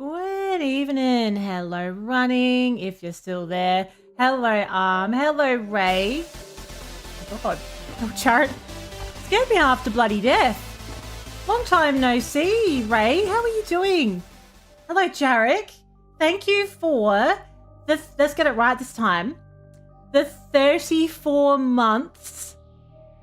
Good evening. Hello, Running, if you're still there. Hello, Hello, Ray. Oh, God. Oh, Jared. Scared me half to bloody death. Long time no see, Ray. How are you doing? Hello, Jarek. Thank you for let's get it right this time. The 34 months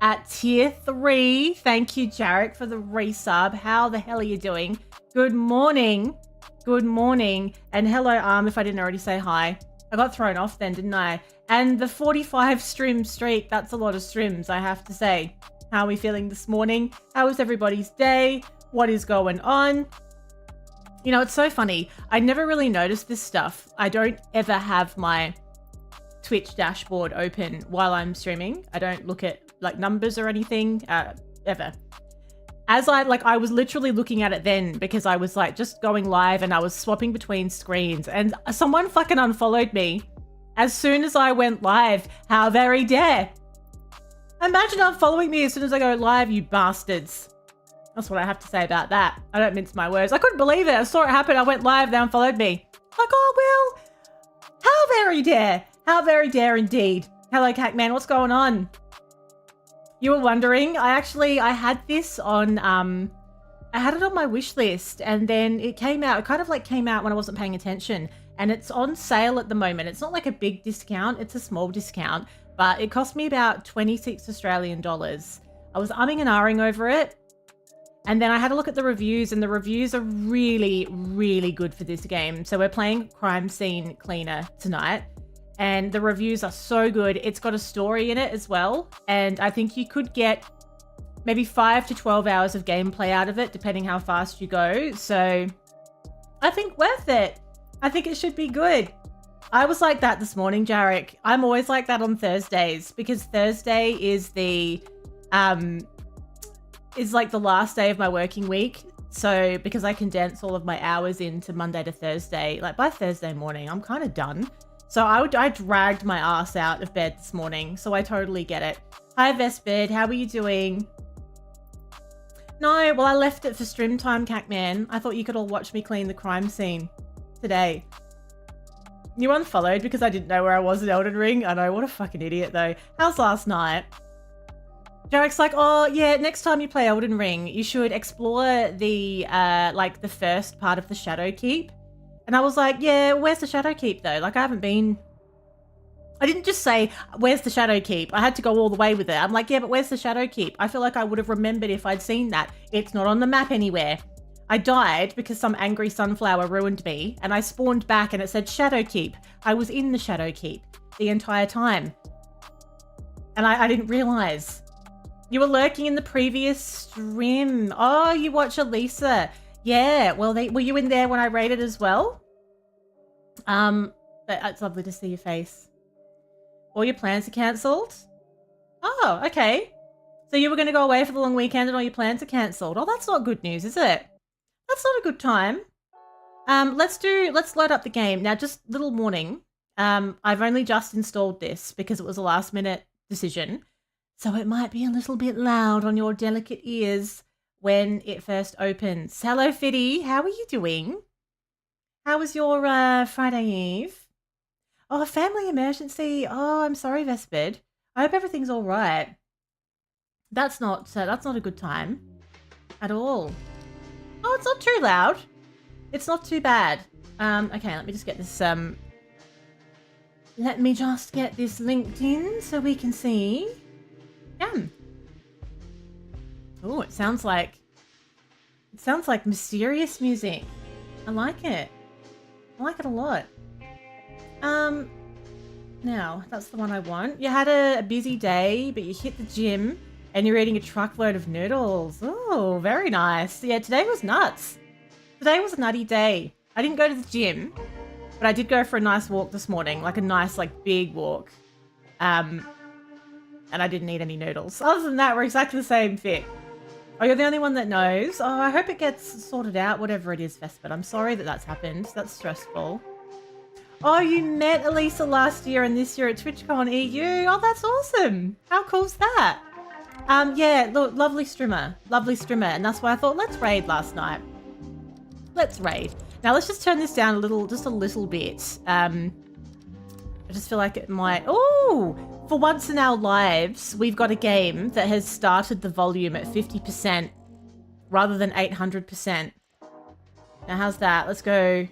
at tier 3. Thank you, Jarek, for the resub. How the hell are you doing? Good morning. Good morning. And hello, if I didn't already say hi. I got thrown off then, didn't I? And the 45 stream streak, that's a lot of streams, I have to say. How are we feeling this morning? How was everybody's day? What is going on? You know, it's so funny. I never really noticed this stuff. I don't ever have my Twitch dashboard open while I'm streaming. I don't look at like numbers or anything, ever. As I was literally looking at it then because I was like just going live and I was swapping between screens and someone fucking unfollowed me as soon as I went live. How very dare. Imagine unfollowing me as soon as I go live, you bastards. That's what I have to say about that. I don't mince my words. I couldn't believe it. I saw it happen. I went live, they unfollowed me. Like, oh, well, how very dare. How very dare indeed. Hello, Cacman. What's going on? You were wondering, I had this on, I had it on my wish list and then it came out, it kind of like came out when I wasn't paying attention and it's on sale at the moment. It's not like a big discount, it's a small discount, but it cost me about 26 Australian dollars. I was umming and ahhing over it. And then I had a look at the reviews and the reviews are really, really good for this game. So we're playing Crime Scene Cleaner tonight. And the reviews are so good. It's got a story in it as well. And I think you could get maybe 5 to 12 hours of gameplay out of it, depending how fast you go. So I think worth it. I think it should be good. I was like that this morning, Jarek. I'm always like that on Thursdays because Thursday is like the last day of my working week. So because I condense all of my hours into Monday to Thursday, like by Thursday morning, I'm kind of done. So I dragged my ass out of bed this morning. So I totally get it. Hi, Vespid. How are you doing? No, well, I left it for stream time, Cacman. I thought you could all watch me clean the crime scene today. You unfollowed because I didn't know where I was in Elden Ring. I know, what a fucking idiot though. How's last night? Jarek's like, oh yeah, next time you play Elden Ring, you should explore the like the first part of the Shadow Keep. And I was like, yeah, where's the Shadow Keep though? Like I didn't just say, where's the Shadow Keep? I had to go all the way with it. I'm like, yeah, but where's the Shadow Keep? I feel like I would have remembered if I'd seen that. It's not on the map anywhere. I died because some angry sunflower ruined me and I spawned back and it said Shadow Keep. I was in the Shadow Keep the entire time. And I didn't realize. You were lurking in the previous stream. Oh, you watch Elisa. Yeah, well, were you in there when I raided as well? But it's lovely to see your face. All your plans are cancelled? Oh, okay. So you were going to go away for the long weekend and all your plans are cancelled. Oh, that's not good news, is it? That's not a good time. Let's load up the game. Now, just little warning. I've only just installed this because it was a last minute decision. So it might be a little bit loud on your delicate ears when it first opens. Hello, Fiddy. How are you doing? How was your Friday Eve? Oh, family emergency. Oh, I'm sorry, Vespid. I hope everything's all right. That's not a good time at all. Oh, it's not too loud. It's not too bad. Okay, let me just get this linked in so we can see. Oh, it sounds like mysterious music. I like it. I like it a lot. Now, that's the one I want. You had a busy day, but you hit the gym and you're eating a truckload of noodles. Oh, very nice. Yeah, today was nuts. Today was a nutty day. I didn't go to the gym, but I did go for a nice walk this morning, like a nice, like big walk. And I didn't eat any noodles. Other than that, we're exactly the same fit. Oh, you're the only one that knows? Oh, I hope it gets sorted out, whatever it is, Vespa. I'm sorry that that's happened. That's stressful. Oh, you met Elisa last year and this year at TwitchCon EU. Oh, that's awesome. How cool's that? Yeah, look, lovely streamer. Lovely streamer. And that's why I thought, let's raid last night. Let's raid. Now let's just turn this down just a little bit. I just feel like it might... Oh! For once in our lives, we've got a game that has started the volume at 50% rather than 800%. Now how's that? Let's go...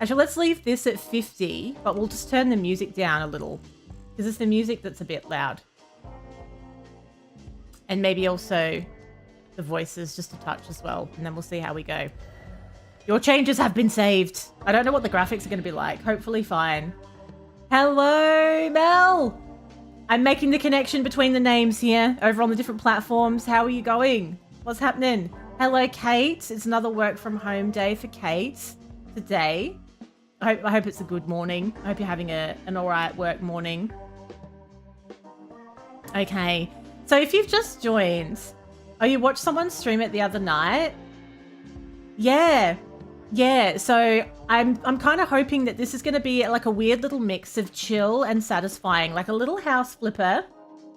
Actually, let's leave this at 50, but we'll just turn the music down a little. Because it's the music that's a bit loud. And maybe also the voices just a touch as well. And then we'll see how we go. Your changes have been saved. I don't know what the graphics are going to be like. Hopefully fine. Hello, Mel. I'm making the connection between the names here over on the different platforms. How are you going? What's happening? Hello, Kate. It's another work from home day for Kate today. I hope it's a good morning. I hope you're having an all right work morning. Okay. So if you've just joined, you watched someone stream it the other night? Yeah. Yeah. So I'm kind of hoping that this is going to be like a weird little mix of chill and satisfying, like a little house flipper,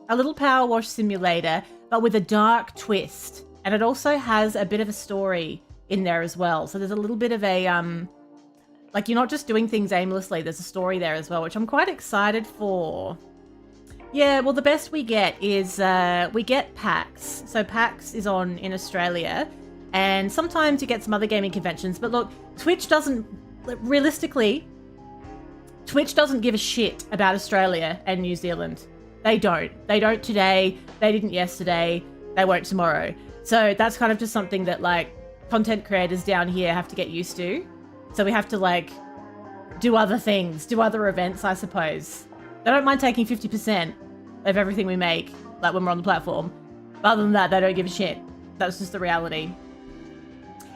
a little power wash simulator, but with a dark twist. And it also has a bit of a story in there as well. So there's a little bit of a, like you're not just doing things aimlessly. There's a story there as well, which I'm quite excited for. Yeah, well, the best we get is we get PAX. So PAX is on in Australia. And sometimes you get some other gaming conventions. But look, Twitch doesn't, realistically, Twitch doesn't give a shit about Australia and New Zealand. They don't. They don't today. They didn't yesterday. They won't tomorrow. So that's kind of just something that, like, content creators down here have to get used to. So we have to, like, do other things, do other events, I suppose. They don't mind taking 50% of everything we make, like when we're on the platform. But other than that, they don't give a shit. That's just the reality.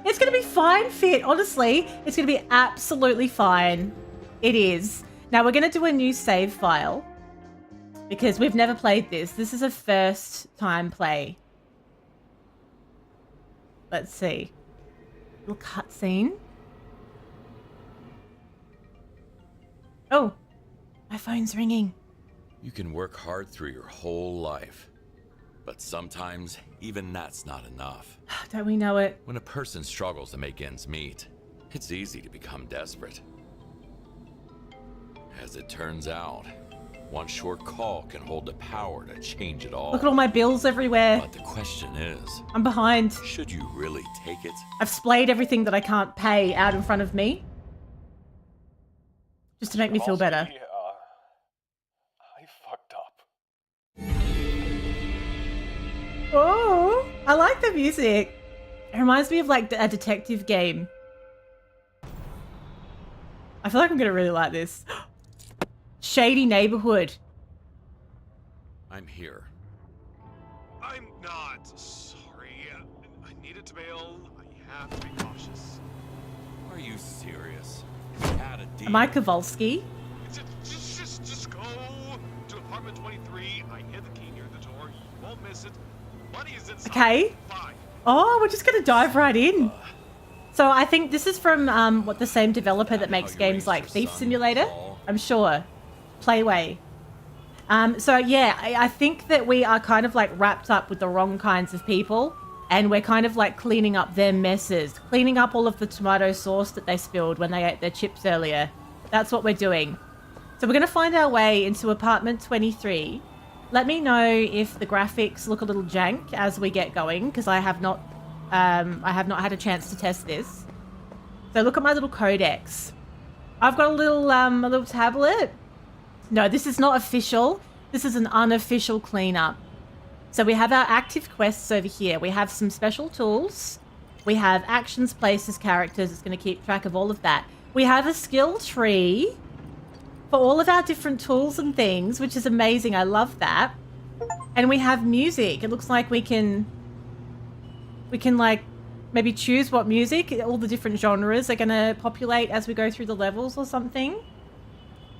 It's going to be fine, Fit. Honestly, it's going to be absolutely fine. It is. Now, we're going to do a new save file because we've never played this. This is a first time play. Let's see. Little cutscene. Oh, my phone's ringing. You can work hard through your whole life, but sometimes even that's not enough. Don't we know it? When a person struggles to make ends meet, it's easy to become desperate. As it turns out, one short call can hold the power to change it all. Look at all my bills everywhere. But the question is, I'm behind. Should you really take it? I've splayed everything that I can't pay out in front of me. Just to make me feel better. I fucked up. Oh, I like the music. It reminds me of like a detective game. I feel like I'm going to really like this. Shady neighborhood. I'm here. I'm not sorry. I needed to bail. I have to be cautious. Are you serious? We had a deal. Am I Kowalski? Just go to apartment 23. I hid the key near the door. You won't miss it. Money is inside. Okay. Fine. Oh, we're just going to dive right in. So I think this is from what the same developer that makes games like Thief Simulator. I'm sure. Playway. So yeah, I think that we are kind of like wrapped up with the wrong kinds of people, and we're kind of like cleaning up their messes, cleaning up all of the tomato sauce that they spilled when they ate their chips earlier. That's what we're doing. So we're going to find our way into apartment 23. Let me know if the graphics look a little jank as we get going, because I have not had a chance to test this. So look at my little codex. I've got a little tablet. No, this is not official. This is an unofficial cleanup. So we have our active quests over here. We have some special tools. We have actions, places, characters. It's going to keep track of all of that. We have a skill tree for all of our different tools and things, which is amazing. I love that. And we have music. It looks like we can like maybe choose what music, all the different genres are going to populate as we go through the levels or something.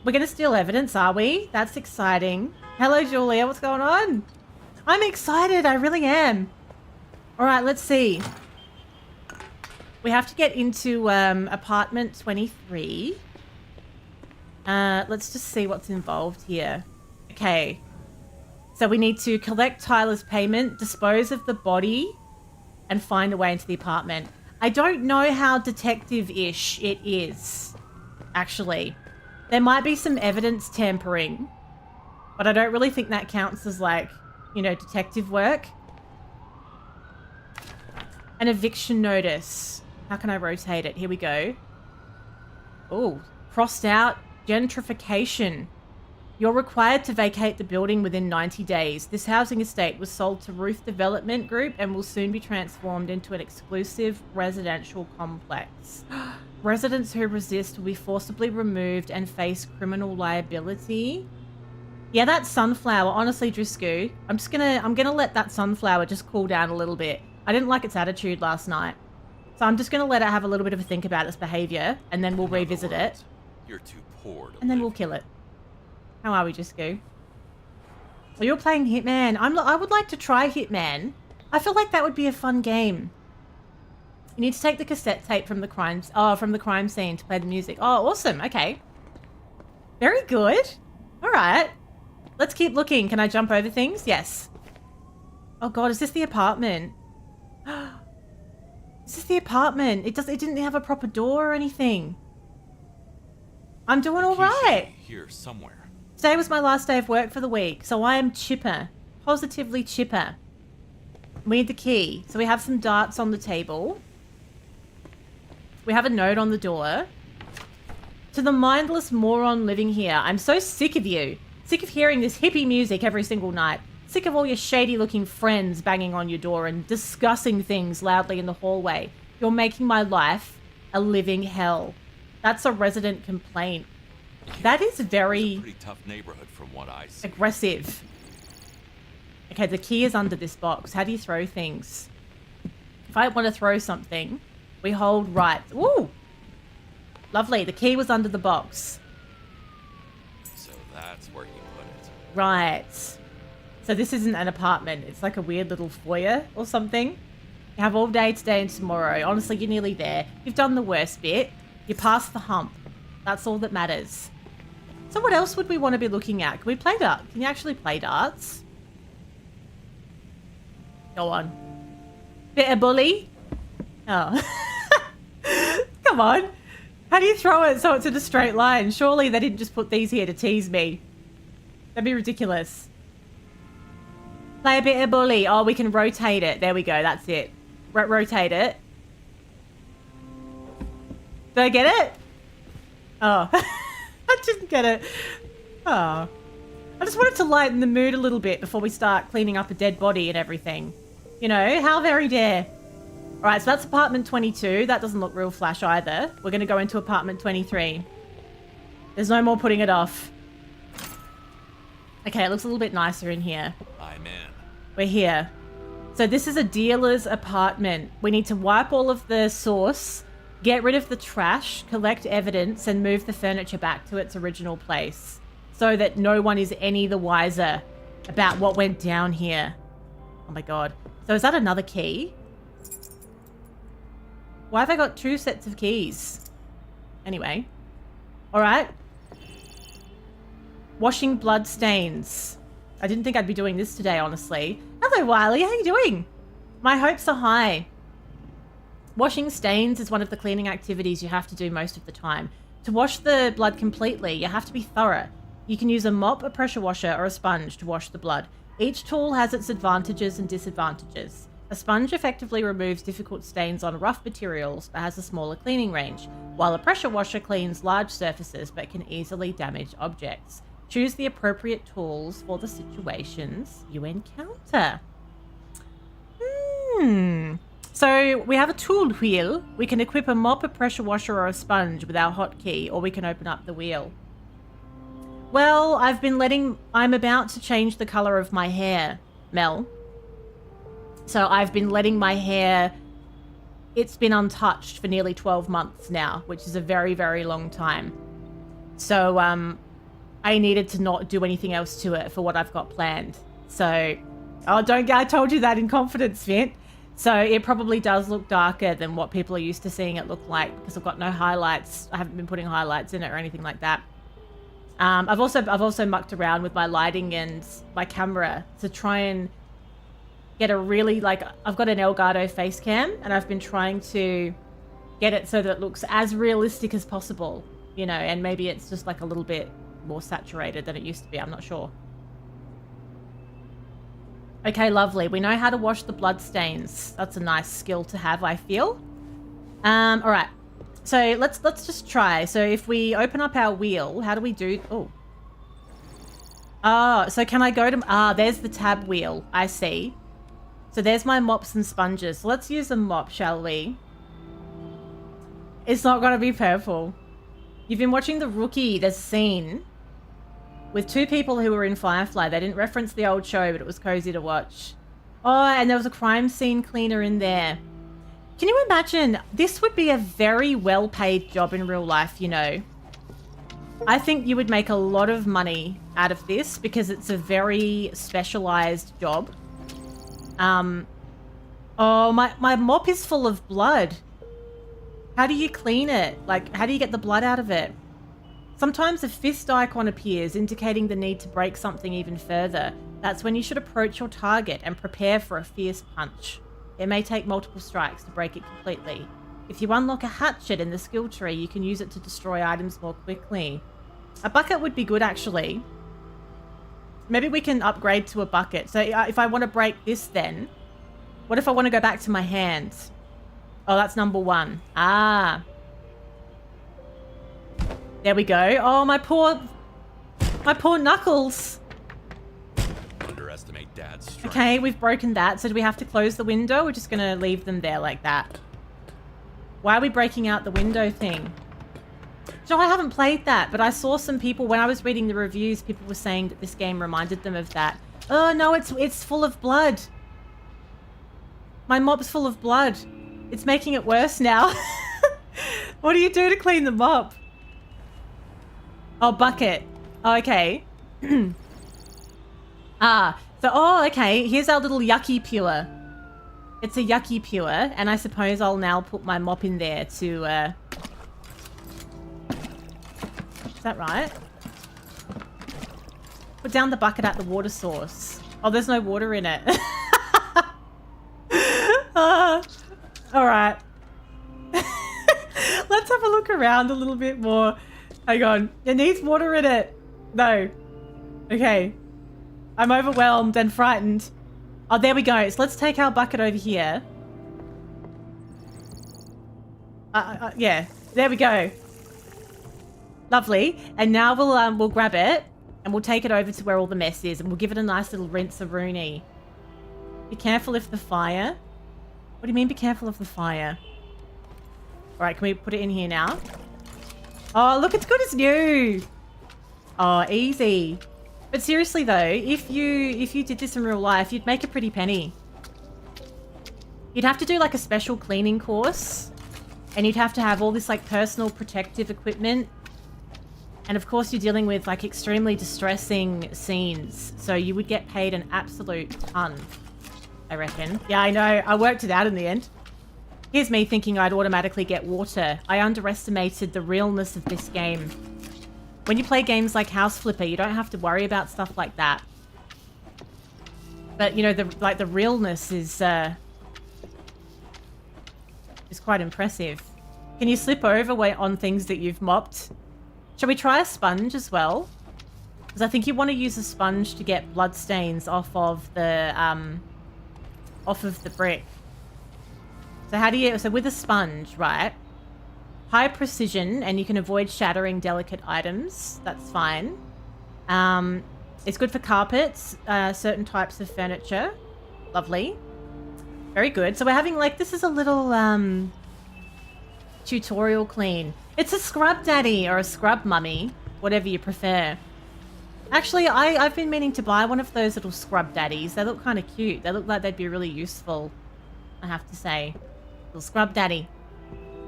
We're going to steal evidence, are we? That's exciting. Hello, Julia. What's going on? I'm excited. I really am. All right, let's see. We have to get into apartment 23. Let's just see what's involved here. Okay. So we need to collect Tyler's payment, dispose of the body, and find a way into the apartment. I don't know how detective-ish it is, actually. There might be some evidence tampering, but I don't really think that counts as, like, you know, detective work. An eviction notice. How can I rotate it? Here we go. Oh, crossed out. Gentrification. You're required to vacate the building within 90 days. This housing estate was sold to Ruth Development Group and will soon be transformed into an exclusive residential complex. Residents who resist will be forcibly removed and face criminal liability. Yeah, that sunflower, honestly, Driscoll, I'm gonna let that sunflower just cool down a little bit. I didn't like its attitude last night. So I'm just gonna let it have a little bit of a think about its behavior, and then we'll revisit it. You're too poor to And then live we'll kill it. How are we, Driscoll? Oh, you're playing Hitman. I would like to try Hitman. I feel like that would be a fun game. You need to take the cassette tape from the crime scene to play the music. Oh, awesome. Okay. Very good. All right. Let's keep looking. Can I jump over things? Yes. Oh god, is this the apartment? Is this the apartment? It didn't have a proper door or anything. I'm doing all right. Here somewhere. Today was my last day of work for the week, so I am chipper. Positively chipper. We need the key. So we have some darts on the table. We have a note on the door. To the mindless moron living here, I'm so sick of you. Sick of hearing this hippie music every single night. Sick of all your shady-looking friends banging on your door and discussing things loudly in the hallway. You're making my life a living hell. That's a resident complaint. That is very... It's a pretty tough neighborhood from what I see. Aggressive. Okay, the key is under this box. How do you throw things? If I want to throw something, we hold right. Ooh! Lovely. The key was under the box. So that's where you put it. Right. So this isn't an apartment. It's like a weird little foyer or something. You have all day today and tomorrow. Honestly, you're nearly there. You've done the worst bit. You passed the hump. That's all that matters. So what else would we want to be looking at? Can we play darts? Can you actually play darts? Go on. Bit of bully? Oh. Come on. How do you throw it so it's in a straight line? Surely they didn't just put these here to tease me. That'd be ridiculous. Play a bit of bully. Oh, we can rotate it. There we go. That's it. Rotate it. Did I get it? Oh. I didn't get it. Oh. I just wanted to lighten the mood a little bit before we start cleaning up a dead body and everything. You know, how very dare. Alright, so that's apartment 22. That doesn't look real flash either. We're going to go into apartment 23. There's no more putting it off. Okay, it looks a little bit nicer in here. I'm in. We're here. So this is a dealer's apartment. We need to wipe all of the sauce, get rid of the trash, collect evidence, and move the furniture back to its original place so that no one is any the wiser about what went down here. Oh my god. So is that another key? Why have I got two sets of keys? Anyway. Alright. Washing blood stains. I didn't think I'd be doing this today, honestly. Hello, Wiley. How you doing? My hopes are high. Washing stains is one of the cleaning activities you have to do most of the time. To wash the blood completely, you have to be thorough. You can use a mop, a pressure washer, or a sponge to wash the blood. Each tool has its advantages and disadvantages. A sponge effectively removes difficult stains on rough materials but has a smaller cleaning range, while a pressure washer cleans large surfaces but can easily damage objects. Choose the appropriate tools for the situations you encounter. So we have a tool wheel. We can equip a mop, a pressure washer, or a sponge with our hotkey, or we can open up the wheel. Well, I'm about to change the color of my hair, Mel. So I've been letting my hair, it's been untouched for nearly 12 months now, which is a very, very long time. So, I needed to not do anything else to it for what I've got planned. So, I told you that in confidence, Vint. So it probably does look darker than what people are used to seeing it look like because I've got no highlights. I haven't been putting highlights in it or anything like that. I've also mucked around with my lighting and my camera to try and get a really, like, I've got an Elgato face cam and I've been trying to get it so that it looks as realistic as possible, you know, and maybe it's just like a little bit more saturated than it used to be. I'm not sure. Okay, lovely. We know how to wash the blood stains. That's a nice skill to have, I feel. All right. So let's just try. So if we open up our wheel, how do we do? Oh, so can I go to? There's the tab wheel. I see. So there's my mops and sponges. So let's use a mop, shall we? It's not gonna be purple. You've been watching The Rookie. There's a scene with two people who were in Firefly. They didn't reference the old show, but it was cozy to watch. Oh, and there was a crime scene cleaner in there. Can you imagine? This would be a very well-paid job in real life, you know. I think you would make a lot of money out of this because it's a very specialized job. Oh, my mop is full of blood. How do you clean it? Like, how do you get the blood out of it? Sometimes a fist icon appears, indicating the need to break something even further. That's when you should approach your target and prepare for a fierce punch. It may take multiple strikes to break it completely. If you unlock a hatchet in the skill tree, you can use it to destroy items more quickly. A bucket would be good, actually. Maybe we can upgrade to a bucket. So if I want to break this then, what if I want to go back to my hands? Oh, that's number 1. Ah. There we go. Oh, my poor knuckles. Underestimate Dad's strength. Okay, we've broken that. So do we have to close the window? We're just going to leave them there like that. Why are we breaking out the window thing? So I haven't played that, but I saw some people, when I was reading the reviews, people were saying that this game reminded them of that. Oh, no, it's full of blood. My mop's full of blood. It's making it worse now. What do you do to clean the mop? Oh, bucket. Oh, okay. Okay. Here's our little yucky pure. It's a yucky pure, and I suppose I'll now put my mop in there to, Is that right? Put down the bucket at the water source. Oh, there's no water in it. All right. Let's have a look around a little bit more. Hang on. It needs water in it. No. Okay. I'm overwhelmed and frightened. Oh, there we go. So let's take our bucket over here. Yeah. There we go. Lovely. And now we'll grab it and we'll take it over to where all the mess is and we'll give it a nice little rinse-a-rooney. Be careful if the fire... What do you mean be careful of the fire? Alright, can we put it in here now? Oh, look, it's good as new. Oh, easy. But seriously though, if you did this in real life, you'd make a pretty penny. You'd have to do like a special cleaning course. And you'd have to have all this like personal protective equipment. And of course you're dealing with like extremely distressing scenes. So you would get paid an absolute ton, I reckon. Yeah, I know. I worked it out in the end. Here's me thinking I'd automatically get water. I underestimated the realness of this game. When you play games like House Flipper, you don't have to worry about stuff like that. But, you know, the realness is quite impressive. Can you slip over on things that you've mopped? Shall we try a sponge as well? Because I think you want to use a sponge to get blood stains off of the brick. So how do you... So with a sponge, right? High precision, and you can avoid shattering delicate items. That's fine. It's good for carpets, certain types of furniture. Lovely. Very good. So we're having like... This is a little tutorial clean. It's a scrub daddy or a scrub mummy. Whatever you prefer. Actually, I've been meaning to buy one of those little scrub daddies. They look kind of cute. They look like they'd be really useful, I have to say. Little scrub daddy.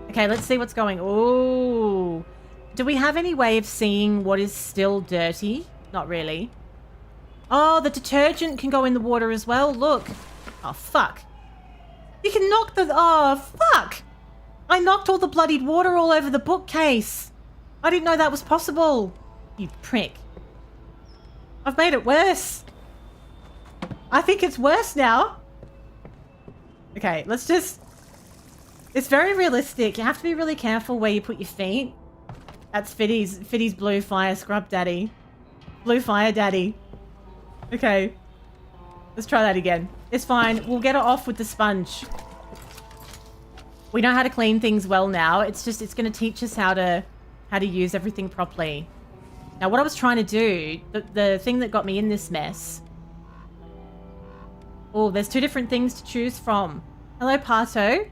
Okay, let's see what's going... Ooh. Do we have any way of seeing what is still dirty? Not really. Oh, the detergent can go in the water as well. Look. Oh, fuck. You can knock the... Oh, fuck. I knocked all the bloodied water all over the bookcase. I didn't know that was possible. You prick. I've made it worse. I think it's worse now. Okay, let's just... It's very realistic. You have to be really careful where you put your feet. That's Fiddy's blue fire scrub daddy. Blue fire daddy. Okay. Let's try that again. It's fine. We'll get it off with the sponge. We know how to clean things well now. It's just, it's going to teach us how to use everything properly. Now, what I was trying to do, the thing that got me in this mess. Oh, there's two different things to choose from. Hello, Pato.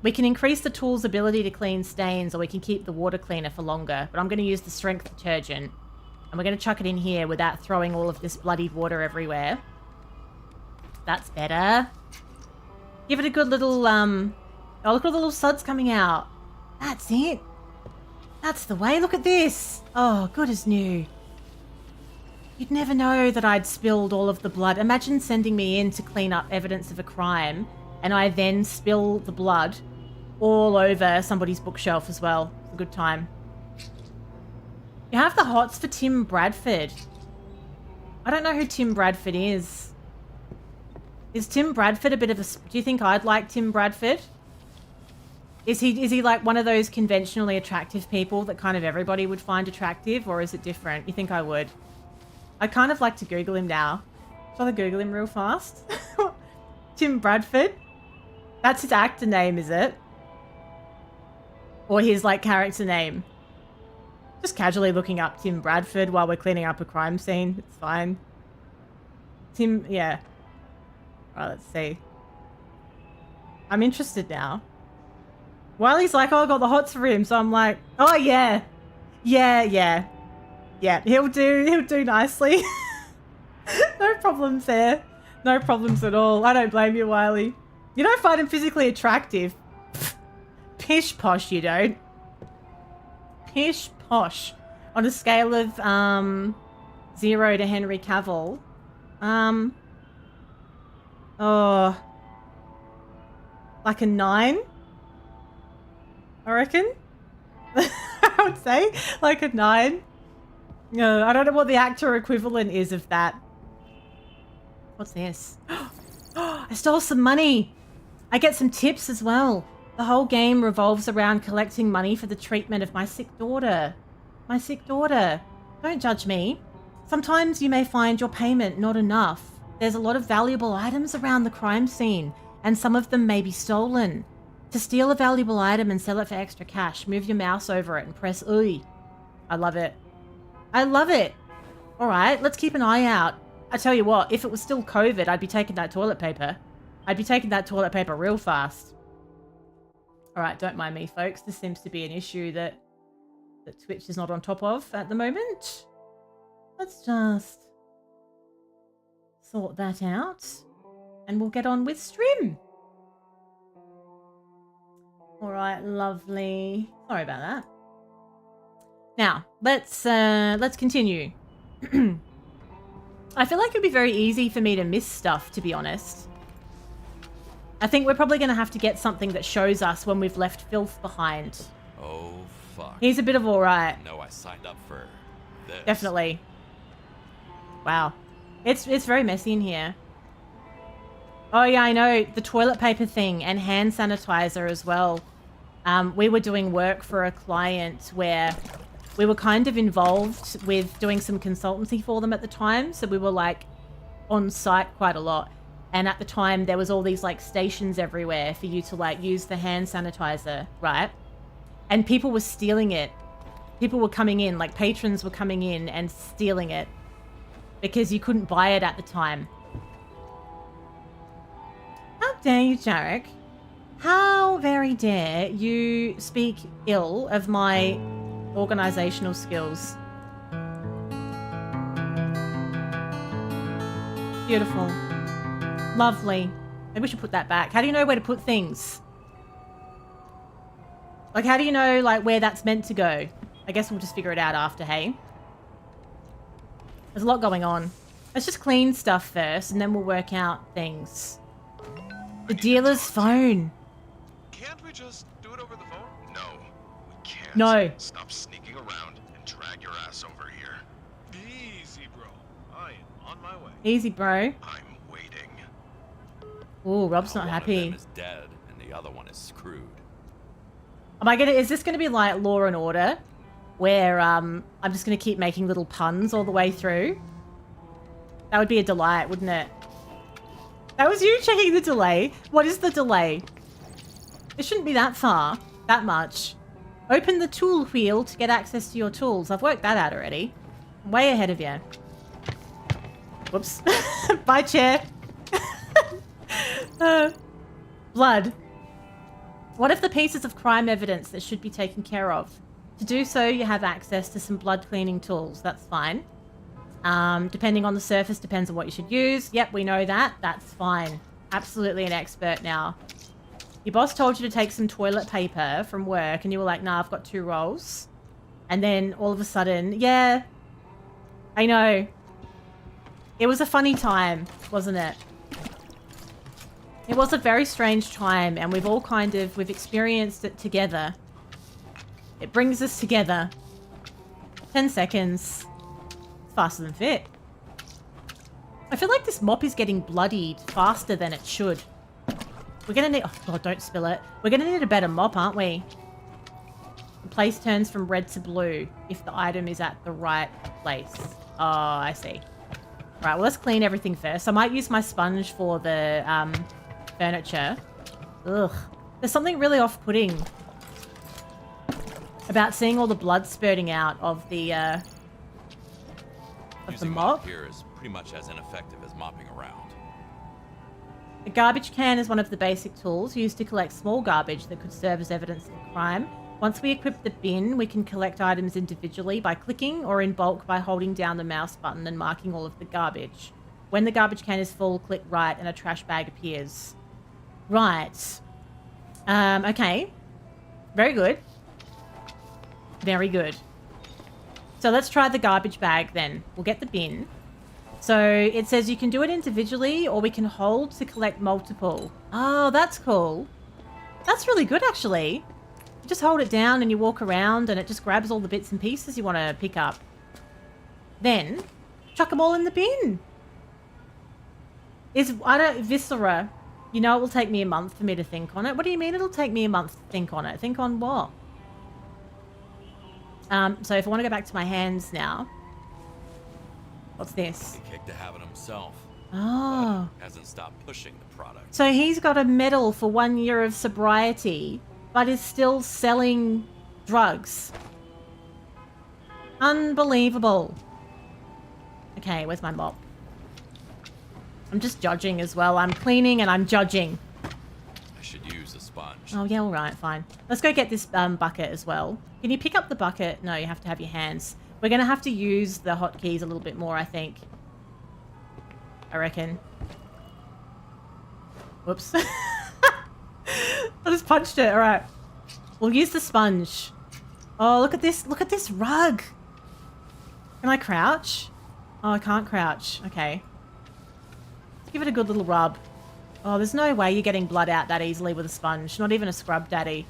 We can increase the tool's ability to clean stains, or we can keep the water cleaner for longer. But I'm going to use the strength detergent. And we're going to chuck it in here without throwing all of this bloodied water everywhere. That's better. Give it a good little, oh, look at all the little suds coming out. That's it. That's the way. Look at this. Oh, good as new. You'd never know that I'd spilled all of the blood. Imagine sending me in to clean up evidence of a crime, and I then spill the blood all over somebody's bookshelf as well. It's a good time. You have the hots for Tim Bradford. I don't know who Tim Bradford is. Is Tim Bradford a bit of a... Do you think I'd like Tim Bradford? Is he like one of those conventionally attractive people that kind of everybody would find attractive, or is it different? You think I would? I'd kind of like to Google him now. Shall I Google him real fast? Tim Bradford? That's his actor name, is it? Or his, like, character name? Just casually looking up Tim Bradford while we're cleaning up a crime scene. It's fine. Tim, yeah. Alright, let's see. I'm interested now. Wiley's like, oh, I got the hots for him. So I'm like, oh, yeah. Yeah. He'll do nicely. No problems there. No problems at all. I don't blame you, Wiley. You don't find him physically attractive. Pish posh, you don't. Pish posh. On a scale of 0 to Henry Cavill. Oh. Like a 9? I reckon. I would say like a 9. No, I don't know what the actor equivalent is of that. What's this? I stole some money. I get some tips as well. The whole game revolves around collecting money for the treatment of my sick daughter. My sick daughter. Don't judge me. Sometimes you may find your payment not enough. There's a lot of valuable items around the crime scene, and some of them may be stolen. To steal a valuable item and sell it for extra cash, move your mouse over it and press I. I love it. I love it. All right, let's keep an eye out. I tell you what, if it was still COVID, I'd be taking that toilet paper. I'd be taking that toilet paper real fast. All right, don't mind me, folks. This seems to be an issue that Twitch is not on top of at the moment. Let's just sort that out, and we'll get on with stream. All right, lovely. Sorry about that. Now, let's continue. I feel like it'd be very easy for me to miss stuff, to be honest. I think we're probably going to have to get something that shows us when we've left filth behind. Oh, fuck. He's a bit of all right. No, I signed up for this. Definitely. Wow. It's very messy in here. Oh, yeah, I know. The toilet paper thing and hand sanitizer as well. We were doing work for a client where we were kind of involved with doing some consultancy for them at the time. So we were like on site quite a lot. And at the time there was all these like stations everywhere for you to like use the hand sanitizer, right? And people were stealing it. People were coming in, like patrons were coming in and stealing it because you couldn't buy it at the time. How dare you, Jarek? How very dare you speak ill of my organizational skills? Beautiful. Lovely. Maybe we should put that back. How do you know where to put things? Like, how do you know, like, where that's meant to go? I guess we'll just figure it out after, hey? There's a lot going on. Let's just clean stuff first, and then we'll work out things. The dealer's phone. Can't we just do it over the phone? No, we can't. No. Stop sneaking around and drag your ass over here. Easy, bro. I am on my way. Easy, bro. I'm waiting. Ooh, Rob's not One happy. of them is dead, and the other one is screwed. Is this gonna be like Law and Order? Where, I'm just gonna keep making little puns all the way through? That would be a delight, wouldn't it? That was you checking the delay. What is the delay? It shouldn't be that far. That much. Open the tool wheel to get access to your tools. I've worked that out already. I'm way ahead of you. Whoops. Bye, chair. Blood. What if the pieces of crime evidence that should be taken care of? To do so, you have access to some blood cleaning tools. That's fine. Depending on the surface, depends on what you should use. Yep, we know that. That's fine. Absolutely an expert now. Your boss told you to take some toilet paper from work, and you were like, nah, I've got 2 rolls. And then all of a sudden, yeah, I know. It was a funny time, wasn't it? It was a very strange time, and we've all we've experienced it together. It brings us together. 10 seconds. It's faster than fit. I feel like this mop is getting bloodied faster than it should. We're gonna need... Oh, God, don't spill it. We're gonna need a better mop, aren't we? The place turns from red to blue if the item is at the right place. Oh, I see. Right, well, let's clean everything first. I might use my sponge for the furniture. Ugh. There's something really off-putting about seeing all the blood spurting out of the mop. Here is pretty much as ineffective as mopping around. A garbage can is one of the basic tools used to collect small garbage that could serve as evidence of a crime. Once we equip the bin, we can collect items individually by clicking or in bulk by holding down the mouse button and marking all of the garbage. When the garbage can is full, click right and a trash bag appears. Right. Okay. Very good. Very good. So let's try the garbage bag then. We'll get the bin. So it says you can do it individually or we can hold to collect multiple. Oh, that's cool. That's really good, actually. You just hold it down and you walk around and it just grabs all the bits and pieces you want to pick up. Then, chuck them all in the bin. Viscera. You know it will take me a month for me to think on it. What do you mean it'll take me a month to think on it? Think on what? So if I want to go back to my hands now. What's this? He kicked to have it himself. Oh. But hasn't stopped pushing the product. So he's got a medal for 1 year of sobriety, but is still selling drugs. Unbelievable. Okay, where's my mop? I'm just judging as well. I'm cleaning and I'm judging. I should use a sponge. Oh, yeah, all right, fine. Let's go get this bucket as well. Can you pick up the bucket? No, you have to have your hands. We're going to have to use the hotkeys a little bit more, I think. I reckon. Whoops. I just punched it. All right. We'll use the sponge. Oh, look at this. Look at this rug. Can I crouch? Oh, I can't crouch. Okay. Let's give it a good little rub. Oh, there's no way you're getting blood out that easily with a sponge. Not even a scrub daddy.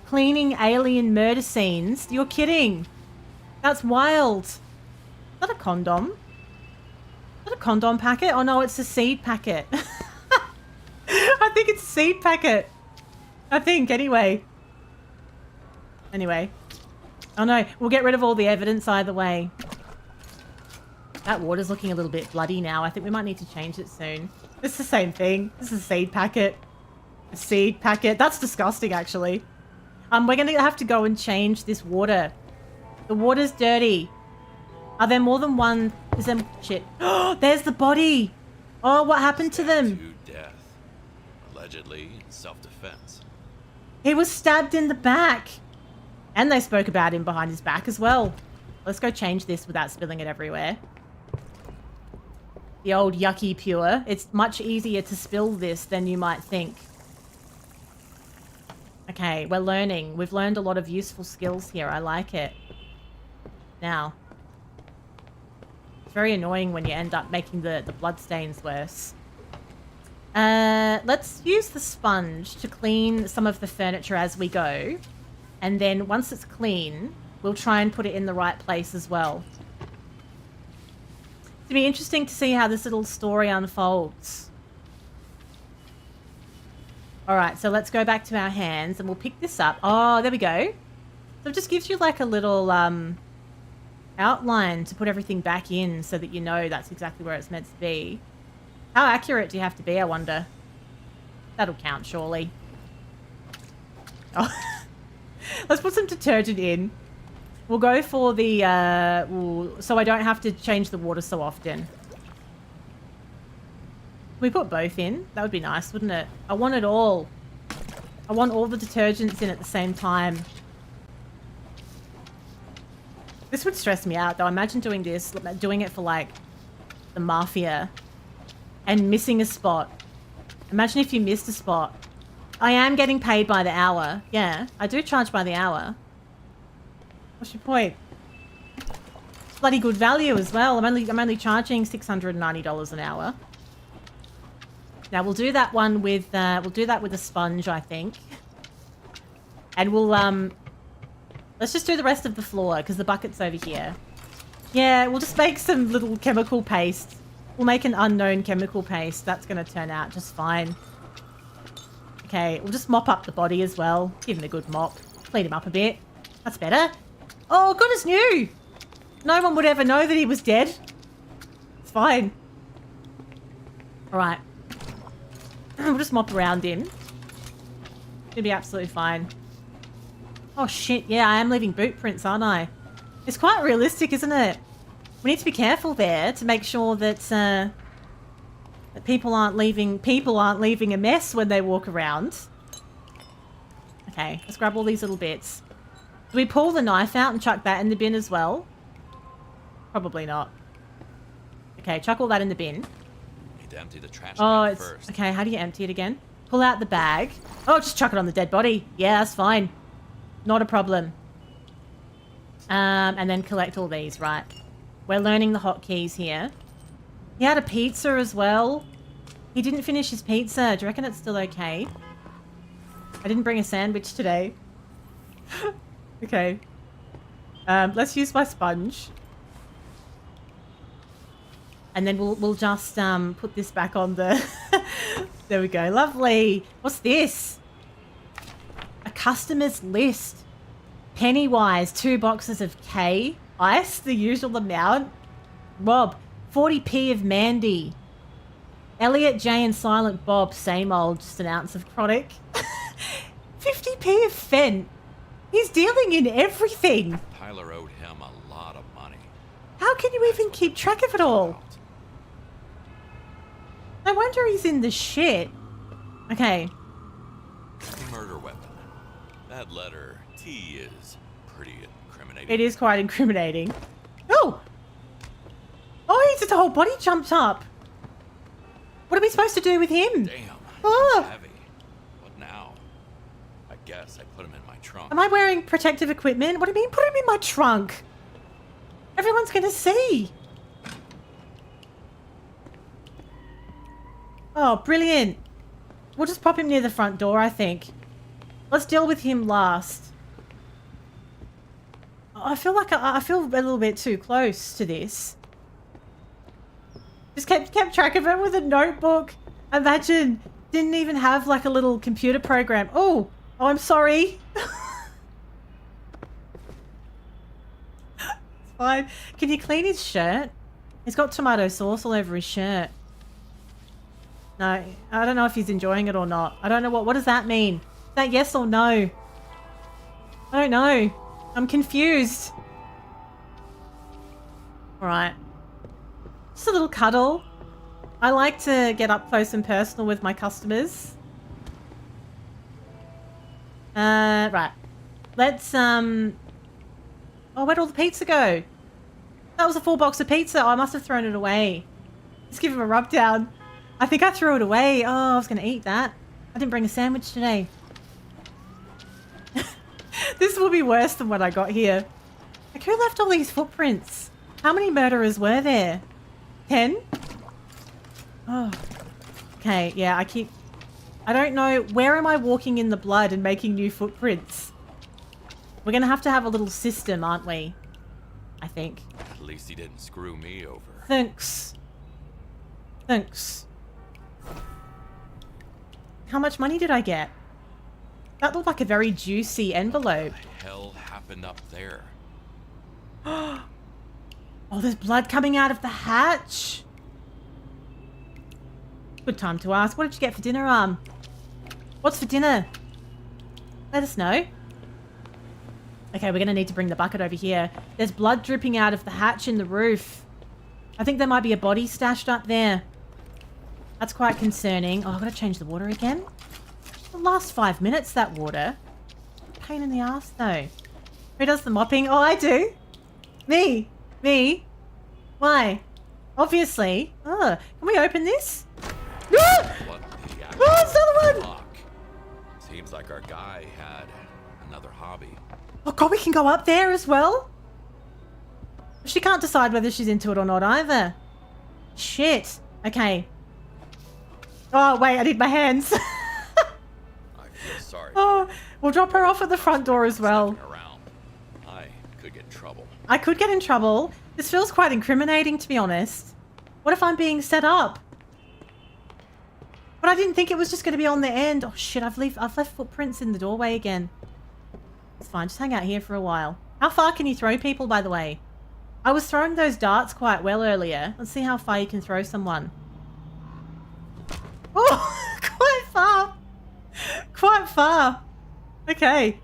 Cleaning alien murder scenes. You're kidding. That's wild. Is that a condom? Is that a condom packet? Oh no, it's a seed packet. I think it's a seed packet. I think, anyway. Anyway. Oh no, we'll get rid of all the evidence either way. That water's looking a little bit bloody now. I think we might need to change it soon. It's the same thing. This is a seed packet. A seed packet. That's disgusting, actually. We're going to have to go and change this water. The water's dirty. Are there more than one? Is there... Shit. Oh, there's the body. Oh, what happened to them? To death. Allegedly in self-defense. He was stabbed in the back. And they spoke about him behind his back as well. Let's go change this without spilling it everywhere. The old yucky pure. It's much easier to spill this than you might think. Okay, we're learning. We've learned a lot of useful skills here. I like it. Now. It's very annoying when you end up making the blood stains worse. Let's use the sponge to clean some of the furniture as we go. And then once it's clean, we'll try and put it in the right place as well. It'll be interesting to see how this little story unfolds. All right, so let's go back to our hands and we'll pick this up. Oh, there we go. So it just gives you like a little outline to put everything back in so that you know that's exactly where it's meant to be. How accurate do you have to be, I wonder? That'll count, surely. Oh. Let's put some detergent in. We'll go for the, so I don't have to change the water so often. We put both in. That would be nice, wouldn't it? I want it all. I want all the detergents in at the same time. This would stress me out, though. Imagine doing this, doing it for, like, the mafia and missing a spot. Imagine if you missed a spot. I am getting paid by the hour. Yeah, I do charge by the hour. What's your point? Bloody good value as well. I'm only charging $690 an hour. Now we'll do that one with a sponge, I think. And we'll let's just do the rest of the floor because the bucket's over here. Yeah, we'll just make some little chemical paste. We'll make an unknown chemical paste. That's going to turn out just fine. Okay, we'll just mop up the body as well. Give him a good mop. Clean him up a bit. That's better. Oh, good as new. No one would ever know that he was dead. It's fine. All right. We'll just mop around him. It'll be absolutely fine. Oh, shit. Yeah, I am leaving boot prints, aren't I? It's quite realistic, isn't it? We need to be careful there to make sure that, that people aren't leaving a mess when they walk around. Okay, let's grab all these little bits. Do we pull the knife out and chuck that in the bin as well? Probably not. Okay, chuck all that in the bin. Need to empty the trash Oh, can first. okay. How do you empty it again? Pull out the bag. Oh, just chuck it on the dead body. Yeah, that's fine. Not a problem. And then collect all these, right? We're learning the hotkeys here. He had a pizza as well. He didn't finish his pizza. Do you reckon it's still okay? I didn't bring a sandwich today. Okay. Let's use my sponge. And then we'll just put this back on the... There we go. Lovely. What's this? A customer's list. Pennywise, 2 boxes of K. Ice, the usual amount. Rob, 40p of Mandy. Elliot, J and Silent Bob, same old, just an ounce of chronic. 50p of Fent. He's dealing in everything. Tyler owed him a lot of money. How can you even keep track of it all? No wonder he's in the shit. Okay. Murder weapon. That letter T is pretty incriminating. It is quite incriminating. Oh! Oh, he's just a whole body jumped up. What are we supposed to do with him? Damn. Oh. Heavy. What now? I guess I put him in my trunk. Am I wearing protective equipment? What do you mean put him in my trunk? Everyone's going to see. Oh, brilliant. We'll just pop him near the front door, I think. Let's deal with him last. I feel like I feel a little bit too close to this. Just kept track of it with a notebook. Imagine, didn't even have like a little computer program. Oh, I'm sorry. It's fine. Can you clean his shirt? He's got tomato sauce all over his shirt. No, I don't know if he's enjoying it or not. I don't know what does that mean? Is that yes or no? I don't know. I'm confused. All right. Just a little cuddle. I like to get up close and personal with my customers. Right. Let's, oh, where'd all the pizza go? That was a full box of pizza. Oh, I must have thrown it away. Let's give him a rub down. I think I threw it away. Oh, I was going to eat that. I didn't bring a sandwich today. This will be worse than what I got here. Like, who left all these footprints? How many murderers were there? 10? Oh. Okay, yeah, I don't know. Where am I walking in the blood and making new footprints? We're going to have a little system, aren't we? I think. At least he didn't screw me over. Thanks. Thanks. How much money did I get? That looked like a very juicy envelope. What the hell happened up there? Oh, there's blood coming out of the hatch. Good time to ask. What did you get for dinner, What's for dinner? Let us know. Okay, we're going to need to bring the bucket over here. There's blood dripping out of the hatch in the roof. I think there might be a body stashed up there. That's quite concerning. Oh, I've got to change the water again. The last 5 minutes, that water. Pain in the ass, though. Who does the mopping? Oh, I do. Me. Me. Why? Obviously. Oh, can we open this? Ah! What the actual Oh, it's another one! fuck? Seems like our guy had another hobby. Oh, God, we can go up there as well? She can't decide whether she's into it or not either. Shit. Okay. Oh, wait, I need my hands. I feel sorry. Oh, we'll drop her off at the front door as well. Around. I could get in trouble. I could get in trouble. This feels quite incriminating, to be honest. What if I'm being set up? But I didn't think it was just going to be on the end. Oh, shit, I've left footprints in the doorway again. It's fine, just hang out here for a while. How far can you throw people, by the way? I was throwing those darts quite well earlier. Let's see how far you can throw someone. Oh, quite far. Quite far. Okay.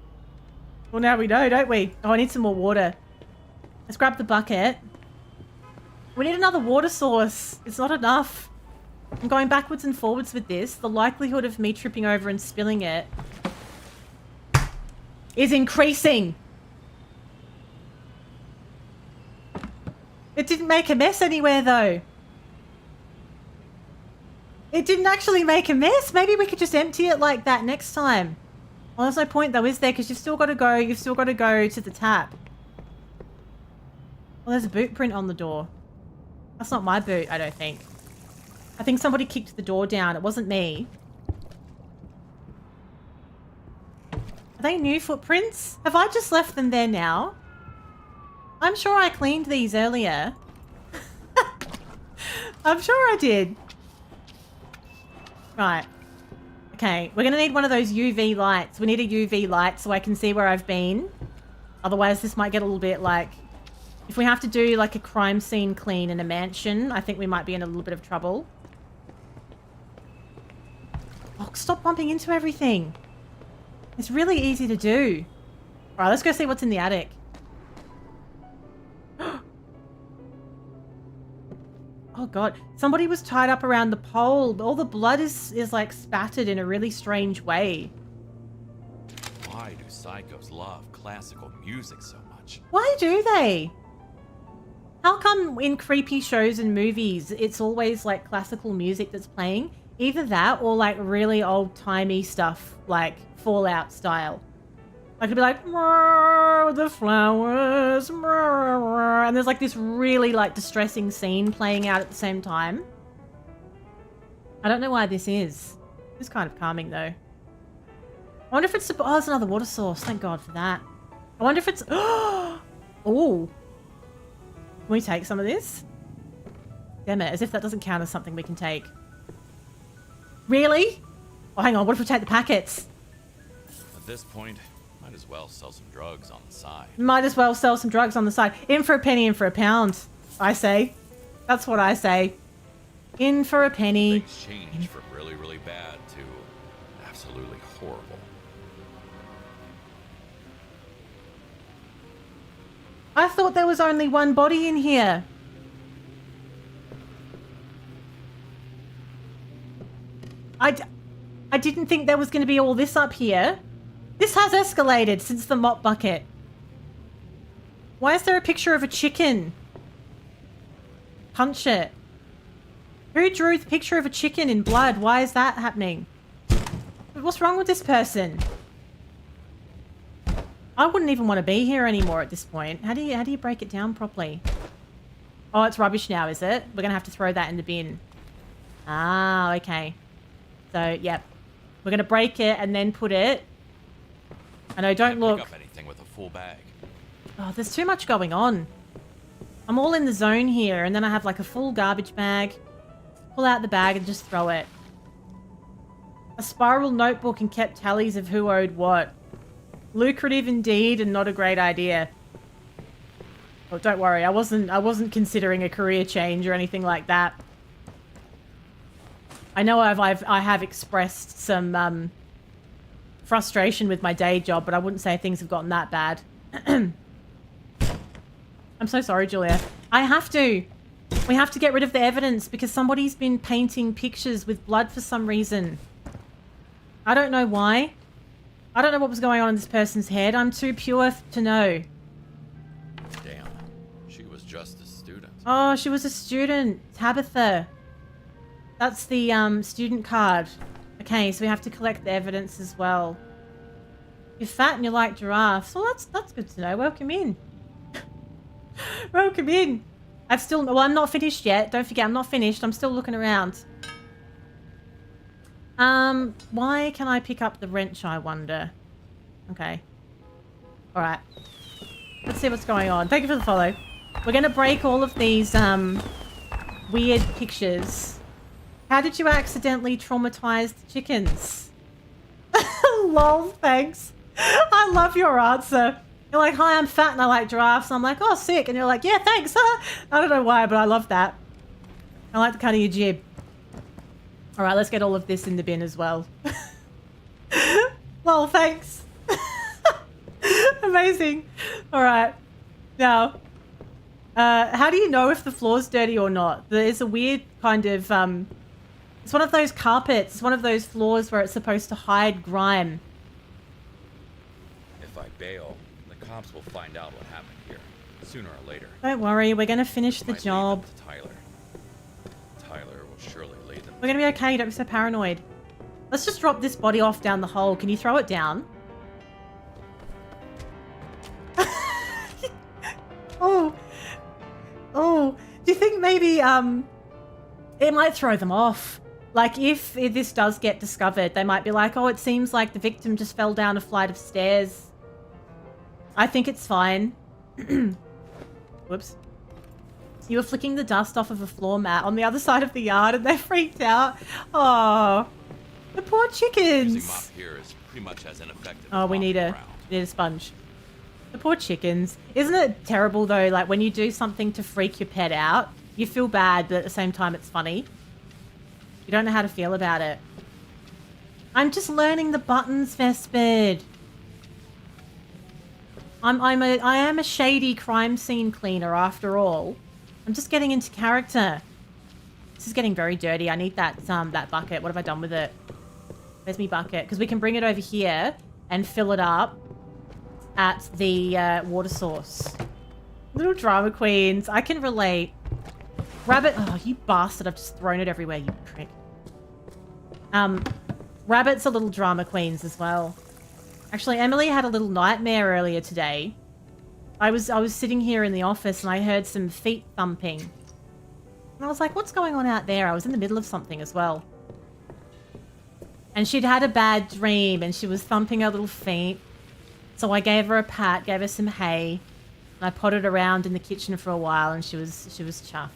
Well, now we know, don't we? Oh, I need some more water. Let's grab the bucket. We need another water source. It's not enough. I'm going backwards and forwards with this. The likelihood of me tripping over and spilling it is increasing. It didn't make a mess anywhere, though. It didn't actually make a mess. Maybe we could just empty it like that next time. Well, there's no point, though, is there? Because you've still got to go. You've still got to go to the tap. Well, there's a boot print on the door. That's not my boot, I don't think. I think somebody kicked the door down. It wasn't me. Are they new footprints? Have I just left them there now? I'm sure I cleaned these earlier. I'm sure I did. Right. Okay, we're going to need one of those UV lights. We need a UV light so I can see where I've been. Otherwise, this might get a little bit like... If we have to do like a crime scene clean in a mansion, I think we might be in a little bit of trouble. Oh, stop bumping into everything. It's really easy to do. All right, let's go see what's in the attic. Oh God, somebody was tied up around the pole. All the blood is like spattered in a really strange way. Why do psychos love classical music so much? Why do they? How come in creepy shows and movies, it's always like classical music that's playing? Either that or like really old-timey stuff, like Fallout style. I could be like, the flowers, and there's like this really like distressing scene playing out at the same time. I don't know why this is. It's kind of calming though. I wonder if it's, oh, there's another water source. Thank God for that. I wonder if it's, oh, can we take some of this? Damn it, as if that doesn't count as something we can take. Really? Oh, hang on, what if we take the packets? At this point, might as well sell some drugs on the side. Might as well sell some drugs on the side. In for a penny, in for a pound, I say. That's what I say. In for a penny. Things change from really, really bad to absolutely horrible. I thought there was only one body in here. I didn't think there was going to be all this up here. This has escalated since the mop bucket. Why is there a picture of a chicken? Punch it. Who drew the picture of a chicken in blood? Why is that happening? What's wrong with this person? I wouldn't even want to be here anymore at this point. How do you break it down properly? Oh, it's rubbish now, is it? We're going to have to throw that in the bin. Ah, okay. So, yep. We're going to break it and then put it. I know, don't look. Pick up anything with a full bag. Oh, there's too much going on. I'm all in the zone here, and then I have like a full garbage bag. Pull out the bag and just throw it. A spiral notebook and kept tallies of who owed what. Lucrative indeed and not a great idea. Oh, don't worry. I wasn't considering a career change or anything like that. I know I have expressed some frustration with my day job, but I wouldn't say things have gotten that bad. I'm so sorry, Julia. I have to. We have to get rid of the evidence because somebody's been painting pictures with blood for some reason. I don't know why. I don't know what was going on in this person's head. I'm too pure to know. Damn, she was just a student. Oh, she was a student. Tabitha. That's the student card. Okay, so we have to collect the evidence as well. You're fat and you like giraffes. Well, that's good to know. Welcome in. Welcome in. I'm not finished yet. Don't forget, I'm not finished. I'm still looking around. Why can I pick up the wrench, I wonder? Okay. Alright. Let's see what's going on. Thank you for the follow. We're going to break all of these, weird pictures. How did you accidentally traumatize the chickens? Lol, thanks. I love your answer. You're like, hi, I'm fat and I like giraffes. I'm like, oh, sick. And you're like, yeah, thanks. I don't know why, but I love that. I like the cut of your jib. All right, let's get all of this in the bin as well. Lol, thanks. Amazing. All right. Now, how do you know if the floor's dirty or not? There's a weird kind of... it's one of those carpets. It's one of those floors where it's supposed to hide grime. If I bail, the cops will find out what happened here, sooner or later. Don't worry, we're going to finish the Might lead job. them to Tyler. Tyler will surely lead them. We're going to be okay, don't be so paranoid. Let's just drop this body off down the hole. Can you throw it down? Oh, do you think maybe it might throw them off? Like if this does get discovered, they might be like, oh, it seems like the victim just fell down a flight of stairs. I think it's fine. Whoops. You were flicking the dust off of a floor mat on the other side of the yard and they freaked out. Oh, the poor chickens. Using mop here is pretty much as ineffective. Oh, we need a sponge. The poor chickens. Isn't it terrible though? Like when you do something to freak your pet out, you feel bad, but at the same time it's funny. You don't know how to feel about it. I'm just learning the buttons, Vespid. I am a shady crime scene cleaner after all. I'm just getting into character. This is getting very dirty. I need that bucket. What have I done with it? Where's my bucket? Because we can bring it over here and fill it up at the water source. Little drama queens. I can relate. Rabbit. Oh, you bastard. I've just thrown it everywhere, you prick. Rabbits are little drama queens as well. Actually, Emily had a little nightmare earlier today. I was sitting here in the office and I heard some feet thumping. And I was like, what's going on out there? I was in the middle of something as well. And she'd had a bad dream and she was thumping her little feet. So I gave her a pat, gave her some hay. And I potted around in the kitchen for a while and she was chuffed.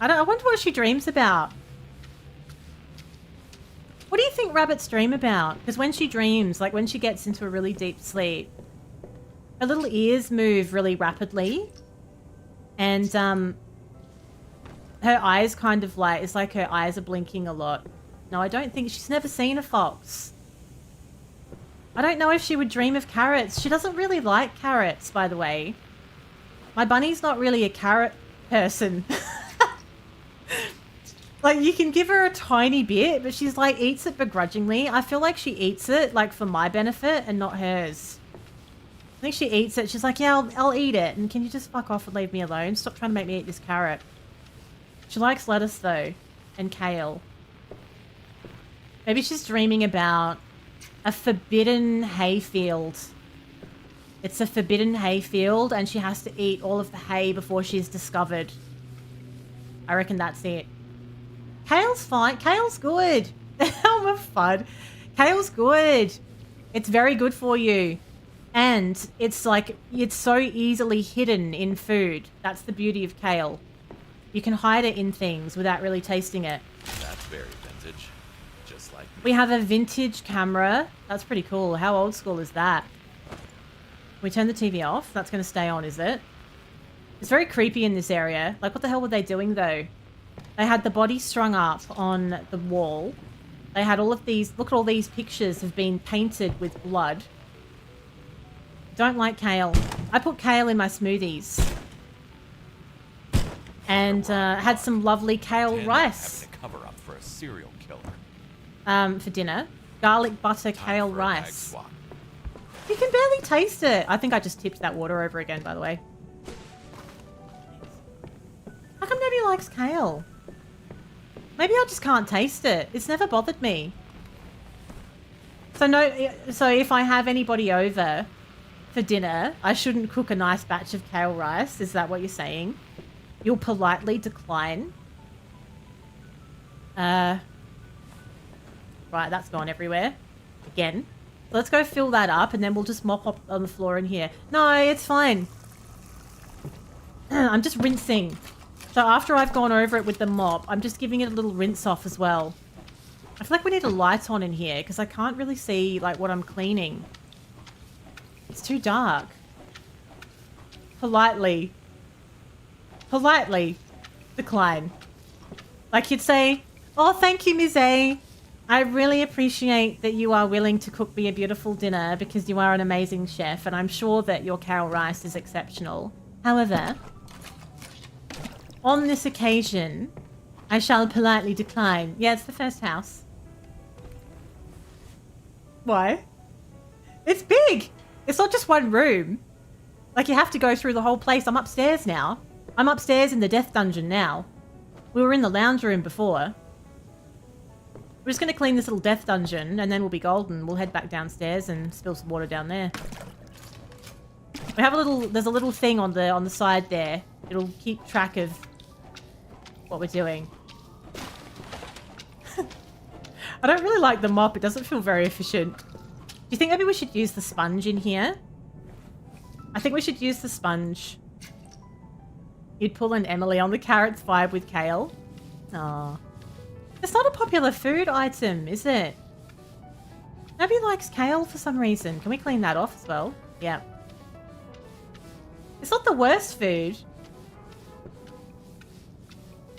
I wonder what she dreams about. What do you think rabbits dream about? Because when she dreams, like when she gets into a really deep sleep, her little ears move really rapidly. And her eyes kind of like, it's like her eyes are blinking a lot. No, I don't think, she's never seen a fox. I don't know if she would dream of carrots. She doesn't really like carrots, by the way. My bunny's not really a carrot person. Like, you can give her a tiny bit, but she's like, eats it begrudgingly. I feel like she eats it, like, for my benefit and not hers. I think she eats it. She's like, yeah, I'll eat it. And can you just fuck off and leave me alone? Stop trying to make me eat this carrot. She likes lettuce, though. And kale. Maybe she's dreaming about a forbidden hayfield. It's a forbidden hayfield, and she has to eat all of the hay before she's discovered. I reckon that's it. Kale's fine. Kale's good. Helm of fun. Kale's good. It's very good for you. And it's like, it's so easily hidden in food. That's the beauty of kale. You can hide it in things without really tasting it. That's very beneficial. vintage, just like me. We have a vintage camera. That's pretty cool. How old school is that? We turn the TV off. That's going to stay on, is it? It's very creepy in this area. Like, what the hell were they doing, though? They had the body strung up on the wall. They had all of these... Look at all these pictures have been painted with blood. Don't like kale. I put kale in my smoothies. And had some lovely kale rice. Cover up for a serial killer. For dinner. Garlic butter kale rice. You can barely taste it. I think I just tipped that water over again, by the way. How come nobody likes kale? Maybe I just can't taste it. It's never bothered me. So if I have anybody over for dinner, I shouldn't cook a nice batch of kale rice. Is that what you're saying? You'll politely decline. Right, that's gone everywhere. Again. Let's go fill that up and then we'll just mop up on the floor in here. No, it's fine. I'm just rinsing. So after I've gone over it with the mop, I'm just giving it a little rinse off as well. I feel like we need a light on in here because I can't really see like what I'm cleaning. It's too dark. Politely decline. Like you'd say, oh, thank you, Ms. A. I really appreciate that you are willing to cook me a beautiful dinner because you are an amazing chef and I'm sure that your kale rice is exceptional. However, on this occasion, I shall politely decline. Yeah, it's the first house. Why? It's big! It's not just one room. Like, you have to go through the whole place. I'm upstairs now. I'm upstairs in the death dungeon now. We were in the lounge room before. We're just going to clean this little death dungeon, and then we'll be golden. We'll head back downstairs and spill some water down there. We have a little... There's a little thing on the side there. It'll keep track of what we're doing. I don't really like the mop. It doesn't feel very efficient. Do you think maybe we should use the sponge in here? I think we should use the sponge. You'd pull an Emily on the carrots vibe with kale. Aww. It's not a popular food item, is it? Nobody likes kale for some reason. Can we clean that off as well? Yeah. It's not the worst food.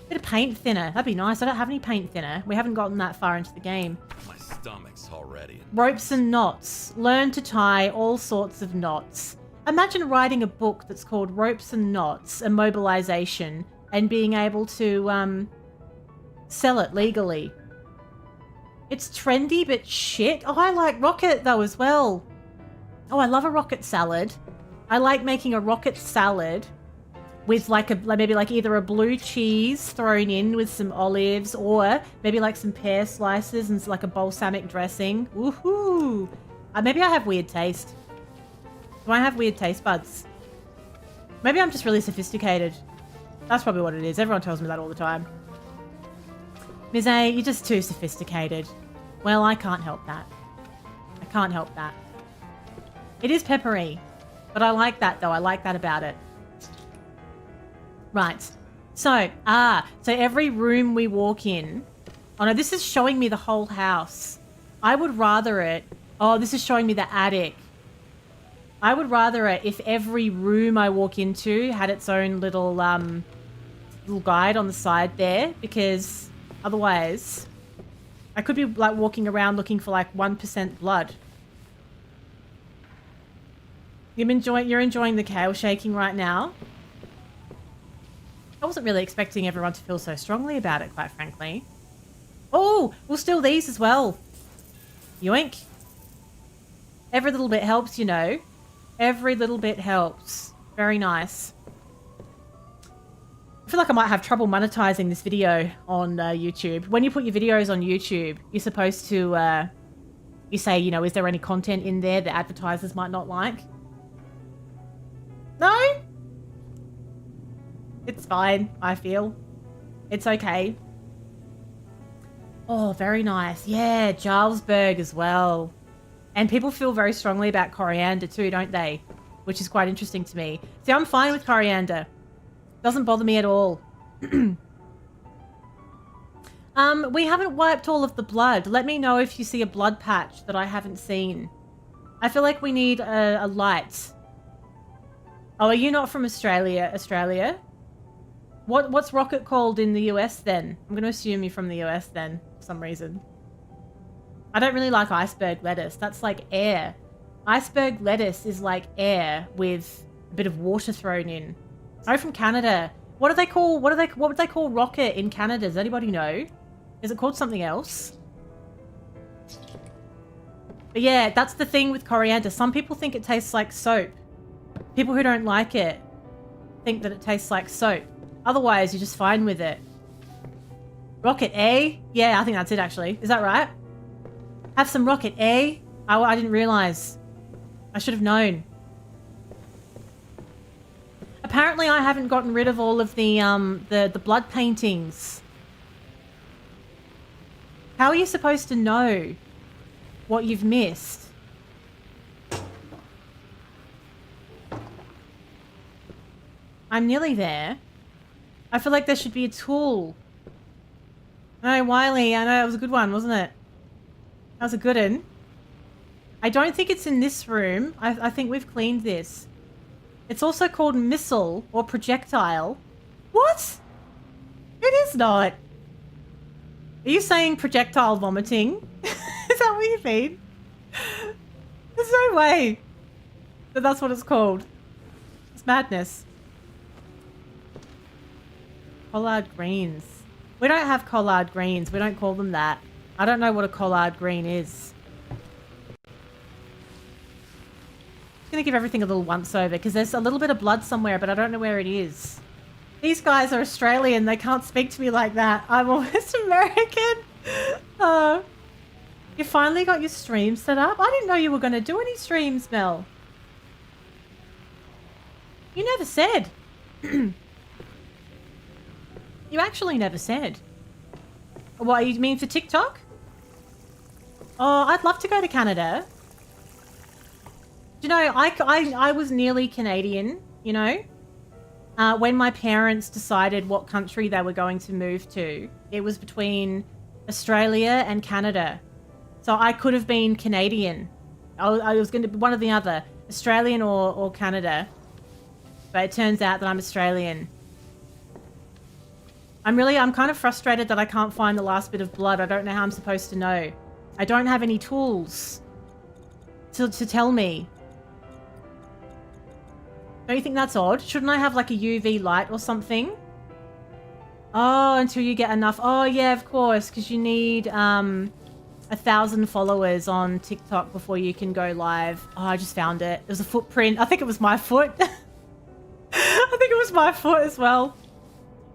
Bit of paint thinner. That'd be nice. I don't have any paint thinner. We haven't gotten that far into the game. My stomach's already... Ropes and knots. Learn to tie all sorts of knots. Imagine writing a book that's called Ropes and Knots, Immobilization, and being able to, sell it legally. It's trendy, but shit. Oh, I like rocket, though, as well. Oh, I love a rocket salad. I like making a rocket salad with, maybe either a blue cheese thrown in with some olives, or maybe, some pear slices and, a balsamic dressing. Woohoo! Maybe I have weird taste. Do I have weird taste buds? Maybe I'm just really sophisticated. That's probably what it is. Everyone tells me that all the time. Ms. A, you're just too sophisticated. Well, I can't help that. I can't help that. It is peppery. But I like that, though. I like that about it. Right. So every room we walk in... Oh, no, this is showing me the whole house. I would rather it... Oh, this is showing me the attic. I would rather it if every room I walk into had its own little guide on the side there, because... Otherwise, I could be walking around looking for 1% blood. You're enjoying the kale shaking right now. I wasn't really expecting everyone to feel so strongly about it, quite frankly. Oh, we'll steal these as well. Yoink. Every little bit helps, you know. Every little bit helps. Very nice. I feel like I might have trouble monetizing this video on YouTube. When you put your videos on YouTube, you're supposed to, you say, is there any content in there that advertisers might not like? No? It's fine, I feel. It's okay. Oh, very nice. Yeah, Jarlsberg as well. And people feel very strongly about coriander too, don't they? Which is quite interesting to me. See, I'm fine with coriander. Doesn't bother me at all. We haven't wiped all of the blood. Let me know if you see a blood patch that I haven't seen. I feel like we need a light. Oh, are you not from Australia? Australia? What's rocket called in the US then? I'm going to assume you're from the US then, for some reason. I don't really like iceberg lettuce. That's like air. Iceberg lettuce is like air with a bit of water thrown in. I'm from Canada. What do they call? What would they call rocket in Canada? Does anybody know? Is it called something else? But yeah, that's the thing with coriander. Some people think it tastes like soap. People who don't like it think that it tastes like soap. Otherwise, you're just fine with it. Rocket, eh? Yeah, I think that's it actually. Is that right? Have some rocket, eh? I didn't realize. I should have known. Apparently, I haven't gotten rid of all of the blood paintings. How are you supposed to know what you've missed? I'm nearly there. I feel like there should be a tool. No, Wiley, I know it was a good one, wasn't it? That was a good one. I don't think it's in this room. I think we've cleaned this. It's also called missile or projectile. What? It is not. Are you saying projectile vomiting? Is that what you mean? There's no way that that's what it's called. It's madness. Collard greens. We don't have collard greens. We don't call them that. I don't know what a collard green is. I'm going to give everything a little once over because there's a little bit of blood somewhere, but I don't know where it is. These guys are Australian. They can't speak to me like that. I'm almost American. You finally got your stream set up? I didn't know you were going to do any streams, Mel. You never said. You actually never said. What, you mean for TikTok? Oh, I'd love to go to Canada. Do you know, I was nearly Canadian, you know? When my parents decided what country they were going to move to, it was between Australia and Canada. So I could have been Canadian. I was going to be one or the other, Australian or Canada. But it turns out that I'm Australian. I'm kind of frustrated that I can't find the last bit of blood. I don't know how I'm supposed to know. I don't have any tools to tell me. Don't you think that's odd? Shouldn't I have like a UV light or something? Oh, until you get enough. Oh yeah, of course, because you need 1,000 followers on TikTok before you can go live. Oh, I just found it. It was a footprint. I think it was my foot. I think it was my foot as well.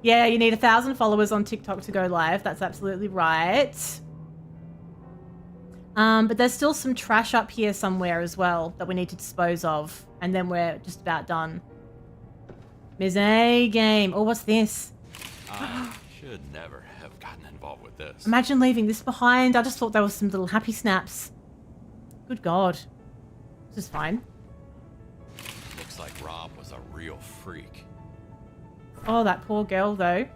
Yeah, you need 1,000 followers on TikTok to go live. That's absolutely right. But there's still some trash up here somewhere as well that we need to dispose of. And then we're just about done. Ms. A game. Oh, what's this? I should never have gotten involved with this. Imagine leaving this behind. I just thought there was some little happy snaps. Good God. This is fine. Looks like Rob was a real freak. Oh, that poor girl, though.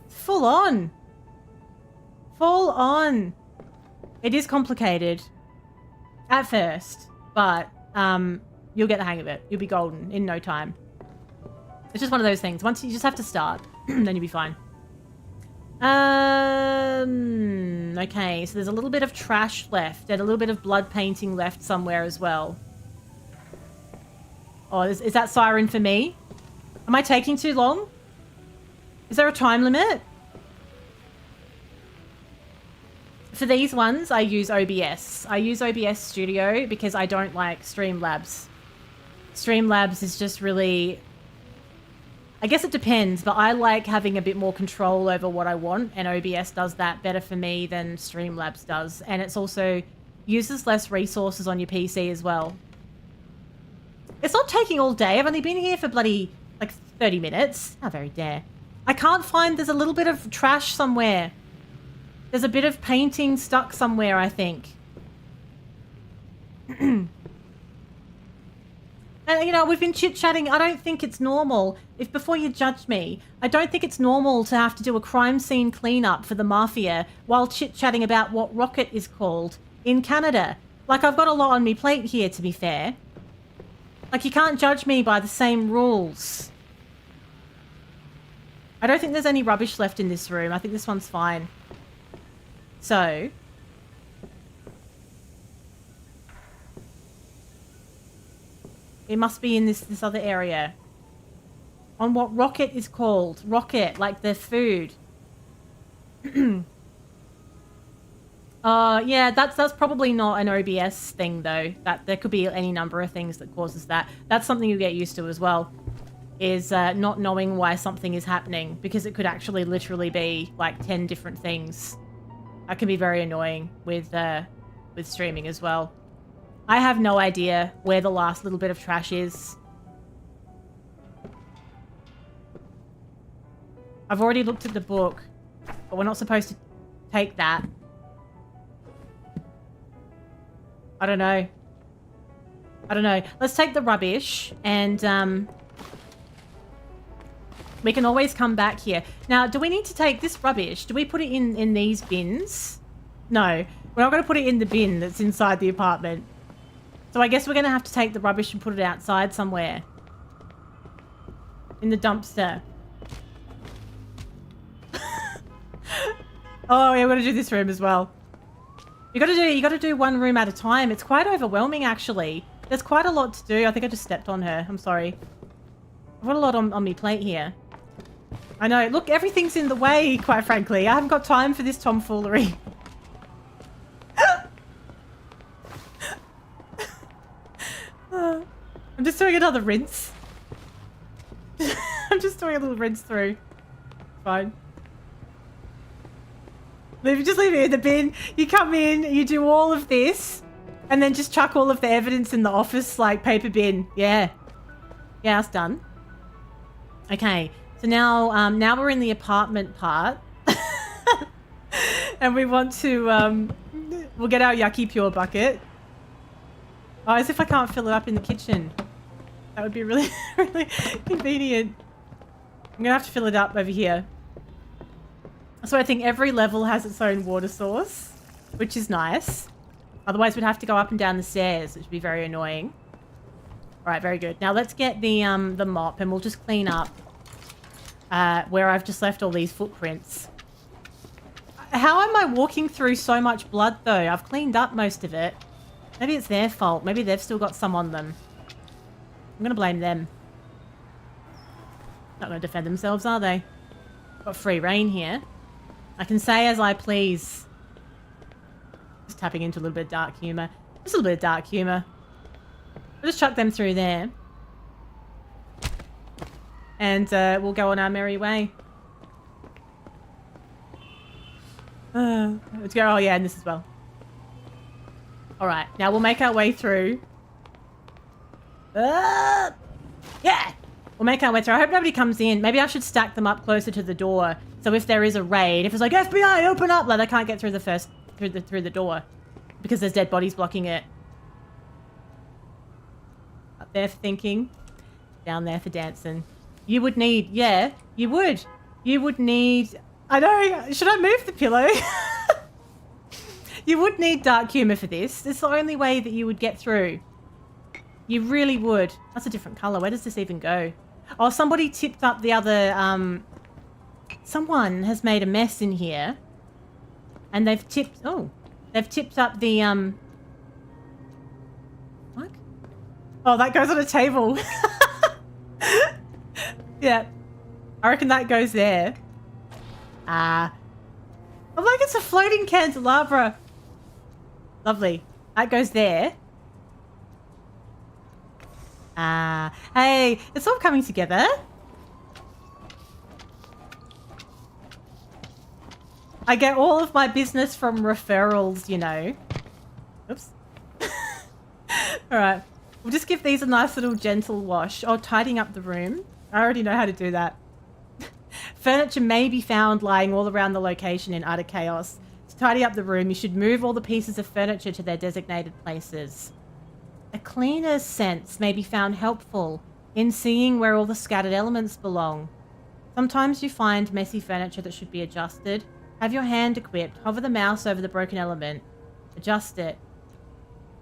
Full on. Full on. It is complicated. At first. But, you'll get the hang of it. You'll be golden in no time. It's just one of those things. Once you just have to start, then you'll be fine. Okay, so there's a little bit of trash left and a little bit of blood painting left somewhere as well. Oh, is that siren for me? Am I taking too long? Is there a time limit? For these ones, I use OBS. I use OBS Studio because I don't like Streamlabs. Streamlabs is just really... I guess it depends, but I like having a bit more control over what I want, and OBS does that better for me than Streamlabs does. And it's also uses less resources on your PC as well. It's not taking all day. I've only been here for bloody, like, 30 minutes. How very dare. I can't find... There's a little bit of trash somewhere. There's a bit of painting stuck somewhere, I think. And, you know, we've been chit-chatting. I don't think it's normal. If before you judge me, I don't think it's normal to have to do a crime scene cleanup for the mafia while chit-chatting about what rocket is called in Canada. Like, I've got a lot on me plate here, to be fair. Like, you can't judge me by the same rules. I don't think there's any rubbish left in this room. I think this one's fine. So... it must be in this other area. On what rocket is called. Rocket, like the food. Yeah, that's probably not an OBS thing, though. That there could be any number of things that causes that. That's something you get used to as well. Is not knowing why something is happening. Because it could actually literally be like 10 different things. That can be very annoying with streaming as well. I have no idea where the last little bit of trash is. I've already looked at the book, but we're not supposed to take that. I don't know. I don't know. Let's take the rubbish and we can always come back here. Now, do we need to take this rubbish? Do we put it in these bins? No, we're not going to put it in the bin that's inside the apartment. So I guess we're going to have to take the rubbish and put it outside somewhere. In the dumpster. Oh, yeah, we're going to do this room as well. You got to do one room at a time. It's quite overwhelming, actually. There's quite a lot to do. I think I just stepped on her. I'm sorry. I've got a lot on me plate here. I know. Look, everything's in the way, quite frankly. I haven't got time for this tomfoolery. I'm just doing another rinse. I'm just doing a little rinse through. Fine. Just leave it in the bin. You come in, you do all of this, and then just chuck all of the evidence in the office like paper bin. Yeah. Yeah, that's done. Okay. So now now we're in the apartment part. And we want to we'll get our yucky pure bucket. Oh, as if I can't fill it up in the kitchen. That would be really, really convenient. I'm going to have to fill it up over here. So I think every level has its own water source, which is nice. Otherwise, we'd have to go up and down the stairs, which would be very annoying. All right, very good. Now let's get the mop, and we'll just clean up where I've just left all these footprints. How am I walking through so much blood, though? I've cleaned up most of it. Maybe it's their fault. Maybe they've still got some on them. I'm going to blame them. Not going to defend themselves, are they? Got free reign here. I can say as I please. Just tapping into a little bit of dark humour. Just a little bit of dark humour. I'll just chuck them through there. And we'll go on our merry way. Let's go. Oh, yeah, and this as well. All right, now we'll make our way through. Yeah! We'll make our way through. I hope nobody comes in. Maybe I should stack them up closer to the door. So if there is a raid, if it's like, FBI, open up! Like, they can't get through through the door. Because there's dead bodies blocking it. Up there for thinking. Down there for dancing. You would need, yeah, you would. You would need, I know, should I move the pillow? You would need dark humour for this. It's the only way that you would get through. You really would. That's a different colour. Where does this even go? Oh, somebody tipped up the other... someone has made a mess in here. And they've tipped... Oh. They've tipped up the... What? Oh, that goes on a table. Yeah. I reckon that goes there. I'm like, it's a floating candelabra. Lovely. That goes there. Hey, it's all coming together. I get all of my business from referrals, you know. Oops. All right. We'll just give these a nice little gentle wash. Oh, tidying up the room. I already know how to do that. Furniture may be found lying all around the location in utter chaos. To tidy up the room, you should move all the pieces of furniture to their designated places. A cleaner sense may be found helpful in seeing where all the scattered elements belong. Sometimes you find messy furniture that should be adjusted. Have your hand equipped. Hover the mouse over the broken element. Adjust it.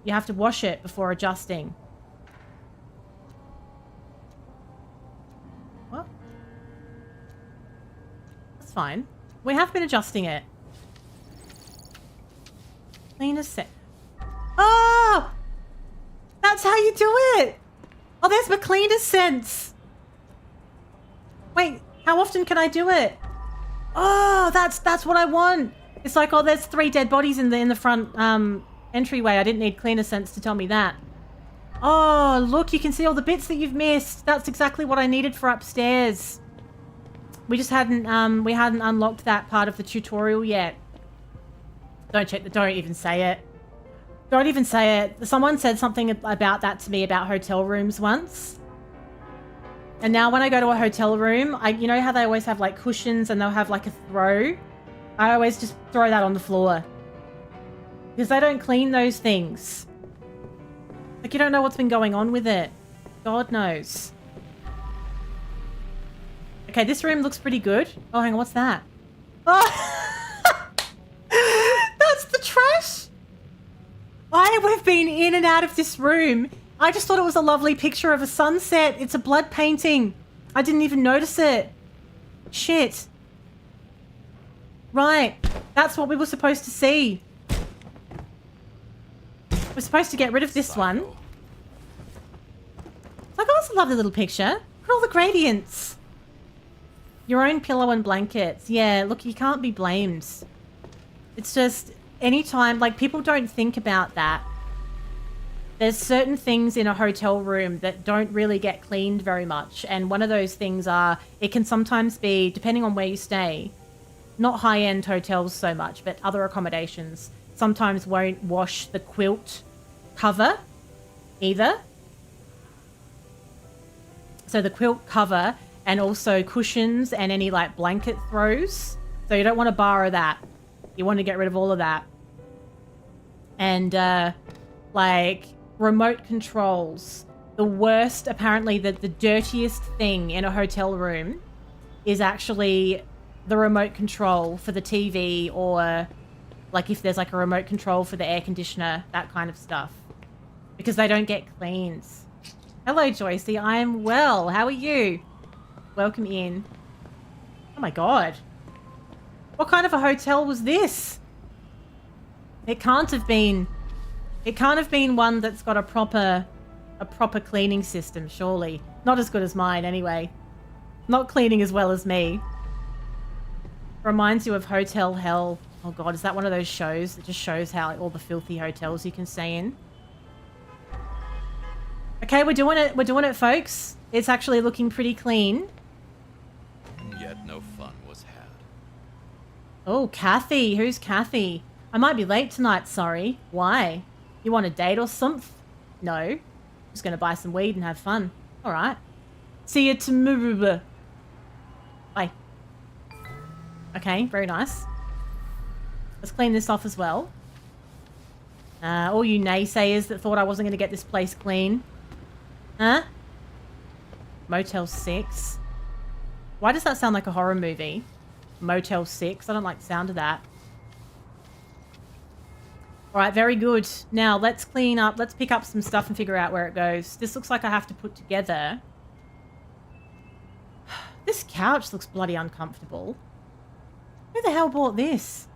You have to wash it before adjusting. What? That's fine. We have been adjusting it. Cleaner set. Oh! That's how you do it! Oh, there's my cleaner sense. Wait, how often can I do it? Oh, that's what I want. It's like, oh, there's 3 dead bodies in the front entryway. I didn't need cleaner sense to tell me that. Oh, look, you can see all the bits that you've missed. That's exactly what I needed for upstairs. We just hadn't unlocked that part of the tutorial yet. Don't even say it. Don't even say it. Someone said something about that to me about hotel rooms once. And now when I go to a hotel room, you know how they always have like cushions and they'll have like a throw? I always just throw that on the floor. Because they don't clean those things. Like, you don't know what's been going on with it. God knows. Okay, this room looks pretty good. Oh, hang on, what's that? Oh! That's the trash! I would have been in and out of this room. I just thought it was a lovely picture of a sunset. It's a blood painting. I didn't even notice it. Shit. Right. That's what we were supposed to see. We're supposed to get rid of this one. Like, oh, it's a lovely little picture. Look at all the gradients. Your own pillow and blankets. Yeah, look, you can't be blamed. It's just, anytime, like, people don't think about that. There's certain things in a hotel room that don't really get cleaned very much. And one of those things are, it can sometimes be, depending on where you stay, not high-end hotels so much, but other accommodations sometimes won't wash the quilt cover either. So the quilt cover and also cushions and any like blanket throws. So you don't want to borrow that. You want to get rid of all of that. And like remote controls. The worst, apparently the dirtiest thing in a hotel room is actually the remote control for the TV, or like if there's like a remote control for the air conditioner, that kind of stuff. Because they don't get cleaned. Hello, Joycey. I am well. How are you? Welcome in. Oh my god. What kind of a hotel was this? It can't have been one that's got a proper cleaning system, surely. Not as good as mine, anyway. Not cleaning as well as me. Reminds you of Hotel Hell. Oh god, is that one of those shows that just shows how all the filthy hotels you can stay in? Okay, we're doing it, folks. It's actually looking pretty clean. And yet no fun was had. Oh, Kathy. Who's Kathy? I might be late tonight, sorry. Why? You want a date or something? No. Just gonna buy some weed and have fun. Alright. See you tomorrow. Bye. Okay, very nice. Let's clean this off as well. All you naysayers that thought I wasn't going to get this place clean. Huh? Motel 6. Why does that sound like a horror movie? Motel 6. I don't like the sound of that. Alright, very good. Now, let's clean up. Let's pick up some stuff and figure out where it goes. This looks like I have to put together. This couch looks bloody uncomfortable. Who the hell bought this?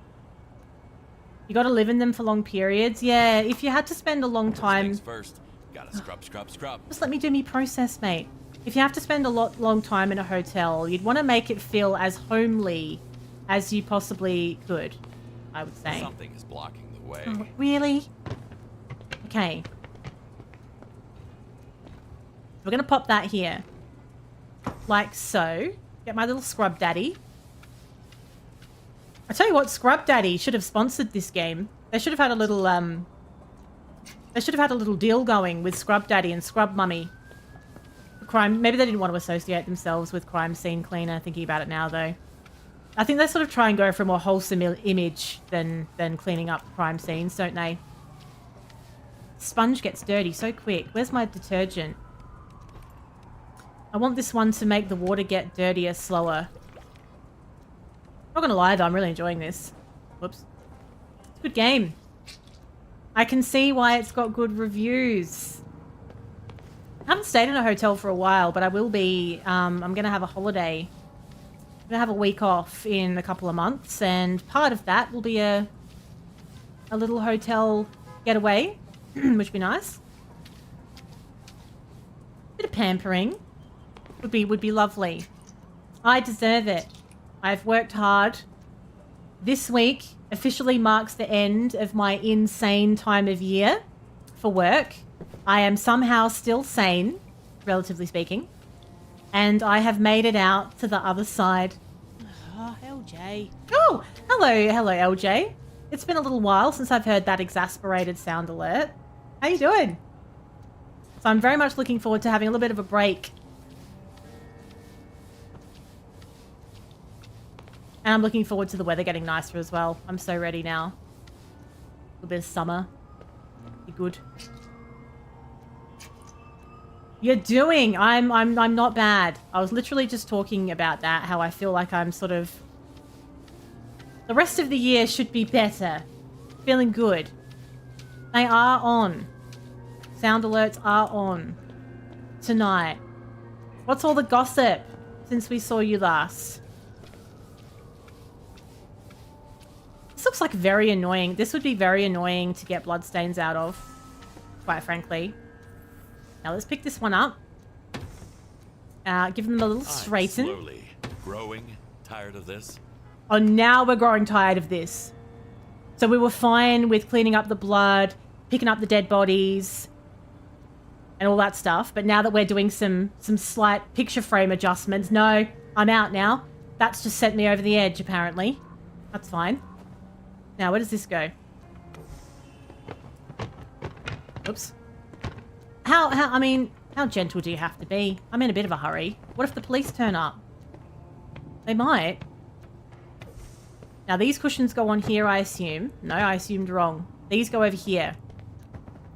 You got to live in them for long periods? Yeah, if you had to spend a long time... Things first. Gotta scrub. Just let me do me process, mate. If you have to spend a long time in a hotel, you'd want to make it feel as homely as you possibly could, I would say. Something is blocking the way. Oh, really? Okay. We're going to pop that here. Like so. Get my little scrub daddy. I tell you what, Scrub Daddy should have sponsored this game. They should have had a little, deal going with Scrub Daddy and Scrub Mummy. Crime, maybe they didn't want to associate themselves with Crime Scene Cleaner, thinking about it now, though. I think they sort of try and go for a more wholesome image than cleaning up crime scenes, don't they? Sponge gets dirty so quick. Where's my detergent? I want this one to make the water get dirtier slower. Not gonna lie though, I'm really enjoying this. Whoops. It's a good game. I can see why it's got good reviews. I haven't stayed in a hotel for a while, but I will be. I'm gonna have a holiday. I'm gonna have a week off in a couple of months, and part of that will be a little hotel getaway, which would be nice. Bit of pampering would be lovely. I deserve it. I've worked hard. This week officially marks the end of my insane time of year for work. I am somehow still sane, relatively speaking, and I have made it out to the other side. Oh, LJ. Oh, hello, LJ. It's been a little while since I've heard that exasperated sound alert. How you doing? So I'm very much looking forward to having a little bit of a break. And I'm looking forward to the weather getting nicer as well. I'm so ready now. A little bit of summer. Be good. You're doing. I'm not bad. I was literally just talking about that, how I feel like I'm sort of... The rest of the year should be better. Feeling good. They are on. Sound alerts are on. Tonight. What's all the gossip since we saw you last? This looks like very annoying. This would be very annoying to get bloodstains out of, quite frankly. Now let's pick this one up. Give them a little straighten. Slowly growing tired of this. Oh, now we're growing tired of this. So we were fine with cleaning up the blood, picking up the dead bodies, and all that stuff. But now that we're doing some slight picture frame adjustments, no, I'm out now. That's just sent me over the edge, apparently. That's fine. Now, where does this go? Oops. I mean, how gentle do you have to be? I'm in a bit of a hurry. What if the police turn up? They might. Now, these cushions go on here, I assume. No, I assumed wrong. These go over here.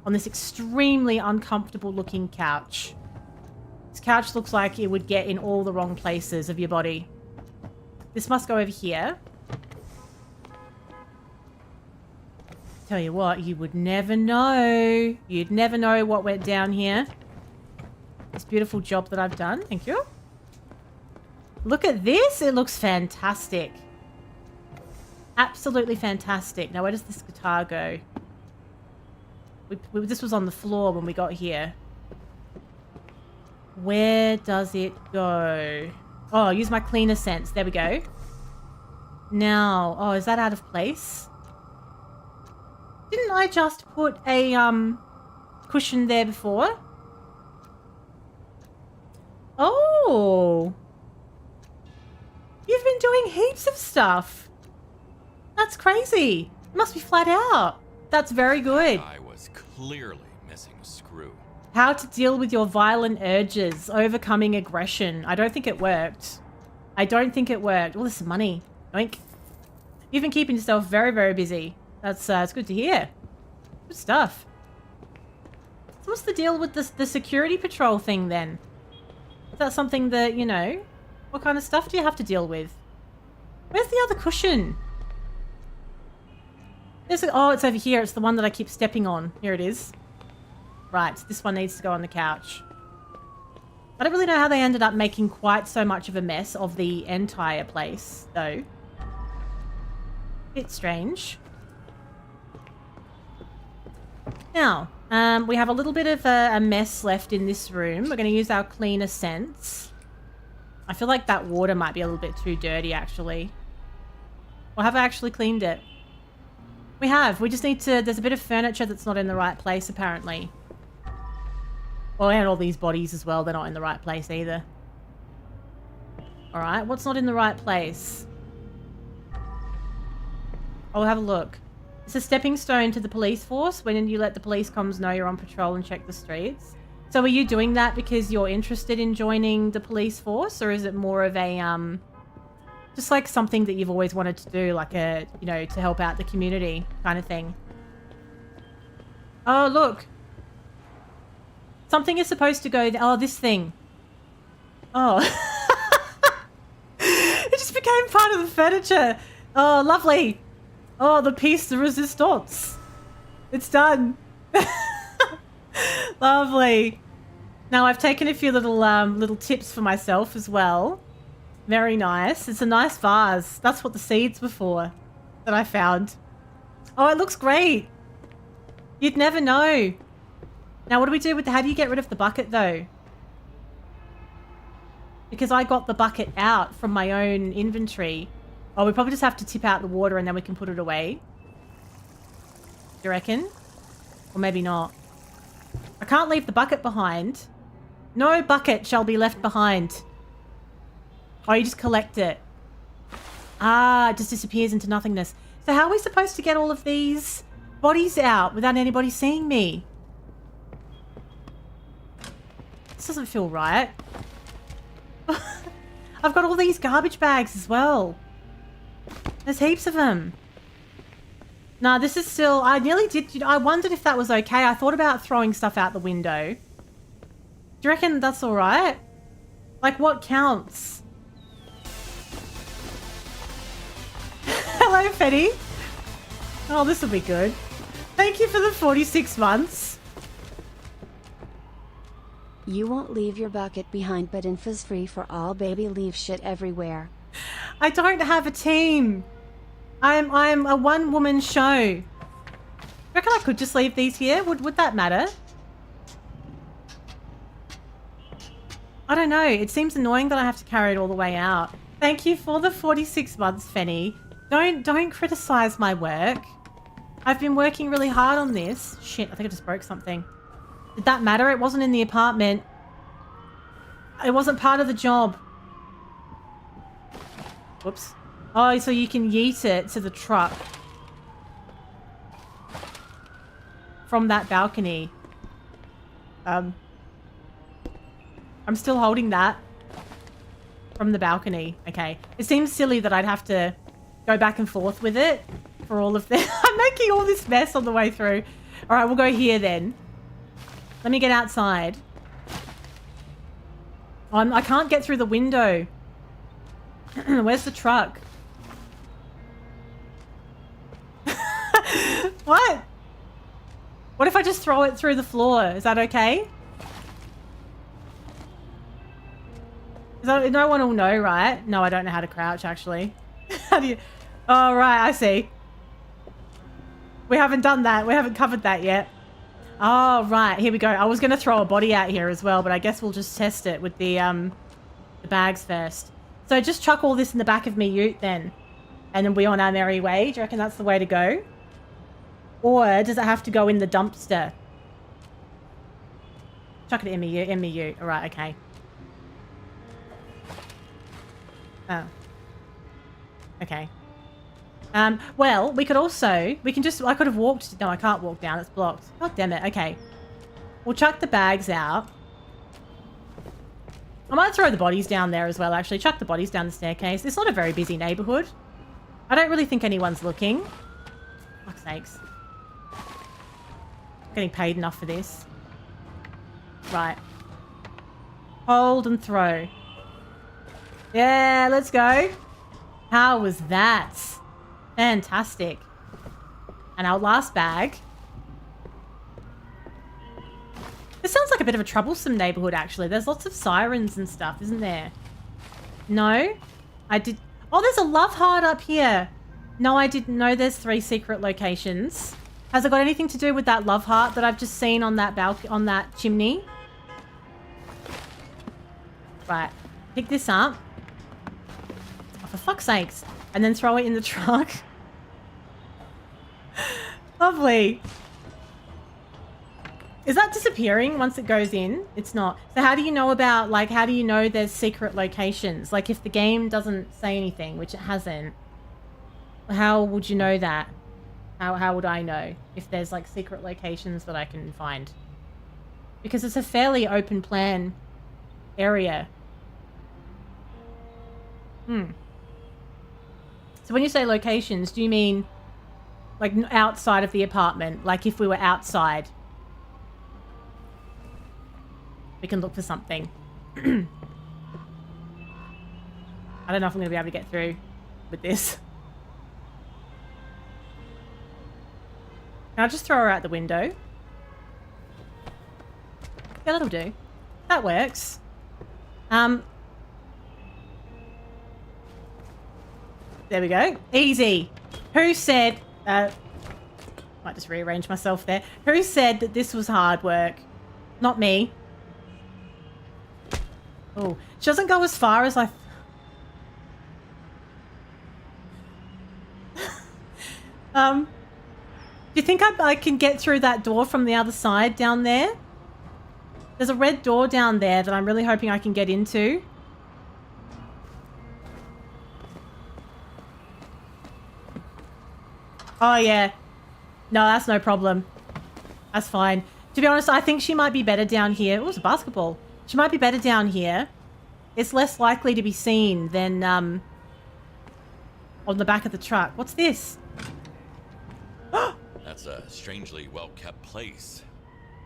On this extremely uncomfortable looking couch. This couch looks like it would get in all the wrong places of your body. This must go over here. Tell you what, you would never know. You'd never know what went down here. This beautiful job that I've done. Thank you. Look at this. It looks fantastic. Absolutely fantastic. Now, where does this guitar go? This was on the floor when we got here. Where does it go? Oh, use my cleaner sense. There we go. Now, oh, is that out of place? Didn't I just put a cushion there before? Oh. You've been doing heaps of stuff. That's crazy. You must be flat out. That's very good. I was clearly missing a screw. How to deal with your violent urges. Overcoming aggression. I don't think it worked. I don't think it worked. Oh, there's some money. Oink. You've been keeping yourself very, very busy. That's it's good to hear. Good stuff. So what's the deal with the security patrol thing then? Is that something that, you know, what kind of stuff do you have to deal with? Where's the other cushion? Oh, it's over here. It's the one that I keep stepping on. Here it is. Right, this one needs to go on the couch. I don't really know how they ended up making quite so much of a mess of the entire place, though. Bit strange. Now, we have a little bit of a mess left in this room. We're going to use our cleaner scents. I feel like that water might be a little bit too dirty, actually. Or have I actually cleaned it? We have. We just need to... There's a bit of furniture that's not in the right place, apparently. Well, and all these bodies as well. They're not in the right place either. Alright, what's not in the right place? I'll have a look. It's a stepping stone to the police force when you let the police comms know you're on patrol and check the streets. So are you doing that because you're interested in joining the police force, or is it more of a just like something that you've always wanted to do, like a, you know, to help out the community kind of thing? Oh, look, Something is supposed to go there. Oh, this thing. Oh. It just became part of the furniture. Oh, lovely. Oh, the piece de resistance. It's done. Lovely. Now I've taken a few little tips for myself as well. Very nice. It's a nice vase. That's what the seeds were for that I found. Oh, it looks great. You'd never know. Now what do we do with how do you get rid of the bucket though? Because I got the bucket out from my own inventory. Oh, we probably just have to tip out the water and then we can put it away. Do you reckon? Or maybe not. I can't leave the bucket behind. No bucket shall be left behind. Oh, you just collect it. Ah, it just disappears into nothingness. So how are we supposed to get all of these bodies out without anybody seeing me? This doesn't feel right. I've got all these garbage bags as well. There's heaps of them. No, this is still... I nearly did... You know, I wondered if that was okay. I thought about throwing stuff out the window. Do you reckon that's all right? Like, what counts? Hello, Fetty. Oh, this will be good. Thank you for the 46 months. You won't leave your bucket behind, but info's free for all, baby. Leave shit everywhere. I don't have a team. I'm a one-woman show. Reckon I could just leave these here? Would that matter? I don't know. It seems annoying that I have to carry it all the way out. Thank you for the 46 months, Fenny. Don't criticize my work. I've been working really hard on this. Shit, I think I just broke something. Did that matter? It wasn't in the apartment. It wasn't part of the job. Whoops. Oh, so you can yeet it to the truck. From that balcony. I'm still holding that. From the balcony. Okay. It seems silly that I'd have to go back and forth with it for all of this. I'm making all this mess on the way through. All right, we'll go here then. Let me get outside. Oh, I can't get through the window. Where's the truck? What? What if I just throw it through the floor? Is that okay? No one will know, right? No, I don't know how to crouch, actually. How do you... Oh, right, I see. We haven't done that. We haven't covered that yet. Oh, right. Here we go. I was going to throw a body out here as well, but I guess we'll just test it with the bags first. So just chuck all this in the back of me ute then. And then we on our merry way. Do you reckon that's the way to go? Or does it have to go in the dumpster? Chuck it in me ute. All right, okay. Oh. Okay. Well, we could also... We can just... I could have walked... No, I can't walk down. It's blocked. God damn it. Okay. We'll chuck the bags out. I might throw the bodies down there as well, actually. Chuck the bodies down the staircase. It's not a very busy neighborhood. I don't really think anyone's looking. Fuck's sakes. Getting paid enough for this. Right. Hold and throw. Yeah, let's go. How was that? Fantastic. And our last bag. This sounds like a bit of a troublesome neighborhood, actually. There's lots of sirens and stuff, isn't there? No? I did... Oh, there's a love heart up here. No, I didn't know there's 3 secret locations. Has it got anything to do with that love heart that I've just seen on that on that chimney? Right. Pick this up. Oh, for fuck's sakes. And then throw it in the truck. Lovely. Is that disappearing once it goes in? It's not. So how do you know about, like, how do you know there's secret locations? Like, if the game doesn't say anything, which it hasn't, how would you know that? How would I know if there's, like, secret locations that I can find? Because it's a fairly open plan area. So when you say locations, do you mean, like, outside of the apartment? Like, if we were outside? We can look for something. I don't know if I'm going to be able to get through with this. Can I just throw her out the window? Yeah, that'll do. That works. There we go. Easy. Who said... might just rearrange myself there. Who said that this was hard work? Not me. Oh, she doesn't go as far as I... Do you think I can get through that door from the other side down there? There's a red door down there that I'm really hoping I can get into. Oh, yeah. No, that's no problem. That's fine. To be honest, I think she might be better down here. Oh, it's a basketball. She might be better down here. It's less likely to be seen than on the back of the truck. What's this? That's a strangely well-kept place.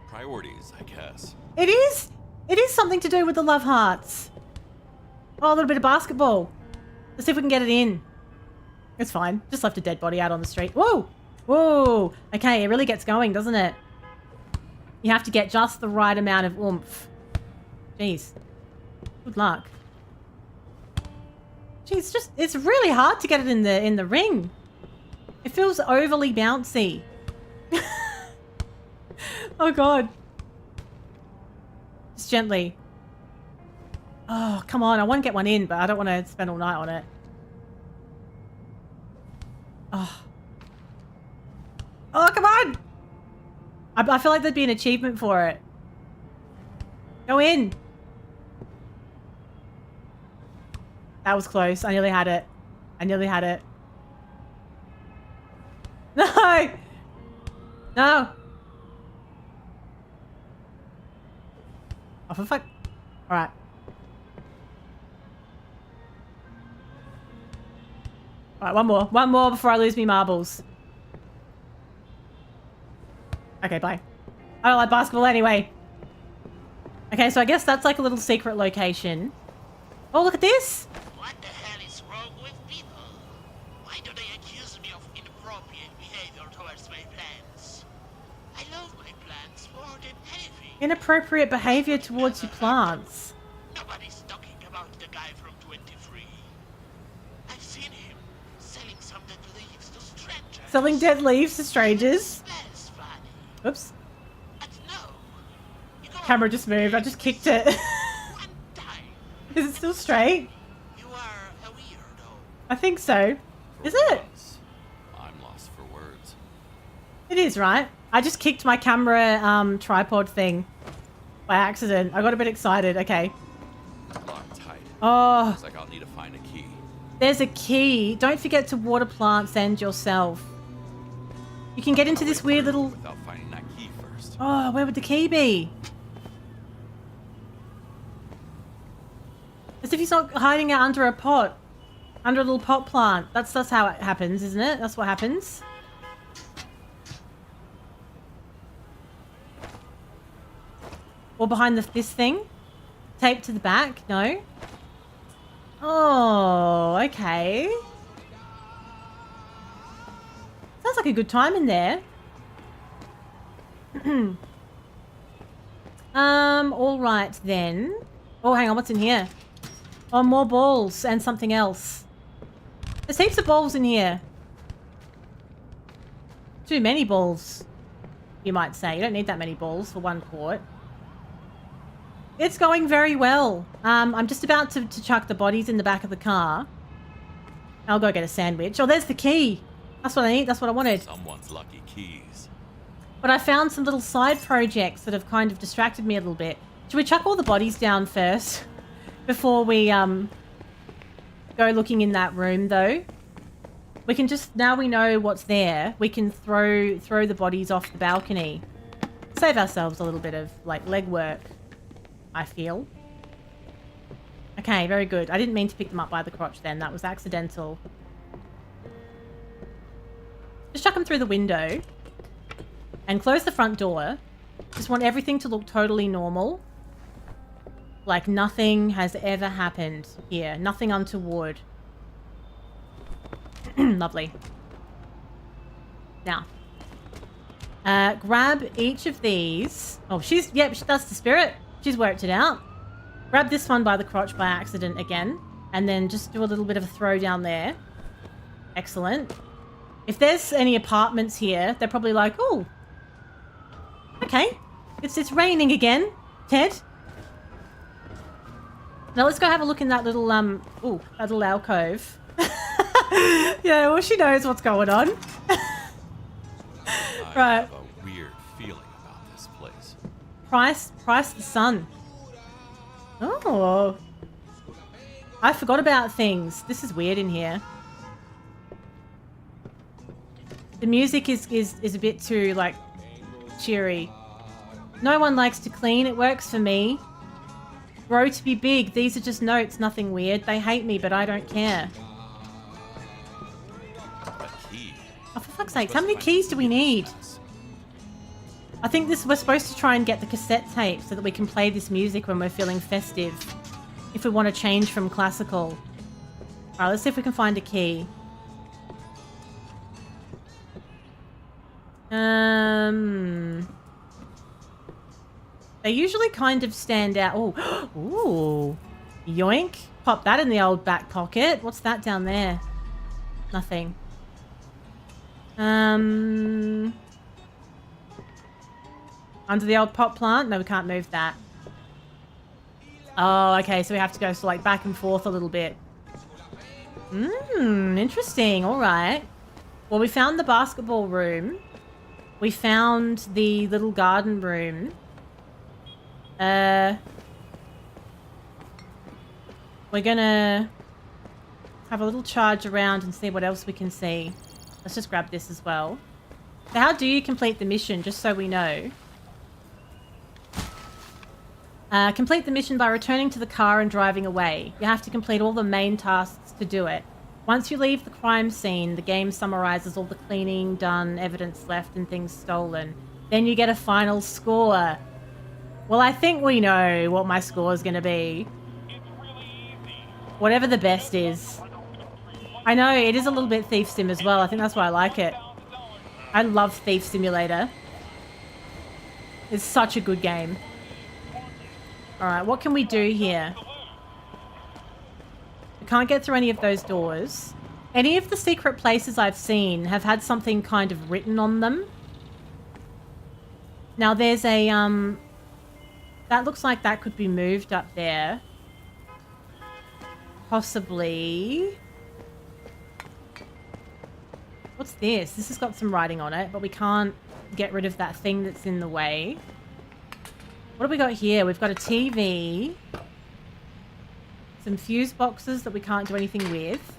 Priorities, I guess. It is. It is something to do with the love hearts. Oh, a little bit of basketball. Let's see if we can get it in. It's fine. Just left a dead body out on the street. Whoa. Whoa. Okay, it really gets going, doesn't it? You have to get just the right amount of oomph. Jeez. Good luck. Jeez, it's really hard to get it in the ring. It feels overly bouncy. Oh god. Just gently. Oh, come on. I want to get one in, but I don't want to spend all night on it. Oh. Oh, come on! I feel like there'd be an achievement for it. Go in. That was close. I nearly had it. I nearly had it. No! No! Oh, for fuck. Alright. Alright, one more. One more before I lose me marbles. Okay, bye. I don't like basketball anyway. Okay, so I guess that's like a little secret location. Oh, look at this! What the hell is wrong with people? Why do they accuse me of inappropriate behavior towards my plants? I love my plants more than anything. Inappropriate behavior towards your plants. Nobody's talking about the guy from 23. I've seen him selling some dead leaves to strangers. Selling dead leaves to strangers. That's funny. Oops. But no. You go Camera just moved. I just kicked it. one time. Is it still straight? You are a weirdo. I think so. For Is it? once, I'm lost for words. It is, right? I just kicked my camera tripod thing by accident. I got a bit excited. Okay. Locked tight. Oh, Looks like I'll need to find a key. there's a key. Don't forget to water plants and yourself. You can get into this weird little... Without finding that key first. Oh, where would the key be? As if he's not hiding it under a pot. Under a little pot plant. That's how it happens, isn't it? That's what happens. Or behind this thing? Taped to the back? No? Oh, okay. Sounds like a good time in there. All right then. Oh, hang on, what's in here? Oh, more balls and something else. There's heaps of balls in here. Too many balls, you might say. You don't need that many balls for one quart. It's going very well. I'm just about to chuck the bodies in the back of the car. I'll go get a sandwich. Oh, there's the key. That's what I need. That's what I wanted. Someone's lucky keys. But I found some little side projects that have kind of distracted me a little bit. Should we chuck all the bodies down first? Before we go looking in that room, though? We can just... Now we know what's there, we can throw the bodies off the balcony. Save ourselves a little bit of, like, legwork, I feel. Okay, very good. I didn't mean to pick them up by the crotch then. That was accidental. Just chuck them through the window. And close the front door. Just want everything to look totally normal. Like nothing has ever happened here. Nothing untoward. Lovely. Now. Grab each of these. Oh, yep, that's the spirit. She's worked it out. Grab this one by the crotch by accident again. And then just do a little bit of a throw down there. Excellent. If there's any apartments here, they're probably like, oh, okay. It's raining again, Ted. Now let's go have a look in that little, that little alcove. Yeah, well, she knows what's going on. I Right. have a weird feeling about this place. Price the sun. Oh. I forgot about things. This is weird in here. The music is a bit too, like, cheery. No one likes to clean. It works for me. Grow to be big. These are just notes. Nothing weird. They hate me, but I don't care. A key. Oh, for fuck's sake. How many keys do we need? I think we're supposed to try and get the cassette tape so that we can play this music when we're feeling festive. If we want to change from classical. Alright, let's see if we can find a key. They usually kind of stand out. Oh, ooh. Yoink. Pop that in the old back pocket. What's that down there? Nothing. Under the old pot plant? No, we can't move that. Oh, okay. So we have to go like back and forth a little bit. Interesting. All right. Well, we found the basketball room. We found the little garden room. We're gonna have a little charge around and see what else we can see. Let's just grab this as well. So how do you complete the mission, just so we know? Complete the mission by returning to the car and driving away. You have to complete all the main tasks to do it. Once you leave the crime scene, the game summarizes all the cleaning done, evidence left, and things stolen. Then you get a final score. Well, I think we know what my score is going to be. Whatever the best is. I know, it is a little bit Thief Sim as well. I think that's why I like it. I love Thief Simulator. It's such a good game. Alright, what can we do here? We can't get through any of those doors. Any of the secret places I've seen have had something kind of written on them. Now there's a, that looks like that could be moved up there. Possibly. What's this? This has got some writing on it, but we can't get rid of that thing that's in the way. What have we got here? We've got a TV. Some fuse boxes that we can't do anything with.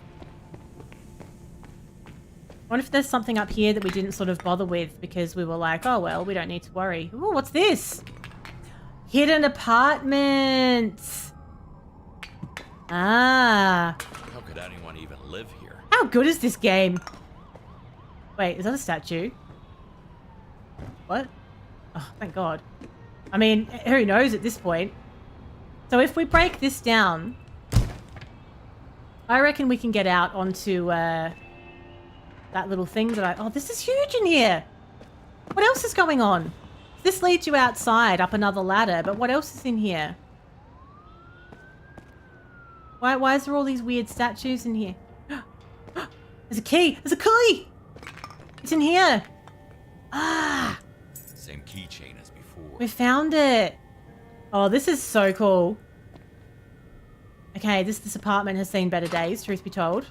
I wonder if there's something up here that we didn't sort of bother with because we were like, oh, well, we don't need to worry. Ooh, what's this? Hidden apartments. Ah. How could anyone even live here? How good is this game? Wait, is that a statue? What? Oh, thank God. I mean, who knows at this point? So if we break this down, I reckon we can get out onto that little thing that I... Oh, this is huge in here. What else is going on? This leads you outside up another ladder, but what else is in here? Why is there all these weird statues in here? There's a key! There's a key! It's in here! Ah! Same keychain as before. We found it! Oh, this is so cool. Okay, this apartment has seen better days, truth be told.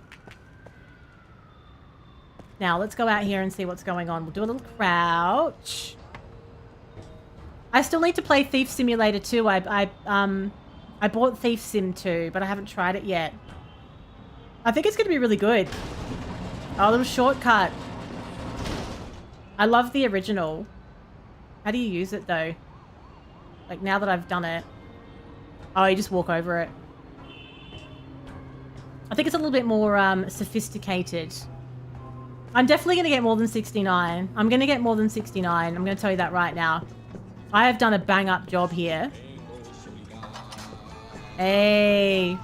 Now, let's go out here and see what's going on. We'll do a little crouch. I still need to play Thief Simulator 2. I bought Thief Sim 2, but I haven't tried it yet. I think it's going to be really good. Oh, a little shortcut. I love the original. How do you use it, though? Like, now that I've done it. Oh, you just walk over it. I think it's a little bit more sophisticated. I'm definitely going to get more than 69. I'm going to get more than 69. I'm going to tell you that right now. I have done a bang-up job here. Hey.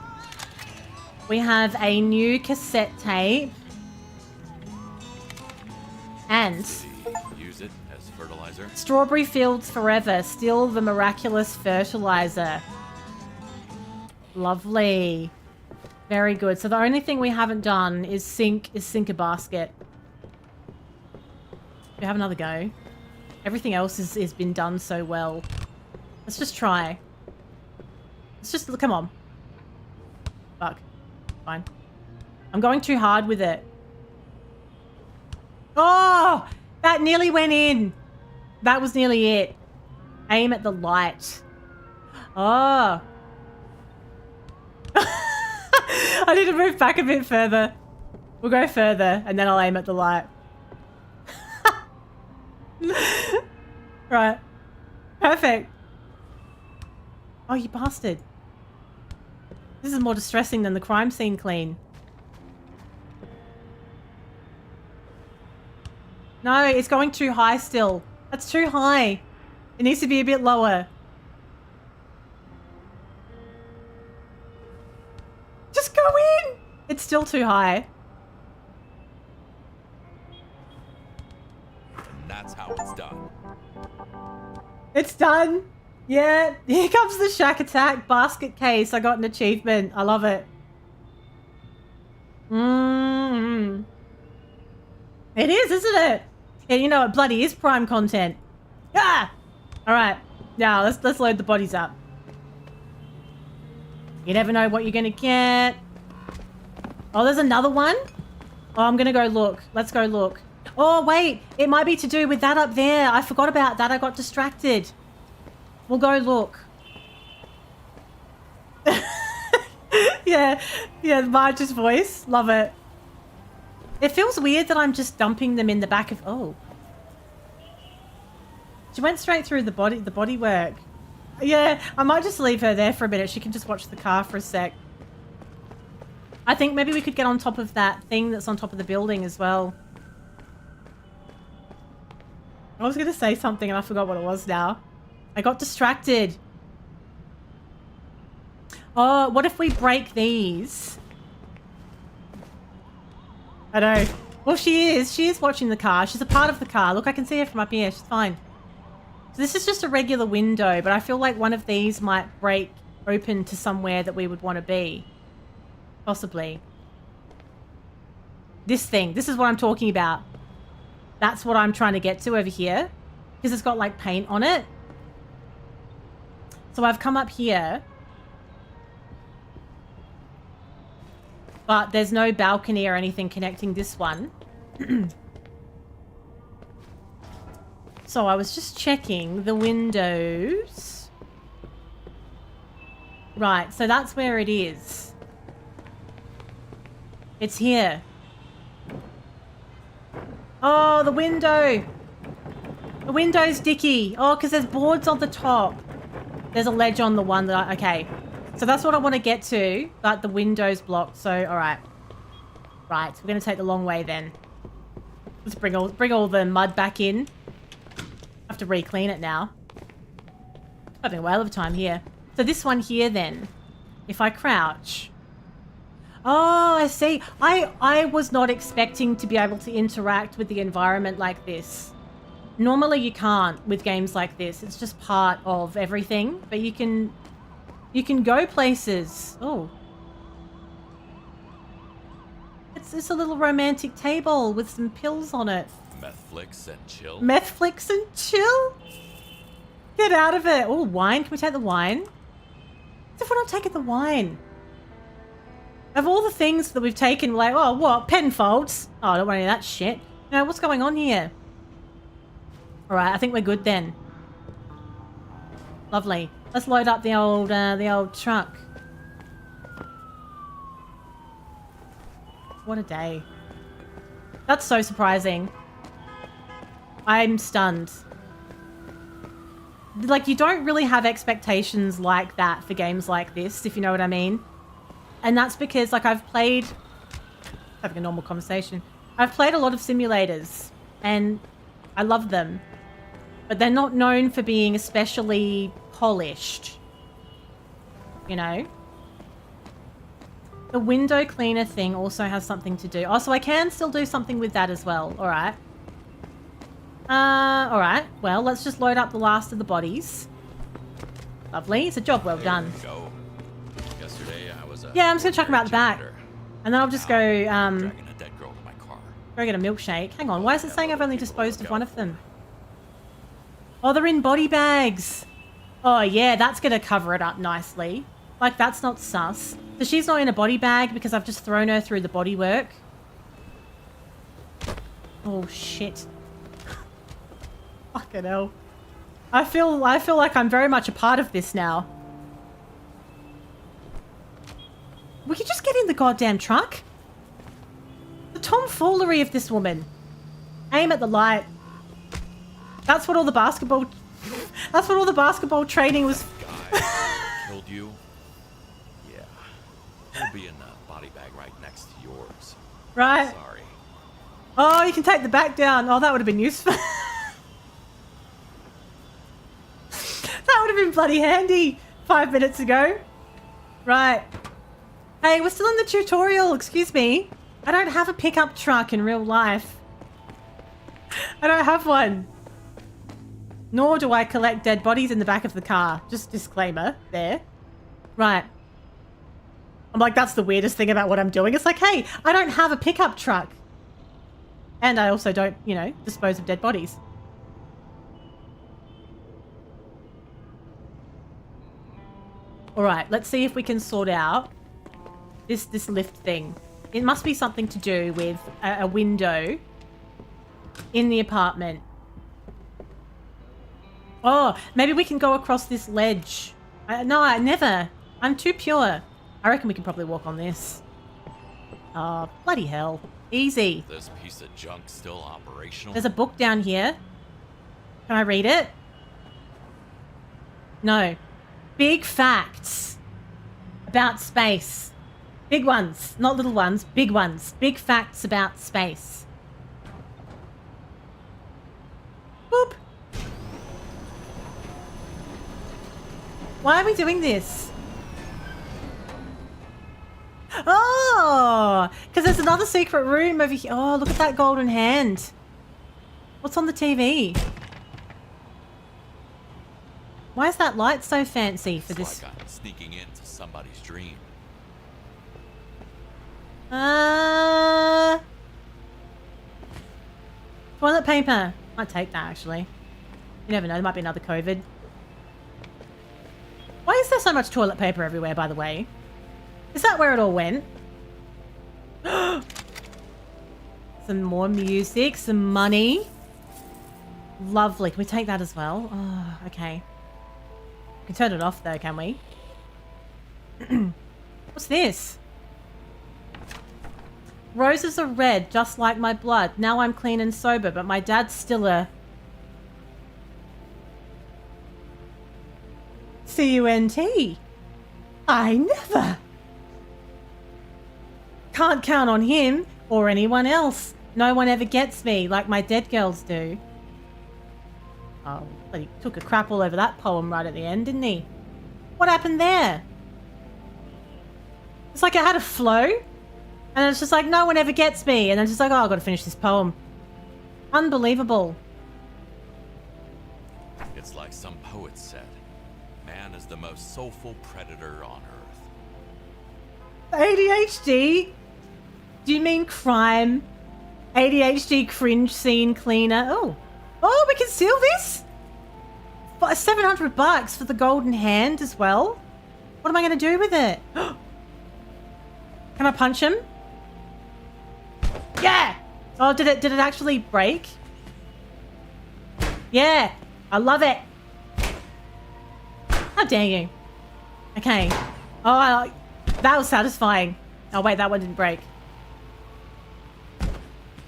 We have a new cassette tape. And Use it as fertilizer. strawberry fields forever. Still the miraculous fertilizer. Lovely. Very good. So the only thing we haven't done is sink a basket. We have another go. Everything else is been done so well. Let's just try. Let's just come on. Fuck. Fine. I'm going too hard with it. Oh! That nearly went in. That was nearly it. Aim at the light. Oh. I need to move back a bit further. We'll go further and then I'll aim at the light. Right. Perfect. Oh, you bastard. This is more distressing than the crime scene clean. No, it's going too high still. That's too high. It needs to be a bit lower. Just go in! It's still too high. And that's how it's done. It's done. Yeah, here comes the shack attack basket case. I got an achievement. I love it. It is, isn't it? Yeah, you know, it bloody is prime content. Ah! All right. Now, let's load the bodies up. You never know what you're going to get. Oh, there's another one? Oh, I'm going to go look. Let's go look. Oh, wait. It might be to do with that up there. I forgot about that. I got distracted. We'll go look. Yeah, Marge's voice. Love it. It feels weird that I'm just dumping them in the back of... Oh. She went straight through the body work. Yeah, I might just leave her there for a minute. She can just watch the car for a sec. I think maybe we could get on top of that thing that's on top of the building as well. I was going to say something and I forgot what it was now. I got distracted. Oh, what if we break these? I know. Well, she is watching the car. She's a part of the car. Look, I can see her from up here. She's fine. So this is just a regular window, but I feel like one of these might break open to somewhere that we would want to be. Possibly. This thing. This is what I'm talking about. That's what I'm trying to get to over here. Because it's got like paint on it. So I've come up here. But there's no balcony or anything connecting this one. So I was just checking the windows. Right, so that's where it is. It's here. Oh, the window. The window's dicky. Oh, because there's boards on the top. There's a ledge on the one that I... Okay. So that's what I want to get to, but the window's blocked, so alright. Right, we're going to take the long way then. Let's bring all the mud back in. I have to re-clean it now. Having a whale of a time here. So this one here then, if I crouch... Oh, I see. I was not expecting to be able to interact with the environment like this. Normally you can't with games like this. It's just part of everything, but you can go places. Oh. It's a little romantic table with some pills on it. Methflix and chill. Methflix and chill? Get out of it. Oh, wine. Can we take the wine? As if we're not taking the wine. Of all the things that we've taken, like, oh, what? Penfolds? Oh, I don't want any of that shit. No, what's going on here? All right, I think we're good then. Lovely. Let's load up the old truck. What a day. That's so surprising. I'm stunned. Like, you don't really have expectations like that for games like this, if you know what I mean. And that's because, like, I've played... Having a normal conversation. I've played a lot of simulators, and I love them. But they're not known for being especially polished. You know? The window cleaner thing also has something to do. Oh, so I can still do something with that as well. All right. All right. Well, let's just load up the last of the bodies. Lovely. It's a job well done. There you go. Yesterday I was Yeah, I'm just gonna chuck them out the back. And then I'll just go, dragging a dead girl to my car. go get a milkshake. Hang on, why is it saying I've only disposed of one of them? Oh, they're in body bags. Oh, yeah, that's gonna cover it up nicely. Like, that's not sus. So she's not in a body bag because I've just thrown her through the body work. Oh, shit. Fucking hell. I feel like I'm very much a part of this now. We could just get in the goddamn truck. The tomfoolery of this woman. Aim at the light. That's what all the basketball. That's what all the basketball training was. Guy killed you. Yeah, he'll be in the body bag right next to yours. Right. Sorry. Oh, you can take the back down. Oh, that would have been useful. That would have been bloody handy 5 minutes ago. Right. Hey, we're still in the tutorial. Excuse me. I don't have a pickup truck in real life. I don't have one. Nor do I collect dead bodies in the back of the car. Just disclaimer there. Right. I'm like, that's the weirdest thing about what I'm doing. It's like, hey, I don't have a pickup truck. And I also don't, you know, dispose of dead bodies. All right, let's see if we can sort out this lift thing. It must be something to do with a window in the apartment. Oh, maybe we can go across this ledge. No, I never. I'm too pure. I reckon we can probably walk on this. Oh, bloody hell. Easy. This piece of junk still operational? There's a book down here. Can I read it? No. Big facts about space. Big ones, not little ones, big ones. Big facts about space. Boop. Why are we doing this? Oh, because there's another secret room over here. Oh, look at that golden hand. What's on the TV? Why is that light so fancy for this? Like I'm sneaking into somebody's dream. Toilet paper. Might take that, actually. You never know, there might be another COVID. Why is there so much toilet paper everywhere, by the way? Is that where it all went? Some more music, some money. Lovely. Can we take that as well? Oh, okay. We can turn it off though, can we? What's this? Roses are red, just like my blood. Now I'm clean and sober, but my dad's still a... C-U-N-T. I never. Can't count on him or anyone else. No one ever gets me like my dead girls do. Oh, but he took a crap all over that poem right at the end, didn't he? What happened there? It's like it had a flow. And it's just like, no one ever gets me. And then it's just like, oh, I've got to finish this poem. Unbelievable. It's like some poet said, man is the most soulful predator on Earth. ADHD? Do you mean crime? ADHD cringe scene cleaner. Oh. Oh, we can seal this? For $700 for the golden hand as well? What am I going to do with it? Can I punch him? Yeah! Oh, did it actually break? Yeah! I love it! How dare you? Okay. Oh, that was satisfying. Oh, wait, that one didn't break.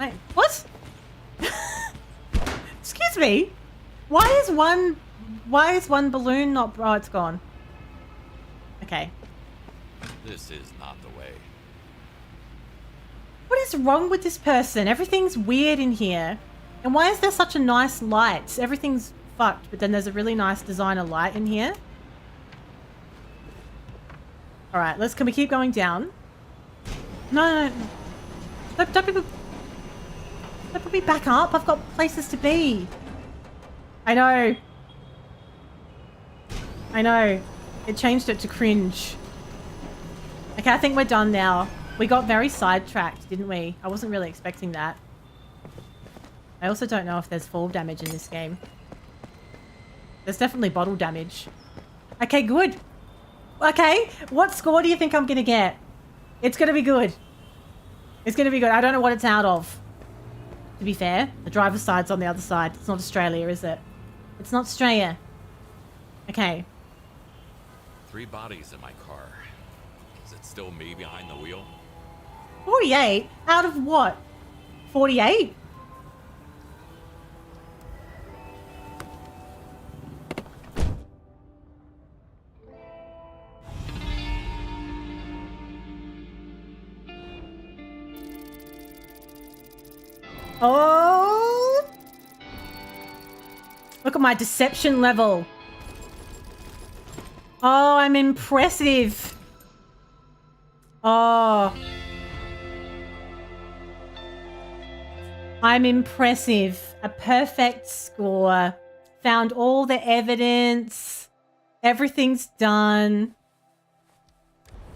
Wait, what? Excuse me? Why is one balloon not... Oh, it's gone. Okay. This is not the way. What is wrong with this person? Everything's weird in here. And why is there such a nice light? Everything's fucked, but then there's a really nice designer light in here. Alright, can we keep going down? No, no. Don't put me back up. I've got places to be. I know. I know. It changed it to cringe. Okay, I think we're done now. We got very sidetracked, didn't we? I wasn't really expecting that. I also don't know if there's fall damage in this game. There's definitely bottle damage. Okay, good. Okay, what score do you think I'm going to get? It's going to be good. It's going to be good. I don't know what it's out of. To be fair, the driver's side's on the other side. It's not Australia, is it? It's not Australia. Okay. 3 bodies in my car. Is it still me behind the wheel? 48? Out of what? 48? Oh! Look at my deception level. Oh, I'm impressive. Oh. I'm impressive. A perfect score. Found all the evidence. Everything's done.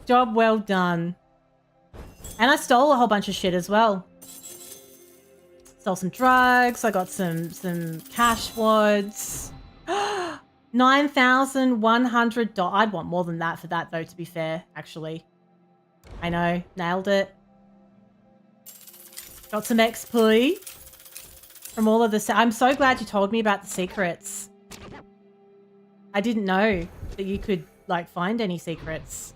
Job well done. And I stole a whole bunch of shit as well. Stole some drugs. I got some cash wads. $9,100. I'd want more than that for that, though, to be fair, actually. I know. Nailed it. Got some XP from all of the... I'm so glad you told me about the secrets. I didn't know that you could, like, find any secrets.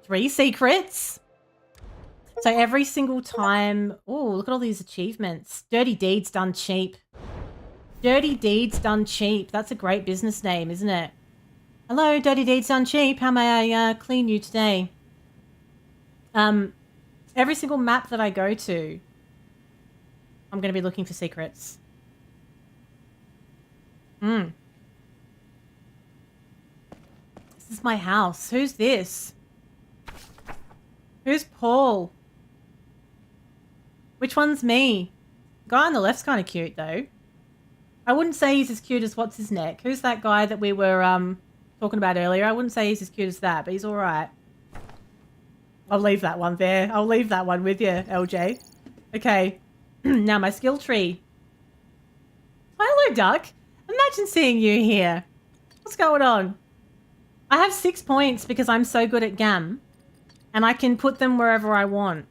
3 secrets? So every single time... Oh, look at all these achievements. Dirty deeds done cheap. Dirty deeds done cheap. That's a great business name, isn't it? Hello, Dirty deeds done cheap. How may I clean you today? Every single map that I go to, I'm going to be looking for secrets. This is my house. Who's this? Who's Paul? Which one's me? Guy on the left's kind of cute, though. I wouldn't say he's as cute as what's his neck. Who's that guy that we were talking about earlier? I wouldn't say he's as cute as that, but he's all right. I'll leave that one there. I'll leave that one with you, LJ. Okay. Now my skill tree. Oh, hello, Duck. Imagine seeing you here. What's going on? I have 6 points because I'm so good at GAM. And I can put them wherever I want.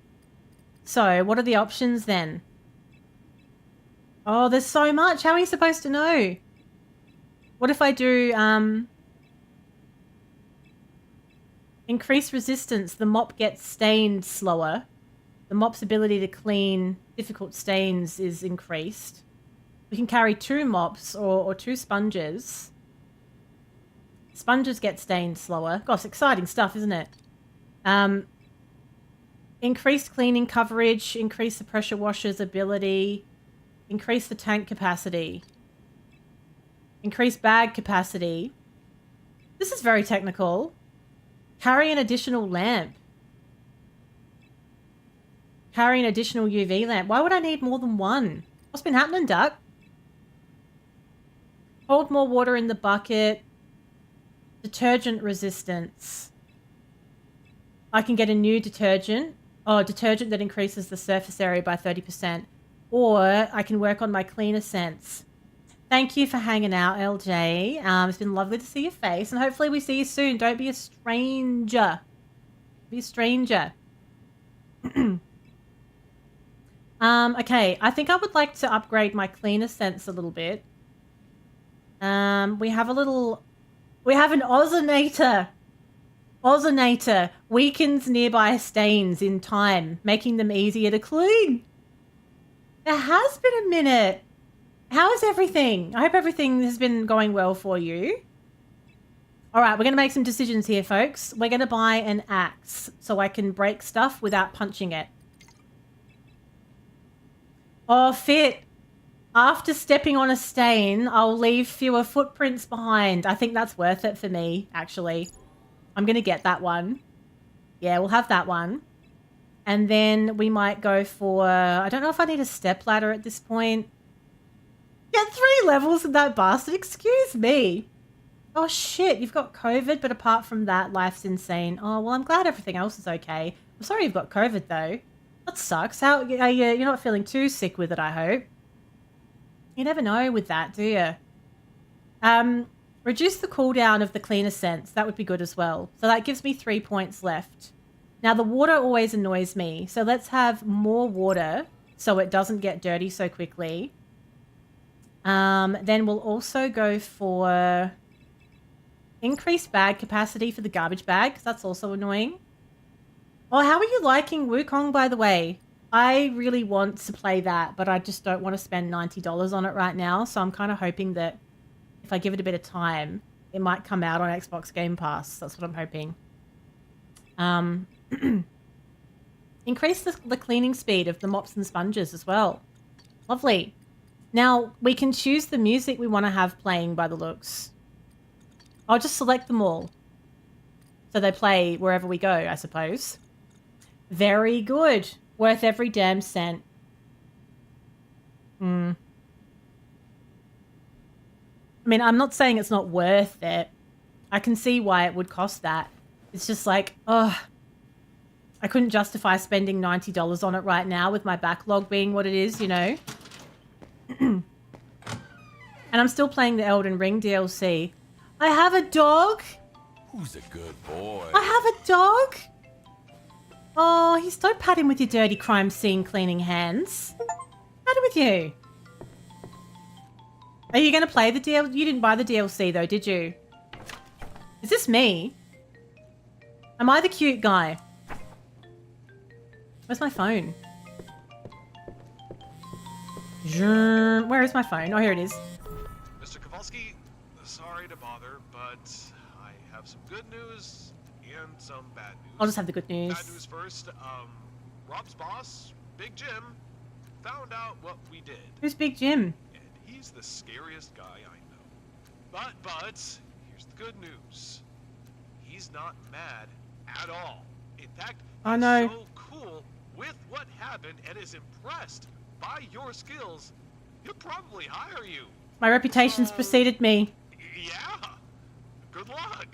So, what are the options then? Oh, there's so much. How are you supposed to know? What if I do, increase resistance? The mop gets stained slower. The mop's ability to clean difficult stains is increased. We can carry 2 mops or 2 sponges. Sponges get stained slower. Gosh, exciting stuff, isn't it? Increased cleaning coverage, increase the pressure washer's ability, increase the tank capacity, increase bag capacity. This is very technical. Carry an additional lamp. Carry an additional UV lamp. Why would I need more than one? What's been happening, Duck? Hold more water in the bucket. Detergent resistance. I can get a new detergent. Oh, detergent that increases the surface area by 30%. Or I can work on my cleaner scents. Thank you for hanging out, LJ. It's been lovely to see your face. And hopefully we see you soon. Don't be a stranger. Be a stranger. Okay. I think I would like to upgrade my cleaner scents a little bit. We have an ozonator. Ozonator weakens nearby stains in time, making them easier to clean. It has been a minute. How is everything? I hope everything has been going well for you. All right, we're going to make some decisions here, folks. We're going to buy an axe so I can break stuff without punching it. Oh, fit. After stepping on a stain, I'll leave fewer footprints behind. I think that's worth it for me, actually. I'm going to get that one. Yeah, we'll have that one. And then we might go for, I don't know if I need a step ladder at this point. Get 3 levels in that bastard, excuse me. Oh shit, you've got COVID, but apart from that, life's insane. Oh, well, I'm glad everything else is okay. I'm sorry you've got COVID though. That sucks. How are you, you're not feeling too sick with it, I hope. You never know with that, do you? Reduce the cooldown of the cleaner scents. That would be good as well. So that gives me 3 points left. Now, the water always annoys me. So let's have more water so it doesn't get dirty so quickly. Then we'll also go for increased bag capacity for the garbage bag, because that's also annoying. Oh, how are you liking Wukong, by the way? I really want to play that, but I just don't want to spend $90 on it right now. So I'm kind of hoping that if I give it a bit of time, it might come out on Xbox Game Pass. That's what I'm hoping. Increase the cleaning speed of the mops and sponges as well. Lovely. Now, we can choose the music we want to have playing by the looks. I'll just select them all. So they play wherever we go, I suppose. Very good. Worth every damn cent. I mean, I'm not saying it's not worth it. I can see why it would cost that. It's just like, oh, I couldn't justify spending $90 on it right now with my backlog being what it is, you know. And I'm still playing the Elden Ring DLC. I have a dog. Who's a good boy? I have a dog. Oh, don't pat him with your dirty crime scene cleaning hands. Pat him with you. Are you going to play the DLC? You didn't buy the DLC though, did you? Is this me? Am I the cute guy? Where's my phone? Where is my phone? Oh, here it is. Mr. Kowalski, sorry to bother, but I have some good news and some bad news. I'll just have the good news. Bad news first. Rob's boss, Big Jim, found out what we did. Who's Big Jim? And he's the scariest guy I know. But here's the good news. He's not mad at all. In fact, I he's know. so cool with what happened and is impressed by your skills. He'll probably hire you. My reputation's preceded me. Yeah. Good luck.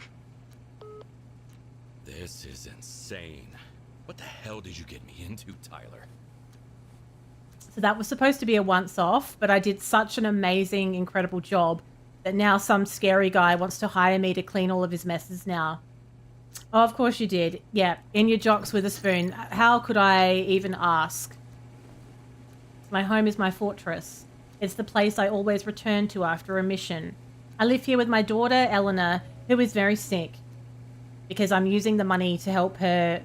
This is insane. What the hell did you get me into, Tyler? So that was supposed to be a once-off, but I did such an amazing, incredible job that now some scary guy wants to hire me to clean all of his messes now. Oh, of course you did. Yeah, in your jocks with a spoon. How could I even ask? My home is my fortress. It's the place I always return to after a mission. I live here with my daughter, Eleanor, who is very sick, because I'm using the money to help her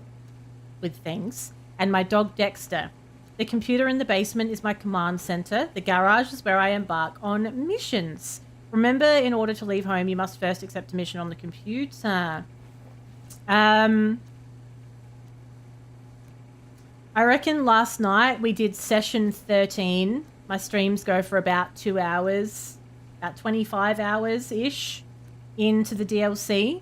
with things, and my dog, Dexter. The computer in the basement is my command center. The garage is where I embark on missions. Remember, in order to leave home, you must first accept a mission on the computer. I reckon last night we did session 13. My streams go for about 2 hours, about 25 hours-ish into the DLC.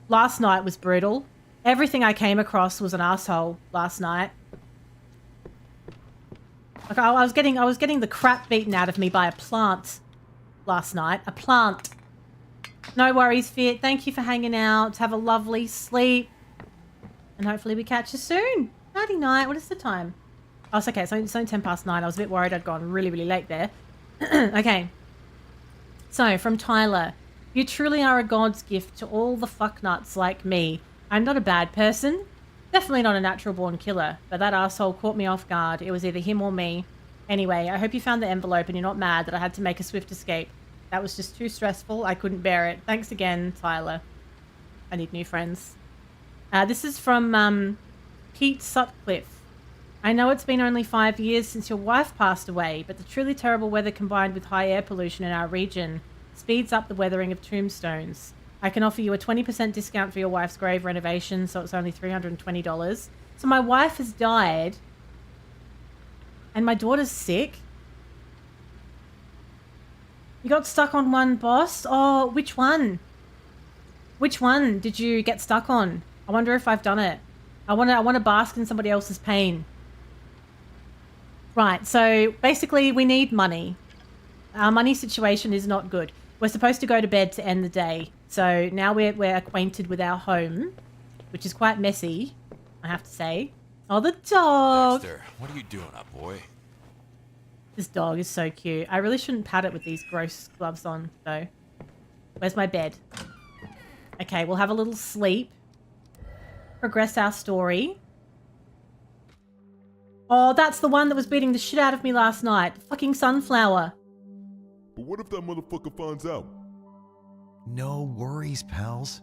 Last night was brutal. Everything I came across was an asshole last night. Like I was getting the crap beaten out of me by a plant last night. A plant. No worries, Fit. Thank you for hanging out. Have a lovely sleep. And hopefully we catch you soon. Nighty night. What is the time? Oh, it's okay. It's only 10 past 9. I was a bit worried I'd gone really, really late there. Okay. So, from Tyler. You truly are a god's gift to all the fucknuts like me. I'm not a bad person. Definitely not a natural-born killer. But that asshole caught me off guard. It was either him or me. Anyway, I hope you found the envelope and you're not mad that I had to make a swift escape. That was just too stressful. I couldn't bear it. Thanks again, Tyler. I need new friends. This is from Pete Sutcliffe. I know it's been only 5 years since your wife passed away, but the truly terrible weather combined with high air pollution in our region speeds up the weathering of tombstones. I can offer you a 20% discount for your wife's grave renovation, so it's only $320. So my wife has died, and my daughter's sick. You got stuck on one, boss? Oh, which one? Which one did you get stuck on? I wonder if I've done it. I want to bask in somebody else's pain. Right, so basically we need money. Our money situation is not good. We're supposed to go to bed to end the day. So now we're acquainted with our home, which is quite messy, I have to say. Oh, the dog. Dexter, what are you doing up, boy? This dog is so cute. I really shouldn't pat it with these gross gloves on, though. Where's my bed? Okay, we'll have a little sleep. Progress our story. Oh, that's the one that was beating the shit out of me last night. Fucking Sunflower. But what if that motherfucker finds out? No worries, pals.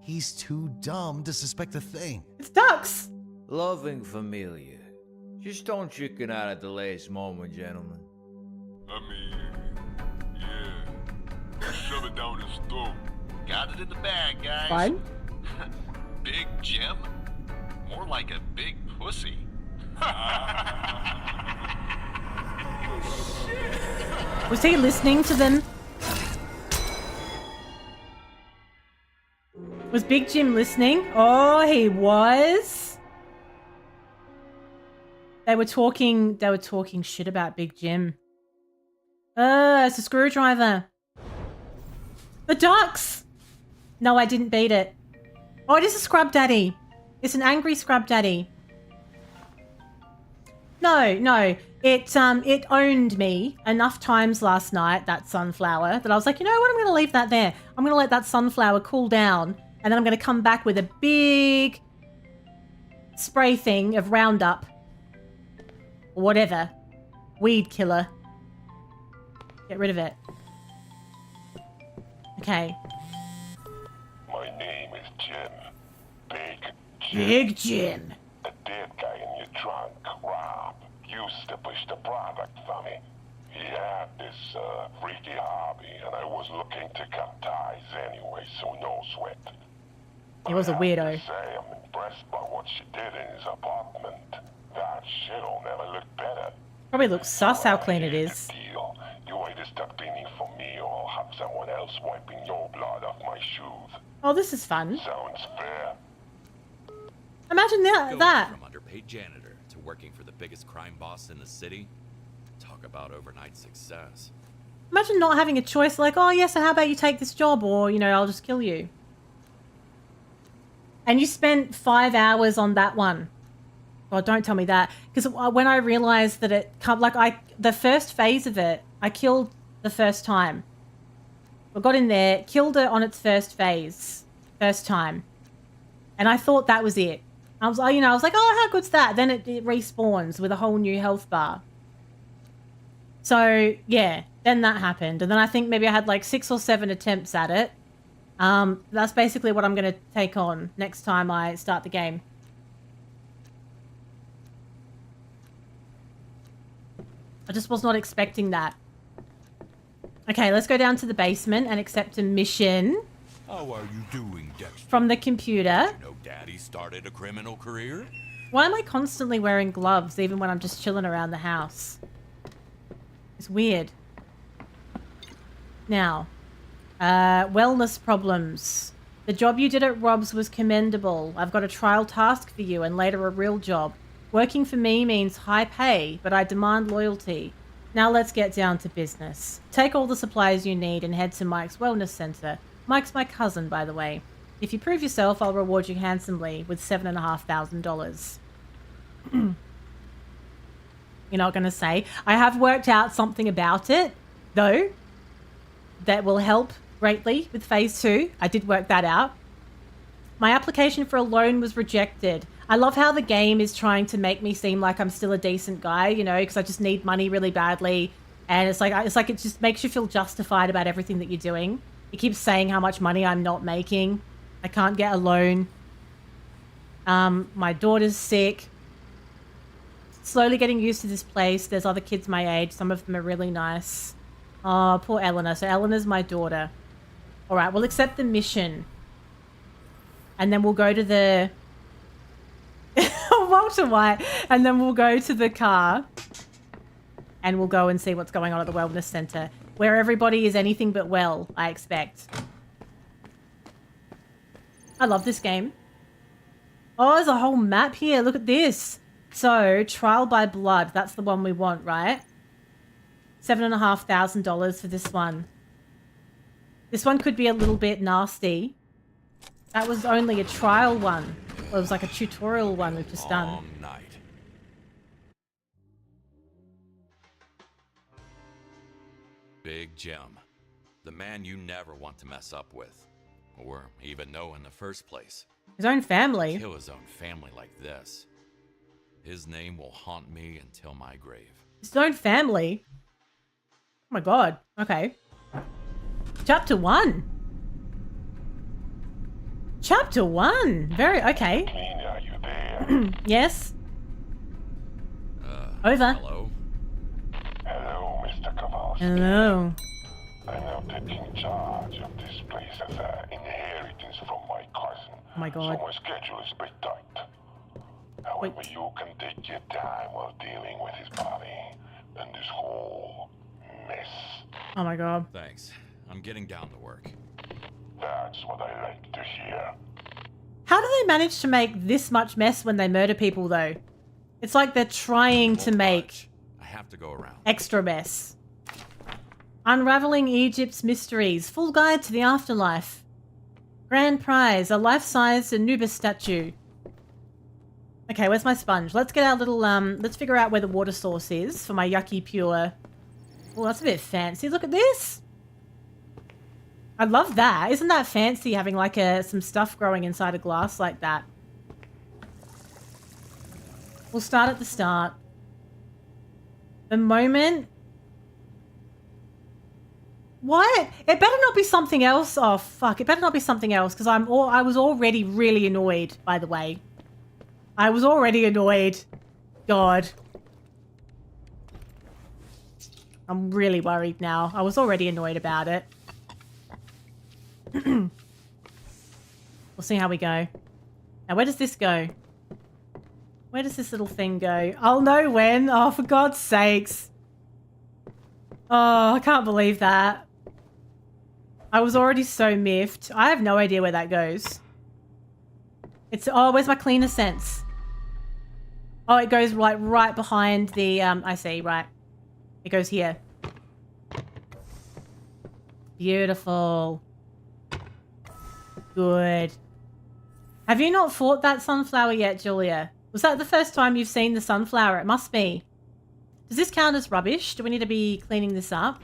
He's too dumb to suspect a thing. It's ducks. Loving familiar. Just don't chicken out at the last moment, gentlemen. I mean, yeah. Shove it down his throat. Got it in the bag, guys. Fine. Big Jim? More like a big pussy. Was he listening to them? Was Big Jim listening? Oh, he was. They were talking shit about Big Jim. It's a screwdriver. The ducks. No, I didn't beat it. Oh, it is a scrub daddy. It's an angry scrub daddy. No. It owned me enough times last night, that sunflower, that I was like, you know what? I'm going to leave that there. I'm going to let that sunflower cool down, and then I'm going to come back with a big spray thing of Roundup. Or whatever. Weed killer. Get rid of it. Okay. My name is Jim. Big Jim. Big Jim. The dead guy in your trunk, Rob, used to push the product for me. He had this freaky hobby, and I was looking to cut ties anyway, so no sweat. He was a I have weirdo. to say, I'm impressed by what she did in his apartment. That shit'll never look better. Probably looks sus how clean it Here's is. the deal. You either stop cleaning for me, or I'll have someone else wiping your blood off my shoes. Oh, this is fun. Sounds fair? Imagine Going that. from underpaid janitor to working for the biggest crime boss in the city. Talk about overnight success. Imagine not having a choice like, oh, yes, so how about you take this job, or, you know, I'll just kill you. And you spent 5 hours on that one. Oh, don't tell me that. Because when I realized that the first phase of it, I killed the first time. I got in there, killed it on its first time. And I thought that was it. I was like, oh, how good's that? Then it respawns with a whole new health bar. So, yeah, then that happened. And then I think maybe I had like 6 or 7 attempts at it. That's basically what I'm going to take on next time I start the game. I just was not expecting that. Okay, let's go down to the basement and accept a mission How are you doing, Dexter? from the computer. You know Daddy started a criminal career? Why am I constantly wearing gloves even when I'm just chilling around the house? It's weird. Now, wellness problems. The job you did at Rob's was commendable. I've got a trial task for you and later a real job. Working for me means high pay, but I demand loyalty. Now let's get down to business. Take all the supplies you need and head to Mike's Wellness Center. Mike's my cousin, by the way. If you prove yourself, I'll reward you handsomely with $7,500. You're not going to say. I have worked out something about it, though, that will help greatly with phase 2. I did work that out. My application for a loan was rejected. I love how the game is trying to make me seem like I'm still a decent guy, you know, because I just need money really badly. And it's like it just makes you feel justified about everything that you're doing. It keeps saying how much money I'm not making. I can't get a loan. My daughter's sick. Slowly getting used to this place. There's other kids my age. Some of them are really nice. Oh, poor Eleanor. So Eleanor's my daughter. All right, we'll accept the mission. And then we'll go to the... Walter White. And then we'll go to the car. And we'll go and see what's going on at the wellness center. Where everybody is anything but well, I expect. I love this game. Oh, there's a whole map here. Look at this. So, trial by blood. That's the one we want, right? $7,500 for this one. This one could be a little bit nasty. That was only a trial one. Well, it was like a tutorial one we've just done. Long night. Big Jim. The man you never want to mess up with. Or even know in the first place. His own family. Kill his own family like this. His name will haunt me until my grave. His own family? Oh my god. Okay. Chapter 1. Chapter 1. Very... Okay. Clean, are you there? Yes. Over. Hello? Hello, Mr. Kowalski. Hello. I'm now taking charge of this place as an inheritance from my cousin. Oh my god. So my schedule is a bit tight. However, you can take your time while dealing with his body and this whole mess. Oh my god. Thanks. I'm getting down to work. That's what I like to hear. How do they manage to make this much mess when they murder people, though? It's like they're trying to make I have to go around. extra mess. Unraveling Egypt's Mysteries. Full Guide to the Afterlife. Grand prize. A life-sized Anubis statue. Okay, where's my sponge? Let's get our little, let's figure out where the water source is for my yucky pure. Oh, that's a bit fancy. Look at this. I love that. Isn't that fancy having like some stuff growing inside a glass like that? We'll start at the start. The moment... What? It better not be something else. Oh, fuck. It better not be something else because I was already really annoyed, by the way. I was already annoyed. God. I'm really worried now. I was already annoyed about it. We'll see how we go. Now, where does this go? Where does this little thing go? I'll know when. Oh, for God's sakes. Oh, I can't believe that. I was already so miffed. I have no idea where that goes. It's... Oh, where's my cleaner sense? Oh, it goes like right behind the... I see, right. It goes here. Beautiful. Good. Have you not fought that sunflower yet, Julia? Was that the first time you've seen the sunflower? It must be. Does this count as rubbish? Do we need to be cleaning this up?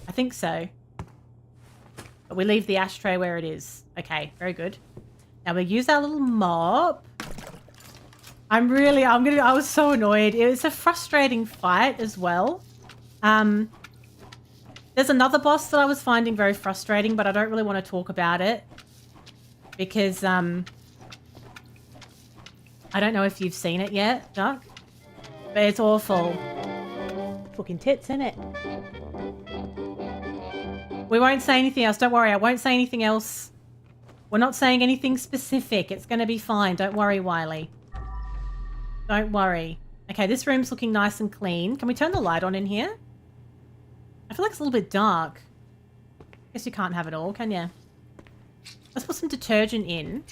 I think so. But we leave the ashtray where it is. Okay, very good. Now we'll use our little mop. I was so annoyed. It was a frustrating fight as well. There's another boss that I was finding very frustrating, but I don't really want to talk about it. Because, I don't know if you've seen it yet, Duck. But it's awful. Fucking tits, innit? We won't say anything else. Don't worry, I won't say anything else. We're not saying anything specific. It's going to be fine. Don't worry, Wiley. Don't worry. Okay, this room's looking nice and clean. Can we turn the light on in here? I feel like it's a little bit dark. Guess you can't have it all, can you? Let's put some detergent in.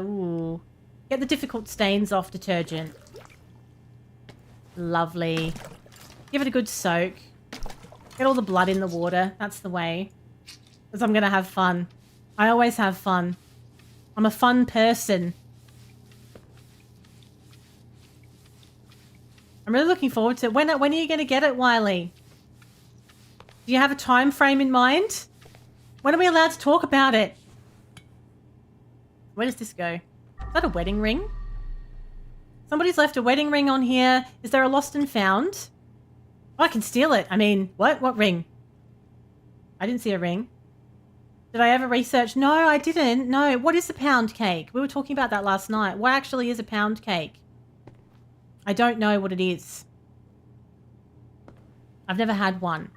Ooh. Get the difficult stains off detergent. Lovely. Give it a good soak. Get all the blood in the water. That's the way. Because I'm going to have fun. I always have fun. I'm a fun person. I'm really looking forward to it. When are you going to get it, Wiley? Do you have a time frame in mind? When are we allowed to talk about it? Where does this go? Is that a wedding ring? Somebody's left a wedding ring on here. Is there a lost and found? Oh, I can steal it. I mean, what? What ring? I didn't see a ring. Did I ever research? No, I didn't. No. What is a pound cake? We were talking about that last night. What actually is a pound cake? I don't know what it is. I've never had one.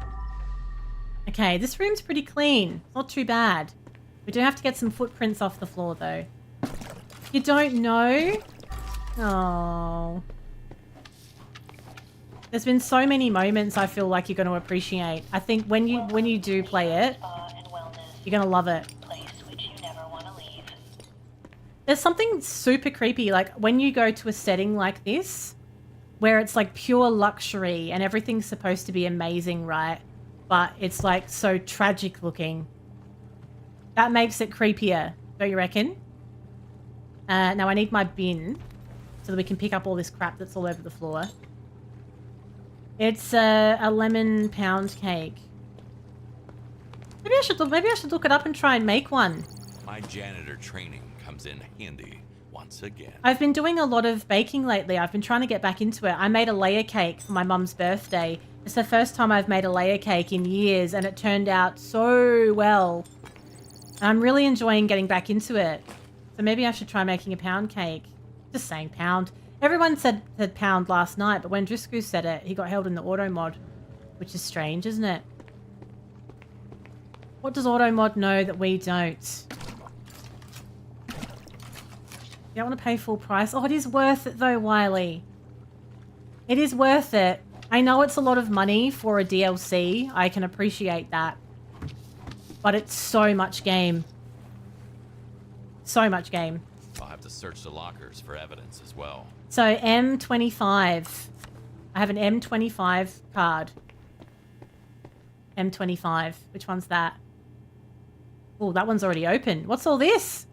Okay, this room's pretty clean. Not too bad. We do have to get some footprints off the floor, though. You don't know? Oh. There's been so many moments I feel like you're going to appreciate. I think when you do play it, you're going to love it. There's something super creepy, like when you go to a setting like this, where it's like pure luxury and everything's supposed to be amazing, right? But it's like so tragic looking. That makes it creepier, don't you reckon? Now I need my bin so that we can pick up all this crap that's all over the floor. It's a lemon pound cake. Maybe I should look it up and try and make one. My janitor training comes in handy once again. I've been doing a lot of baking lately. I've been trying to get back into it. I made a layer cake for my mum's birthday. It's the first time I've made a layer cake in years, and it turned out so well. I'm really enjoying getting back into it. So maybe I should try making a pound cake. Just saying pound. Everyone said pound last night, but when Driscoll said it, he got held in the auto mod, which is strange, isn't it? What does auto mod know that we don't? You don't want to pay full price. Oh, it is worth it though, Wiley. It is worth it. I know it's a lot of money for a DLC. I can appreciate that. But it's so much game. So much game. I'll have to search the lockers for evidence as well. So M25. I have an M25 card. M25. Which one's that? Oh, that one's already open. What's all this?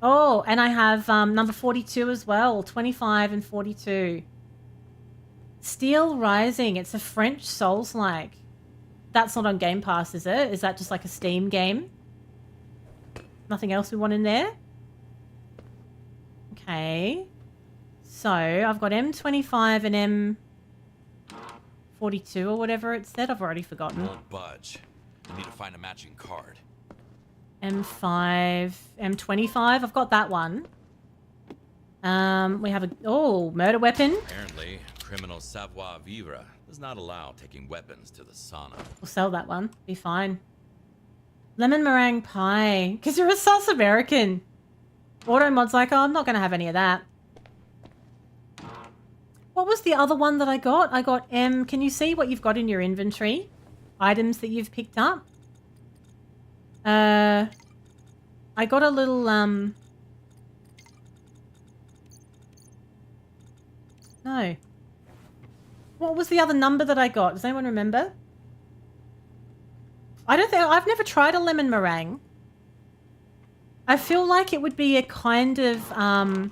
Oh, and I have number 42 as well. 25 and 42. Steel Rising. It's a French Souls-like. That's not on Game Pass, is it? Is that just like a Steam game? Nothing else we want in there? Okay. So, I've got M25 and M42 or whatever it said. I've already forgotten. Won't budge. I need to find a matching card. M5, M25. I've got that one. We have a murder weapon. Apparently, criminal savoir vivre does not allow taking weapons to the sauna. We'll sell that one. Be fine. Lemon meringue pie. Because you're a South American. Auto mod's like, oh, I'm not going to have any of that. What was the other one that I got? I got M. Can you see what you've got in your inventory? Items that you've picked up? I got a little, No. What was the other number that I got? Does anyone remember? I've never tried a lemon meringue. I feel like it would be a kind of,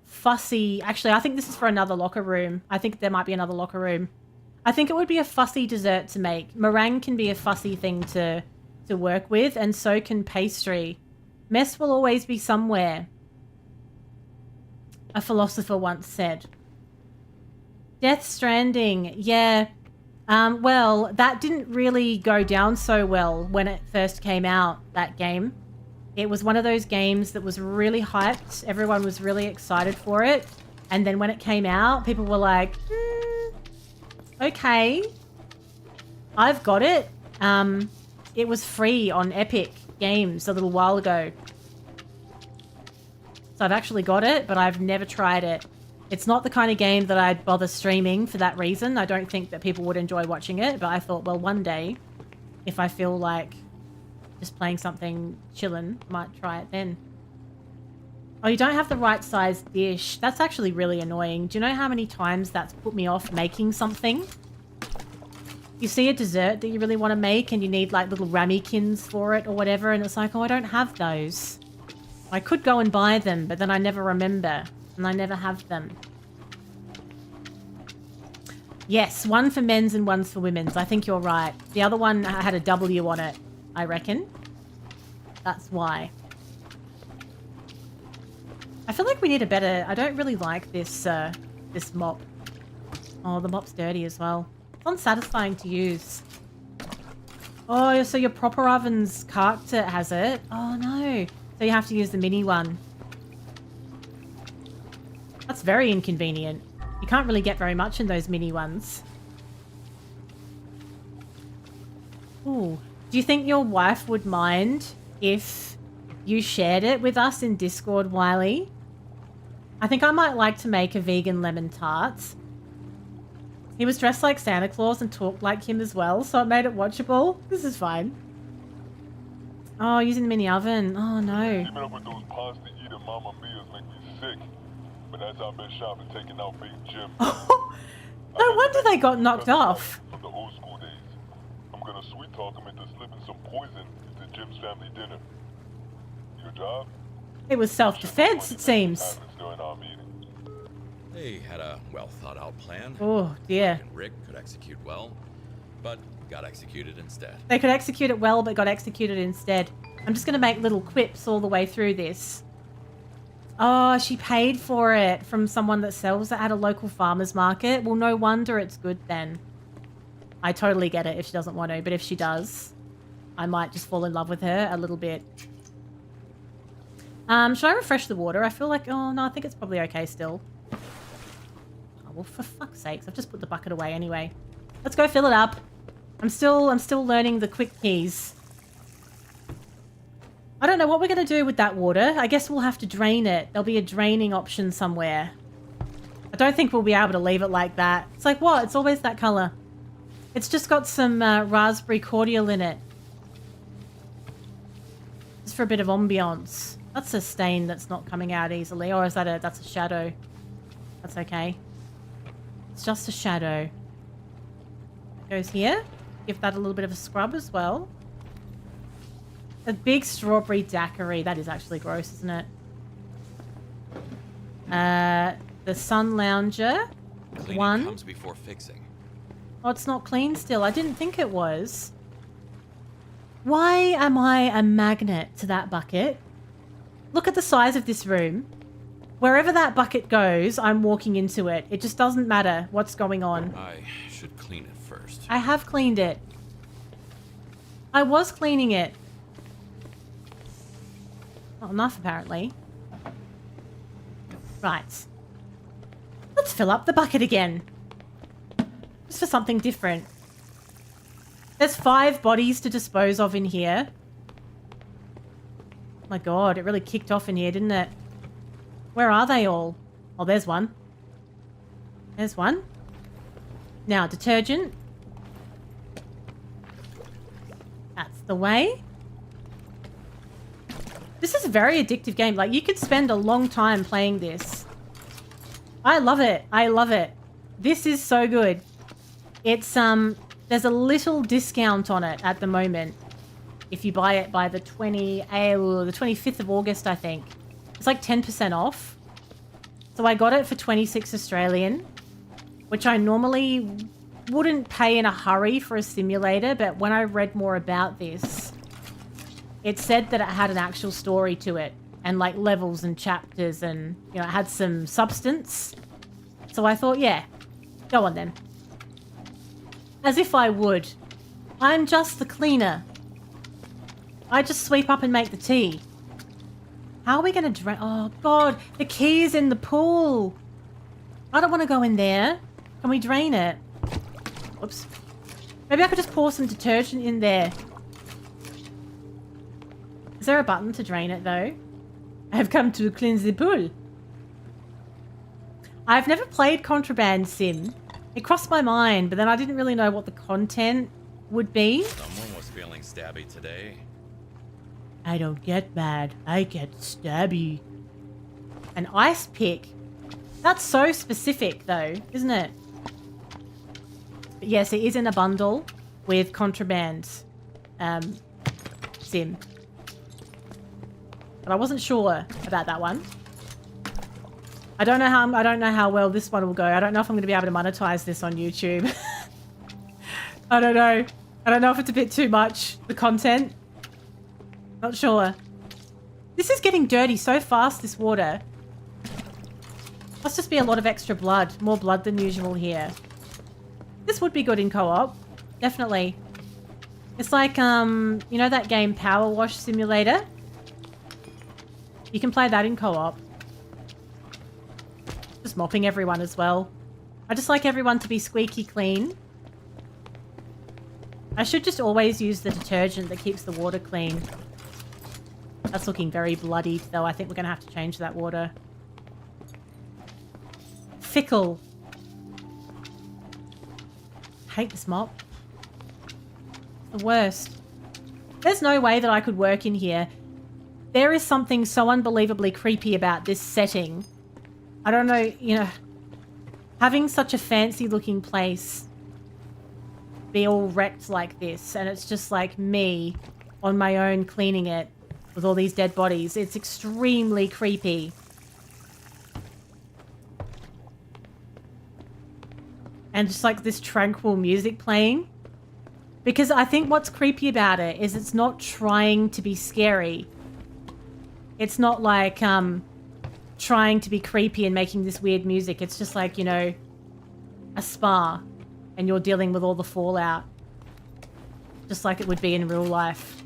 fussy... Actually, I think this is for another locker room. I think there might be another locker room. I think it would be a fussy dessert to make. Meringue can be a fussy thing to work with, and so can pastry. Mess will always be somewhere, a philosopher once said. Death Stranding, yeah. Well, that didn't really go down so well when it first came out, that game. It was one of those games that was really hyped. Everyone was really excited for it. And then when it came out, people were like, okay, I've got it. It was free on Epic Games a little while ago. So I've actually got it, but I've never tried it. It's not the kind of game that I'd bother streaming for that reason. I don't think that people would enjoy watching it, but I thought, well, one day, if I feel like just playing something chillin', might try it then. Oh, you don't have the right size dish. That's actually really annoying. Do you know how many times that's put me off making something? You see a dessert that you really want to make and you need like little ramekins for it or whatever, and it's like, oh, I don't have those. I could go and buy them, but then I never remember and I never have them. Yes, one for men's and one's for women's. I think you're right. The other one had a W on it, I reckon. That's why. I feel like we need a better... I don't really like this this mop. Oh, the mop's dirty as well. It's unsatisfying to use. Oh, so your proper oven's carked it, has it? Oh, no. So you have to use the mini one. That's very inconvenient. You can't really get very much in those mini ones. Ooh. Do you think your wife would mind if you shared it with us in Discord, Wiley? I think I might like to make a vegan lemon tart. He was dressed like Santa Claus and talked like him as well, so it made it watchable. This is fine. Oh, using the mini oven. Oh, no. Keeping up with those pasta-eating Mamma Mia's make me sick. But as I've been shopping, taking out Big Jim. No wonder they got knocked off. From the old school days. I'm gonna sweet talk him into slipping some poison into Jim's family dinner. Your job? It was self-defense, it seems. During our meeting. They had a well-thought-out plan. Oh, dear. And Rick could execute well, but got executed instead. They could execute it well, but got executed instead. I'm just going to make little quips all the way through this. Oh, she paid for it from someone that sells it at a local farmer's market. Well, no wonder it's good then. I totally get it if she doesn't want to, but if she does, I might just fall in love with her a little bit. Should I refresh the water? I feel like, oh no, I think it's probably okay still. Oh, well, for fuck's sakes, I've just put the bucket away anyway. Let's go fill it up. I'm still learning the quick keys. I don't know what we're going to do with that water. I guess we'll have to drain it. There'll be a draining option somewhere. I don't think we'll be able to leave it like that. It's like, what? It's always that color. It's just got some raspberry cordial in it. Just for a bit of ambiance. That's a stain that's not coming out easily. Or is that that's a shadow? That's okay. It's just a shadow. It goes here. Give that a little bit of a scrub as well. A big strawberry daiquiri. That is actually gross, isn't it? The Sun Lounger. Cleaning One. comes before fixing. Oh, it's not clean still. I didn't think it was. Why am I a magnet to that bucket? Look at the size of this room. Wherever that bucket goes, I'm walking into it. It just doesn't matter what's going on. I should clean it first. I have cleaned it. I was cleaning it. Not enough, apparently. Right. Let's fill up the bucket again. Just for something different. There's 5 bodies to dispose of in here. Oh my god, it really kicked off in here, didn't it? Where are they all? Oh, there's one. There's one. Now, detergent. That's the way. This is a very addictive game. Like, you could spend a long time playing this. I love it. I love it. This is so good. It's, there's a little discount on it at the moment. If you buy it by the 25th of August, I think. It's like 10% off. So I got it for 26 Australian, which I normally wouldn't pay in a hurry for a simulator, but when I read more about this, it said that it had an actual story to it and like levels and chapters and, you know, it had some substance. So I thought, yeah, go on then. As if I would. I'm just the cleaner. I just sweep up and make the tea. How are we going to drain? Oh, God. The key is in the pool. I don't want to go in there. Can we drain it? Whoops. Maybe I could just pour some detergent in there. Is there a button to drain it, though? I have come to cleanse the pool. I've never played Contraband Sim. It crossed my mind, but then I didn't really know what the content would be. Someone was feeling stabby today. I don't get mad. I get stabby. An ice pick? That's so specific, though, isn't it? But yes, it is in a bundle with Contraband Sim. But I wasn't sure about that one. I don't know how well this one will go. I don't know if I'm going to be able to monetize this on YouTube. I don't know. I don't know if it's a bit too much, the content. Not sure. This is getting dirty so fast, this water. Must just be a lot of extra blood. More blood than usual here. This would be good in co-op. Definitely. It's like, you know that game Power Wash Simulator? You can play that in co-op. Just mopping everyone as well. I just like everyone to be squeaky clean. I should just always use the detergent that keeps the water clean. That's looking very bloodied, though. I think we're going to have to change that water. Fickle. Hate this mop. The worst. There's no way that I could work in here. There is something so unbelievably creepy about this setting. I don't know, you know, having such a fancy looking place be all wrecked like this, and it's just like me on my own cleaning it with all these dead bodies. It's extremely creepy. And just like this tranquil music playing. Because I think what's creepy about it is it's not trying to be scary. It's not like trying to be creepy and making this weird music. It's just like, you know, a spa. And you're dealing with all the fallout. Just like it would be in real life.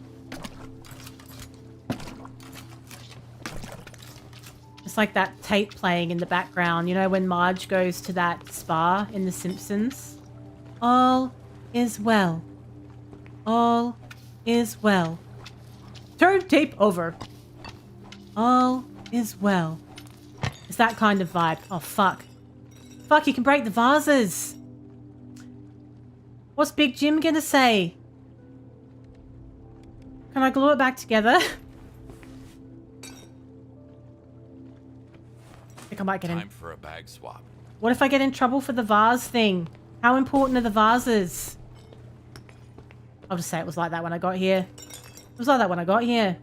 It's like that tape playing in the background. You know when Marge goes to that spa in The Simpsons? All is well. All is well. Turn tape over. All is well. It's that kind of vibe. Oh, fuck. Fuck, you can break the vases. What's Big Jim gonna say? Can I glue it back together? I think I might get in. Time for a bag swap. What if I get in trouble for the vase thing? How important are the vases? I'll just say it was like that when I got here. It was like that when I got here.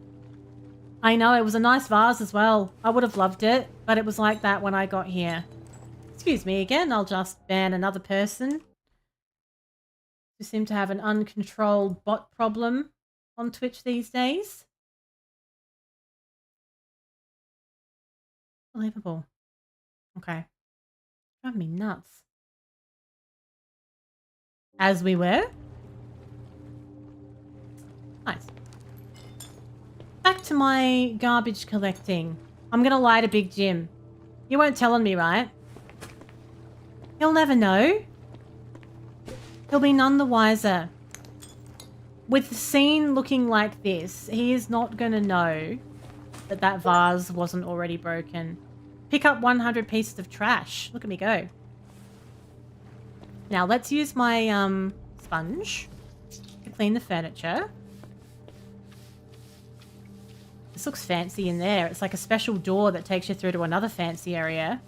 I know, it was a nice vase as well. I would have loved it, but it was like that when I got here. Excuse me again, I'll just ban another person. We seem to have an uncontrolled bot problem on Twitch these days. Unbelievable. Okay. Driving me nuts. As we were. Nice. Back to my garbage collecting. I'm gonna lie to Big Jim. You weren't telling me, right? He'll never know. He'll be none the wiser. With the scene looking like this, he is not going to know that that vase wasn't already broken. Pick up 100 pieces of trash. Look at me go. Now let's use my sponge to clean the furniture. This looks fancy in there. It's like a special door that takes you through to another fancy area.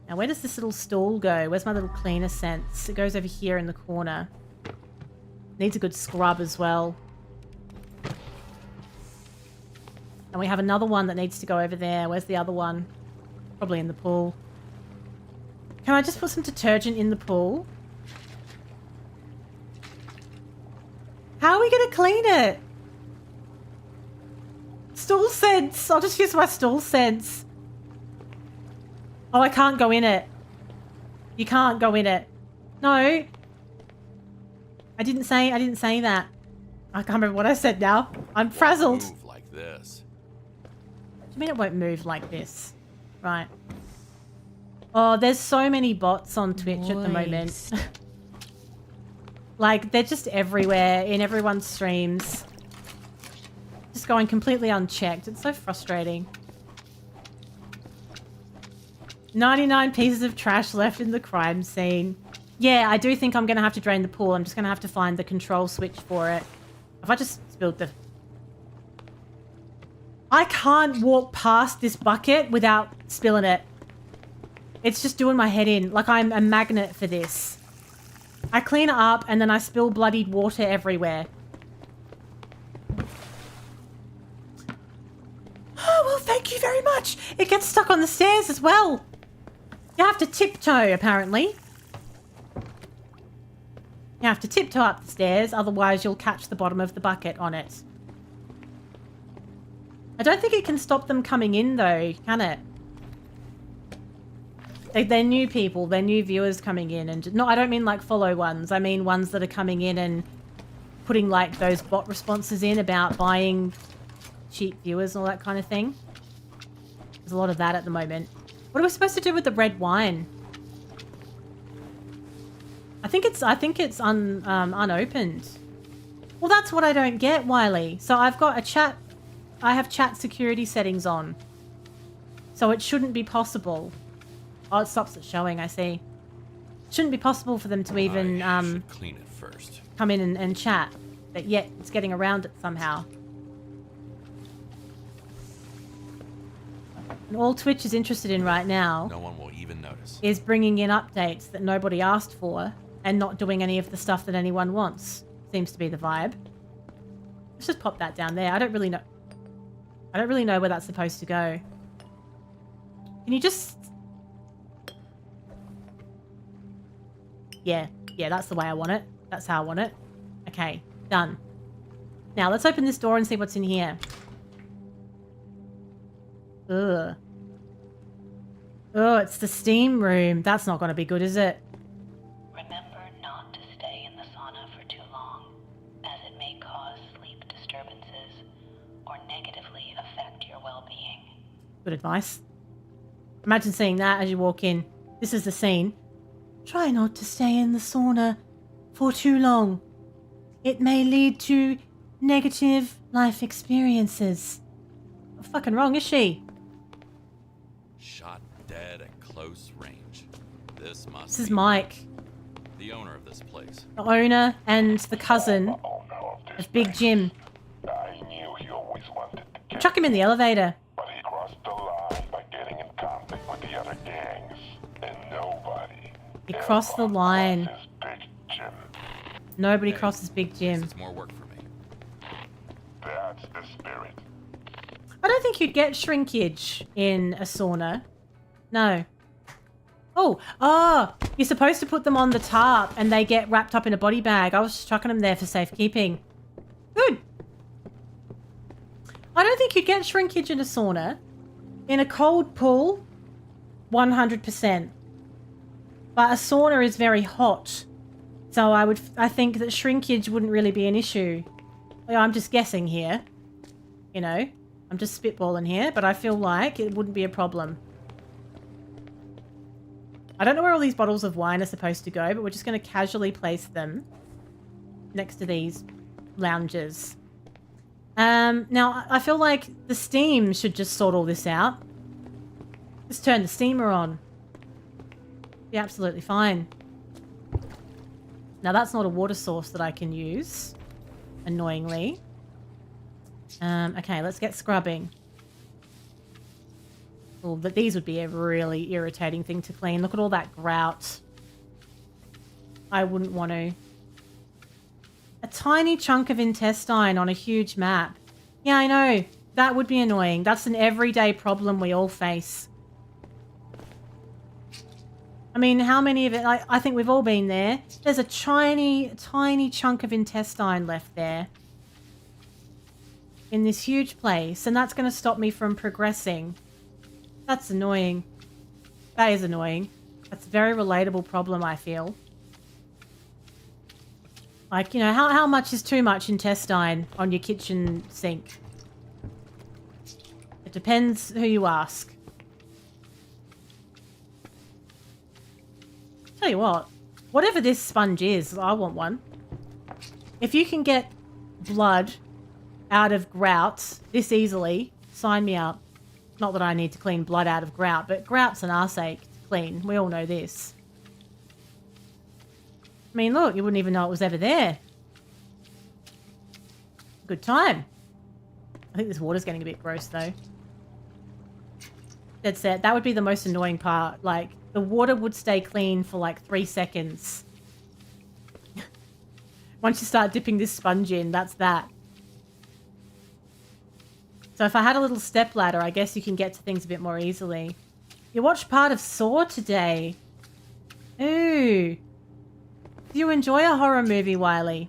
Now, where does this little stool go? Where's my little cleaner sense? It goes over here in the corner. Needs a good scrub as well. And we have another one that needs to go over there. Where's the other one? Probably in the pool. Can I just put some detergent in the pool? How are we going to clean it? Stool sense. I'll just use my stool sense. Oh, I can't go in it. You can't go in it. No. I didn't say that. I can't remember what I said now. I'm frazzled. Move like this. What do you mean it won't move like this? Right. Oh, there's so many bots on Twitch at the moment. Like, they're just everywhere in everyone's streams. Just going completely unchecked. It's so frustrating. 99 pieces of trash left in the crime scene. Yeah, I do think I'm going to have to drain the pool. I'm just going to have to find the control switch for it. If I just spilled the... I can't walk past this bucket without spilling it. It's just doing my head in. Like I'm a magnet for this. I clean it up and then I spill bloodied water everywhere. Oh, well, thank you very much. It gets stuck on the stairs as well. You have to tiptoe, apparently. You have to tiptoe up the stairs, otherwise you'll catch the bottom of the bucket on it. I don't think it can stop them coming in, though, can it? They're new people, they're new viewers coming in. And no, I don't mean like follow ones. I mean ones that are coming in and putting like those bot responses in about buying cheap viewers and all that kind of thing. There's a lot of that at the moment. What are we supposed to do with the red wine? I think it's unopened. Well, that's what I don't get, Wiley. So I've got a chat. I have chat security settings on. So it shouldn't be possible. Oh, it stops it showing, I see. Shouldn't be possible for them to even I should clean it first. come in and chat. but yet it's getting around it somehow. And all Twitch is interested in right now No one will even notice. is bringing in updates that nobody asked for and not doing any of the stuff that anyone wants. Seems to be the vibe. Let's just pop that down there. I don't really know where that's supposed to go. Can you just... Yeah, that's the way I want it. That's how I want it. Okay, done. Now, let's open this door and see what's in here. Ugh. Oh, it's the steam room. That's not going to be good, is it? Remember not to stay in the sauna for too long, as it may cause sleep disturbances or negatively affect your well-being. Good advice. Imagine seeing that as you walk in. This is the scene. Try not to stay in the sauna for too long. It may lead to negative life experiences. What fucking wrong is she? Shot dead at close range. This must This is be Mike, the owner of this place. the owner and the cousin of Big Jim. I knew he always wanted to get Chuck him in the elevator. but he crossed the line by getting in contact with the other gangs. And nobody He crossed the line. crosses Big Jim. Nobody crosses Big Guess Jim. it's more work for me. That's the spirit. I don't think you'd get shrinkage in a sauna. No. Oh, you're supposed to put them on the tarp and they get wrapped up in a body bag. I was just chucking them there for safekeeping. Good. I don't think you'd get shrinkage in a sauna. In a cold pool, 100%. But a sauna is very hot. So I think that shrinkage wouldn't really be an issue. I'm just guessing here. You know, I'm just spitballing here, but I feel like it wouldn't be a problem. I don't know where all these bottles of wine are supposed to go, but we're just going to casually place them next to these lounges. Now, I feel like the steam should just sort all this out. Just turn the steamer on. Be absolutely fine. Now, that's not a water source that I can use, annoyingly. Okay, let's get scrubbing. Oh, but these would be a really irritating thing to clean. Look at all that grout. I wouldn't want to. A tiny chunk of intestine on a huge map. Yeah, I know. That would be annoying. That's an everyday problem we all face. I mean, how many of it... I think we've all been there. There's a tiny chunk of intestine left there. In this huge place. And that's going to stop me from progressing. That's annoying. That is annoying. That's a very relatable problem, I feel. Like, you know, how much is too much intestine on your kitchen sink? It depends who you ask. Tell you what, whatever this sponge is, I want one. If you can get blood out of grout this easily, sign me up. Not that I need to clean blood out of grout, but grout's an arseache to clean. We all know this. I mean, look, you wouldn't even know it was ever there. Good time. I think this water's getting a bit gross, though. Dead set. That would be the most annoying part. Like, the water would stay clean for like 3 seconds. Once you start dipping this sponge in, that's that. So if I had a little stepladder, I guess you can get to things a bit more easily. You watched part of Saw today. Ooh. Do you enjoy a horror movie, Wiley?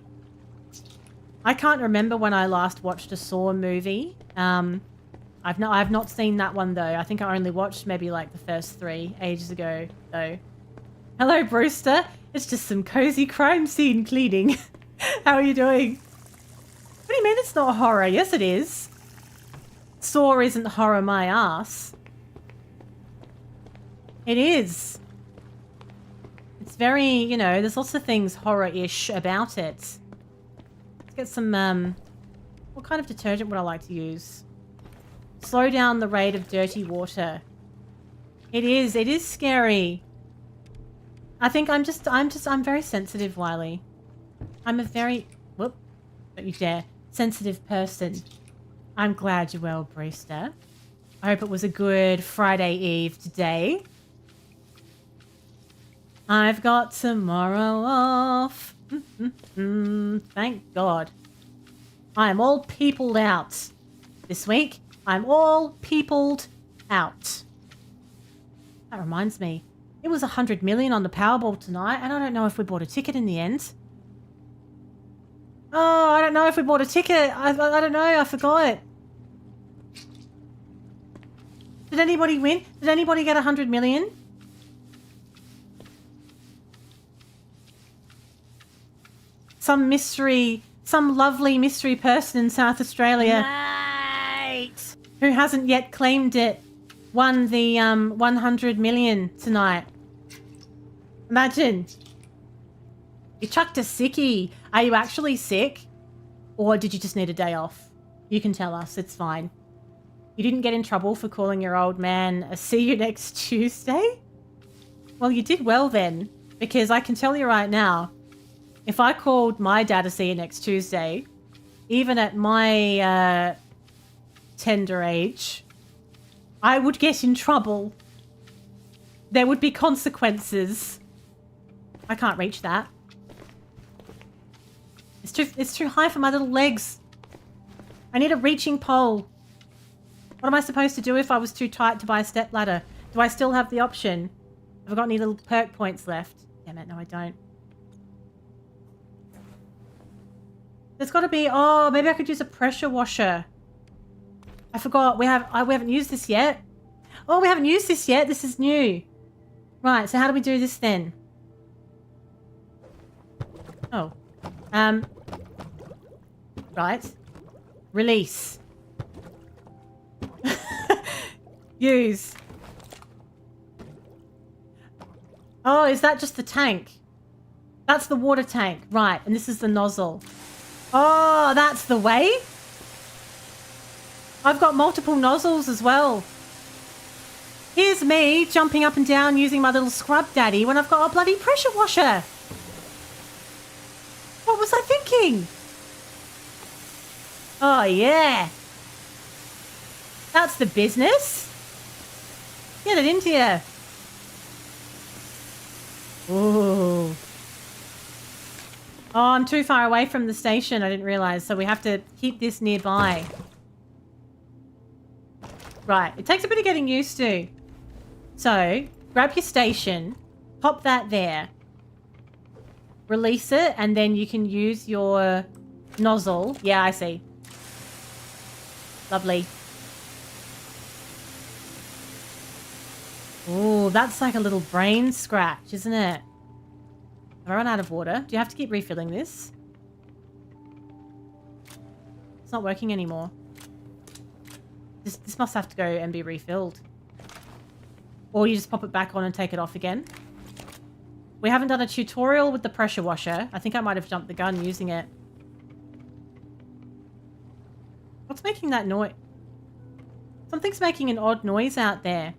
I can't remember when I last watched a Saw movie. I've not seen that one though. I think I only watched maybe like the first 3 ages ago though. Hello, Brewster. It's just some cozy crime scene cleaning. How are you doing? What do you mean it's not horror? Yes, it is. Saw isn't horror my ass. It is. It's very, you know, there's lots of things horror-ish about it. Let's get some, what kind of detergent would I like to use? Slow down the rate of dirty water. It is scary. I think I'm very sensitive, Wiley. I'm a very, whoop. Don't you dare. Sensitive person. I'm glad you're well, Brewster. I hope it was a good Friday Eve today. I've got tomorrow off. Thank God. I am all peopled out this week. I'm all peopled out. That reminds me. It was 100 million on the Powerball tonight, and I don't know if we bought a ticket in the end. Oh, I don't know if we bought a ticket. I don't know. I forgot. Did anybody win? Did anybody get 100 million? Some lovely mystery person in South Australia. Mate! Who hasn't yet claimed it won the 100 million tonight. Imagine. You chucked a sickie. Are you actually sick? Or did you just need a day off? You can tell us. It's fine. You didn't get in trouble for calling your old man a see you next Tuesday? Well, you did well then. Because I can tell you right now, if I called my dad a see you next Tuesday, even at my tender age, I would get in trouble. There would be consequences. I can't reach that. It's too high for my little legs. I need a reaching pole. What am I supposed to do if I was too tight to buy a step ladder? Do I still have the option? Have I got any little perk points left? Damn it, no I don't. There's got to be... Oh, maybe I could use a pressure washer. I forgot. We haven't used this yet. Oh, we haven't used this yet. This is new. Right, so how do we do this then? Oh. Right. Release. Use. Oh, is that just the tank? That's the water tank. Right, and this is the nozzle. Oh, that's the way? I've got multiple nozzles as well. Here's me jumping up and down using my little scrub daddy when I've got a bloody pressure washer. What was I thinking? Oh, yeah. That's the business. Get it into you. Ooh. Oh, I'm too far away from the station. I didn't realize. So we have to keep this nearby. Right. It takes a bit of getting used to. So, grab your station. Pop that there. Release it. And then you can use your nozzle. Yeah, I see. Lovely. Ooh, that's like a little brain scratch, isn't it? Have I run out of water? Do you have to keep refilling this? It's not working anymore. This must have to go and be refilled. Or you just pop it back on and take it off again. We haven't done a tutorial with the pressure washer. I think I might have jumped the gun using it. What's making that noise? Something's making an odd noise out there.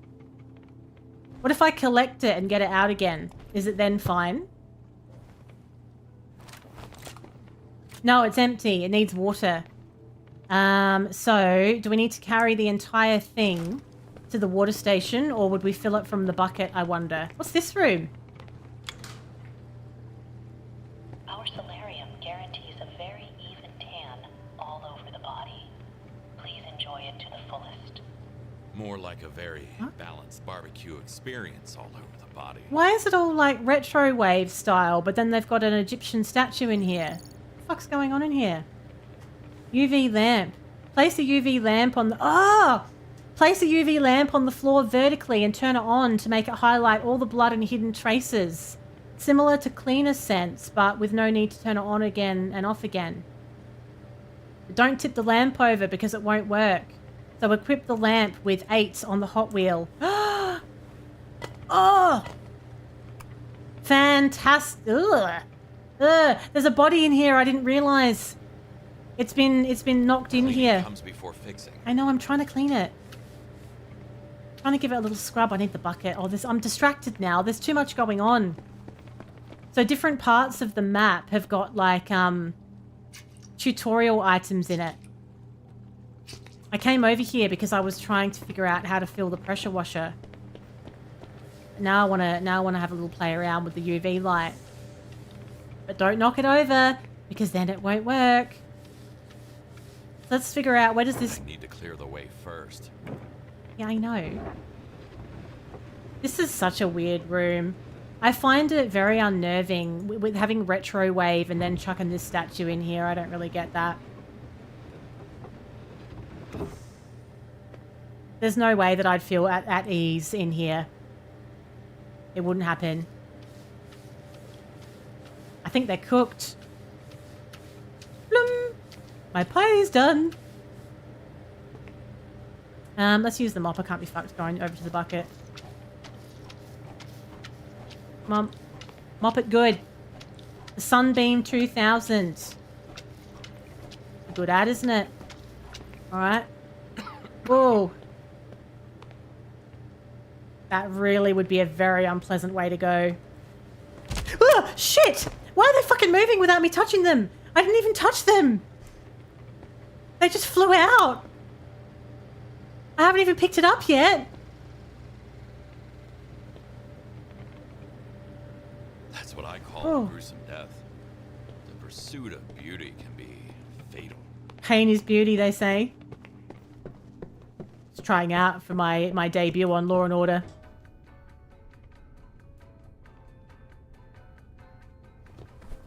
What if I collect it and get it out again? Is it then fine? No, it's empty. It needs water. So, do we need to carry the entire thing to the water station, or would we fill it from the bucket, I wonder? What's this room? Our solarium guarantees a very even tan all over the body. Please enjoy it to the fullest. More like a very balanced barbecue experience all over the body. Why is it all like retro wave style, but then they've got an Egyptian statue in here? What the fuck's going on in here? UV lamp. Place a UV lamp on the... Oh! Place a UV lamp on the floor vertically and turn it on to make it highlight all the blood and hidden traces. Similar to Cleaner Sense, but with no need to turn it on again and off again. Don't tip the lamp over because it won't work. So equip the lamp with 8 on the Hot Wheel. Oh! Fantastic. Ugh. Ugh. There's a body in here I didn't realize. It's been knocked in here. Comes before fixing. I know, I'm trying to clean it. Trying to give it a little scrub. I need the bucket. Oh, I'm distracted now. There's too much going on. So different parts of the map have got like tutorial items in it. I came over here because I was trying to figure out how to fill the pressure washer. Now I wanna have a little play around with the UV light. But don't knock it over, because then it won't work. Let's figure out, where does this... I need to clear the way first. Yeah, I know. This is such a weird room. I find it very unnerving with having retro wave and then chucking this statue in here. I don't really get that. There's no way that I'd feel at ease in here. It wouldn't happen. I think they're cooked. Bloom! My pie is done. Let's use the mop. I can't be fucked going over to the bucket. Mom, mop it good. The Sunbeam 2000. A good ad, isn't it? Alright. Whoa. That really would be a very unpleasant way to go. Oh, shit! Why are they fucking moving without me touching them? I didn't even touch them. They just flew out. I haven't even picked it up yet. That's what I call a gruesome death. The pursuit of beauty can be fatal. Pain is beauty, they say. Just trying out for my debut on Law & Order.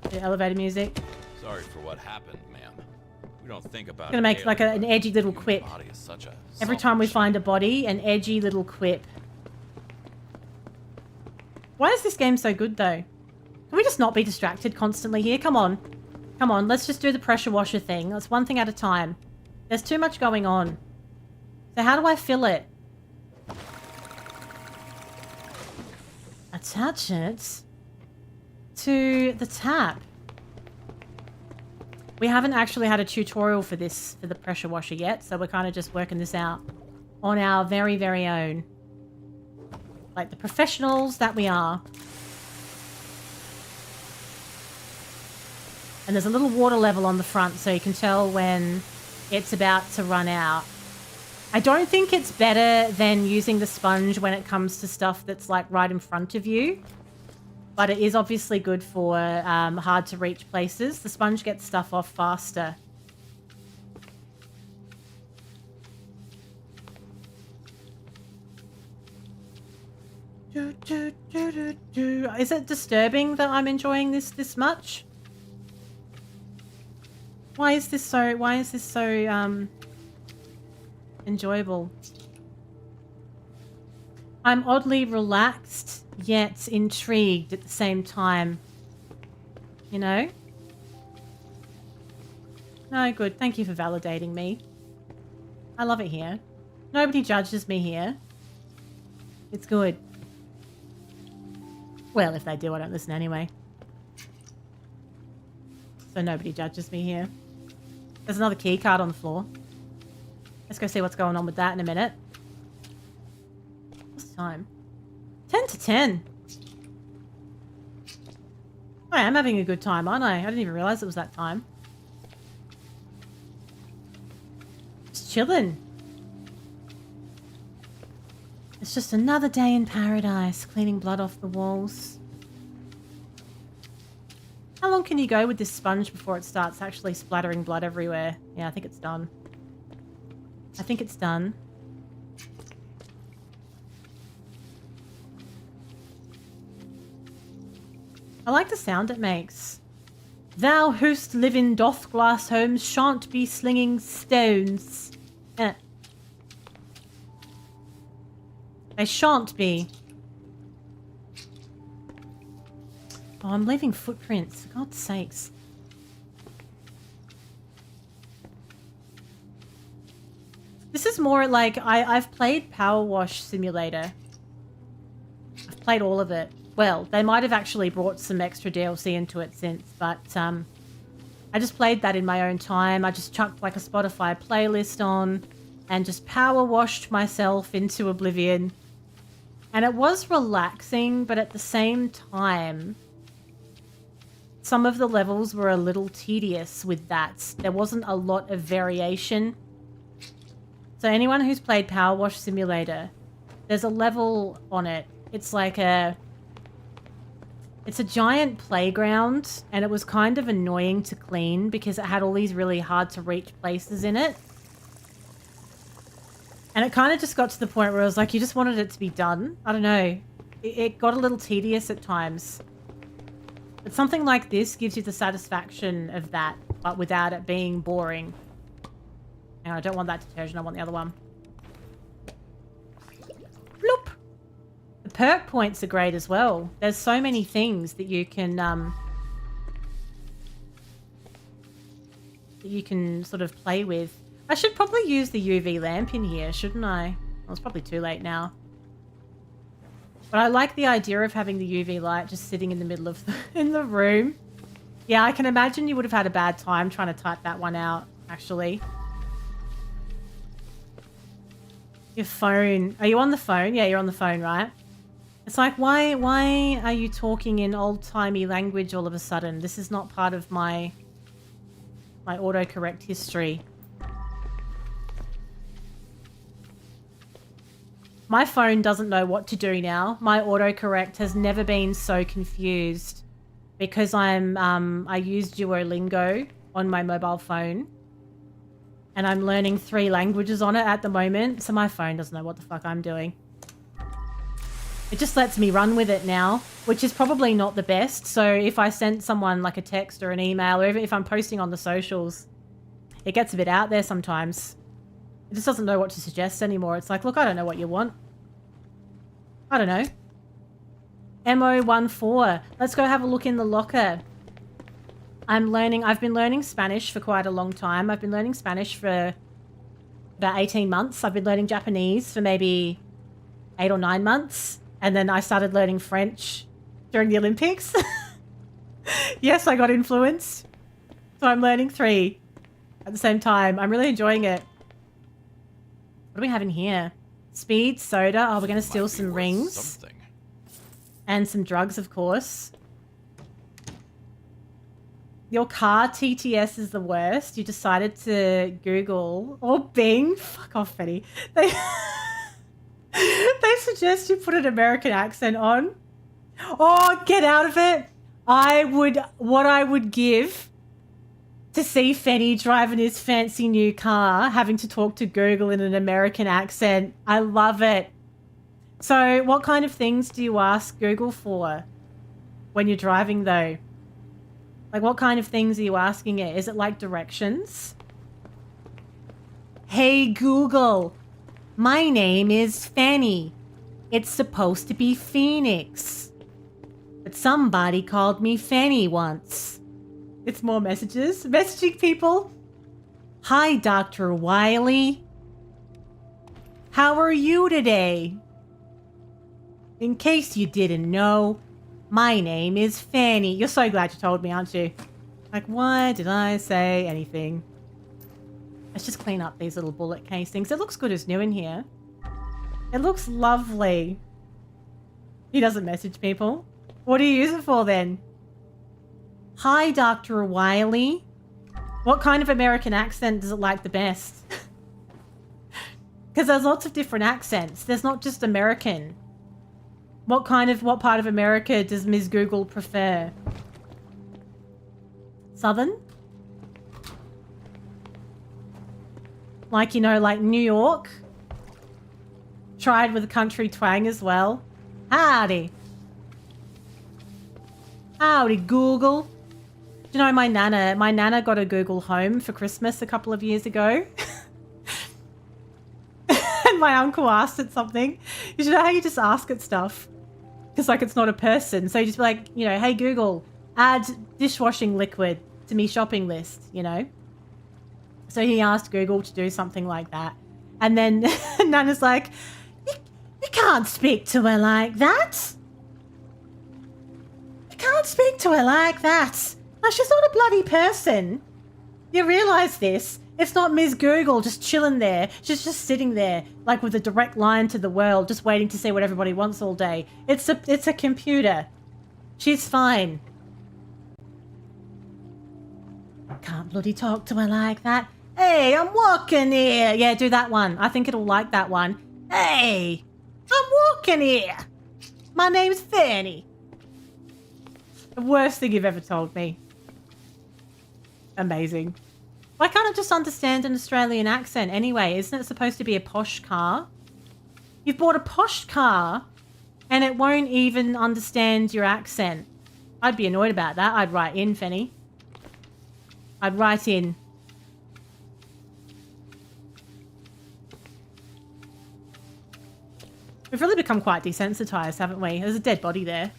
The elevator music. Sorry for what happened, ma'am. We don't think about I'm gonna make like an edgy little quip. Every time we find a body, an edgy little quip. Why is this game so good, though? Can we just not be distracted constantly here? Come on. Come on, let's just do the pressure washer thing. That's one thing at a time. There's too much going on. So how do I fill it? Attach it to the tap. We haven't actually had a tutorial for this, for the pressure washer yet, so we're kind of just working this out on our very, very own. Like the professionals that we are. And there's a little water level on the front so you can tell when it's about to run out. I don't think it's better than using the sponge when it comes to stuff that's like right in front of you. But it is obviously good for hard to reach places. The sponge gets stuff off faster. Is it disturbing that I'm enjoying this much? Why is this so enjoyable? I'm oddly relaxed yet intrigued at the same time. You know? No, good. Thank you for validating me. I love it here. Nobody judges me here. It's good. Well, if they do, I don't listen anyway. So nobody judges me here. There's another key card on the floor. Let's go see what's going on with that in a minute. What's the time? 10 to 10. I am having a good time, aren't I? I didn't even realize it was that time. Just chilling. It's just another day in paradise, cleaning blood off the walls. How long can you go with this sponge before it starts actually splattering blood everywhere? Yeah, I think it's done. I think it's done. I like the sound it makes. Thou who'st live in doth glass homes shan't be slinging stones. They shan't be. Oh, I'm leaving footprints. For God's sakes. This is more like I've played Power Wash Simulator. I've played all of it. Well, they might have actually brought some extra DLC into it since, but I just played that in my own time. I just chucked like a Spotify playlist on and just power washed myself into oblivion. And it was relaxing, but at the same time, some of the levels were a little tedious with that. There wasn't a lot of variation. So anyone who's played Power Wash Simulator, there's a level on it. It's like it's a giant playground, and it was kind of annoying to clean because it had all these really hard to reach places in it. And it kind of just got to the point where I was like, you just wanted it to be done. I don't know. It got a little tedious at times. But something like this gives you the satisfaction of that, but without it being boring. And I don't want that detergent, I want the other one. Bloop! The perk points are great as well. There's so many things that you can sort of play with. I should probably use the UV lamp in here, shouldn't I? Well, it's probably too late now. But I like the idea of having the UV light just sitting in the middle of in the room. Yeah, I can imagine you would have had a bad time trying to type that one out, actually. Your phone. Are you on the phone? Yeah, you're on the phone, right? It's like, why are you talking in old-timey language all of a sudden? This is not part of my autocorrect history. My phone doesn't know what to do now. My autocorrect has never been so confused because I use Duolingo on my mobile phone. And I'm learning 3 languages on it at the moment, so my phone doesn't know what the fuck I'm doing. It just lets me run with it now, which is probably not the best. So if I send someone like a text or an email, or even if I'm posting on the socials, it gets a bit out there sometimes. It just doesn't know what to suggest anymore. It's like, look, I don't know what you want. I don't know. MO14. Let's go have a look in the locker. I've been learning Spanish for quite a long time. I've been learning Spanish for about 18 months. I've been learning Japanese for maybe 8 or 9 months. And then I started learning French during the Olympics. Yes, I got influenced. So I'm learning 3 at the same time. I'm really enjoying it. What do we have in here? Speed, soda. Oh, we're going to steal some rings. Something. And some drugs, of course. Your car TTS is the worst. You decided to Google or Bing. Fuck off, Betty. They suggest you put an American accent on. Oh, get out of it. What I would give to see Fenny driving his fancy new car, having to talk to Google in an American accent. I love it. So what kind of things do you ask Google for when you're driving though? Like what kind of things are you asking it? Is it like directions? Hey Google, my name is Fanny. It's supposed to be Phoenix. But somebody called me Fanny once. It's more messages. Messaging people. Hi, Dr. Wiley. How are you today? In case you didn't know, my name is Fanny. You're so glad you told me, aren't you? Like, why did I say anything? Let's just clean up these little bullet casings. It looks good as new in here. It looks lovely. He doesn't message people. What do you use it for then? Hi, Dr. Wiley. What kind of American accent does it like the best? Because there's lots of different accents. There's not just American. What part of America does Ms. Google prefer? Southern? Like, you know, like New York? Tried with a country twang as well. Howdy. Howdy, Google. Do you know my Nana got a Google Home for Christmas a couple of years ago. And my uncle asked it something. You should know how you just ask it stuff. Because, like, it's not a person. So you just be like, you know, hey, Google, add dishwashing liquid to me shopping list, you know? So he asked Google to do something like that. And then Nana's like, you can't speak to her like that. You can't speak to her like that. No, she's not a bloody person. You realise this? It's not Ms. Google just chilling there. She's just sitting there, like with a direct line to the world, just waiting to see what everybody wants all day. It's a computer. She's fine. Can't bloody talk to her like that. Hey, I'm walking here. Yeah, do that one. I think it'll like that one. Hey, I'm walking here. My name's Fanny. The worst thing you've ever told me. Amazing. Why can't it just understand an Australian accent anyway? Isn't it supposed to be a posh car? You've bought a posh car and it won't even understand your accent. I'd be annoyed about that. I'd write in, Fanny. I'd write in. We've really become quite desensitized, haven't we? There's a dead body there.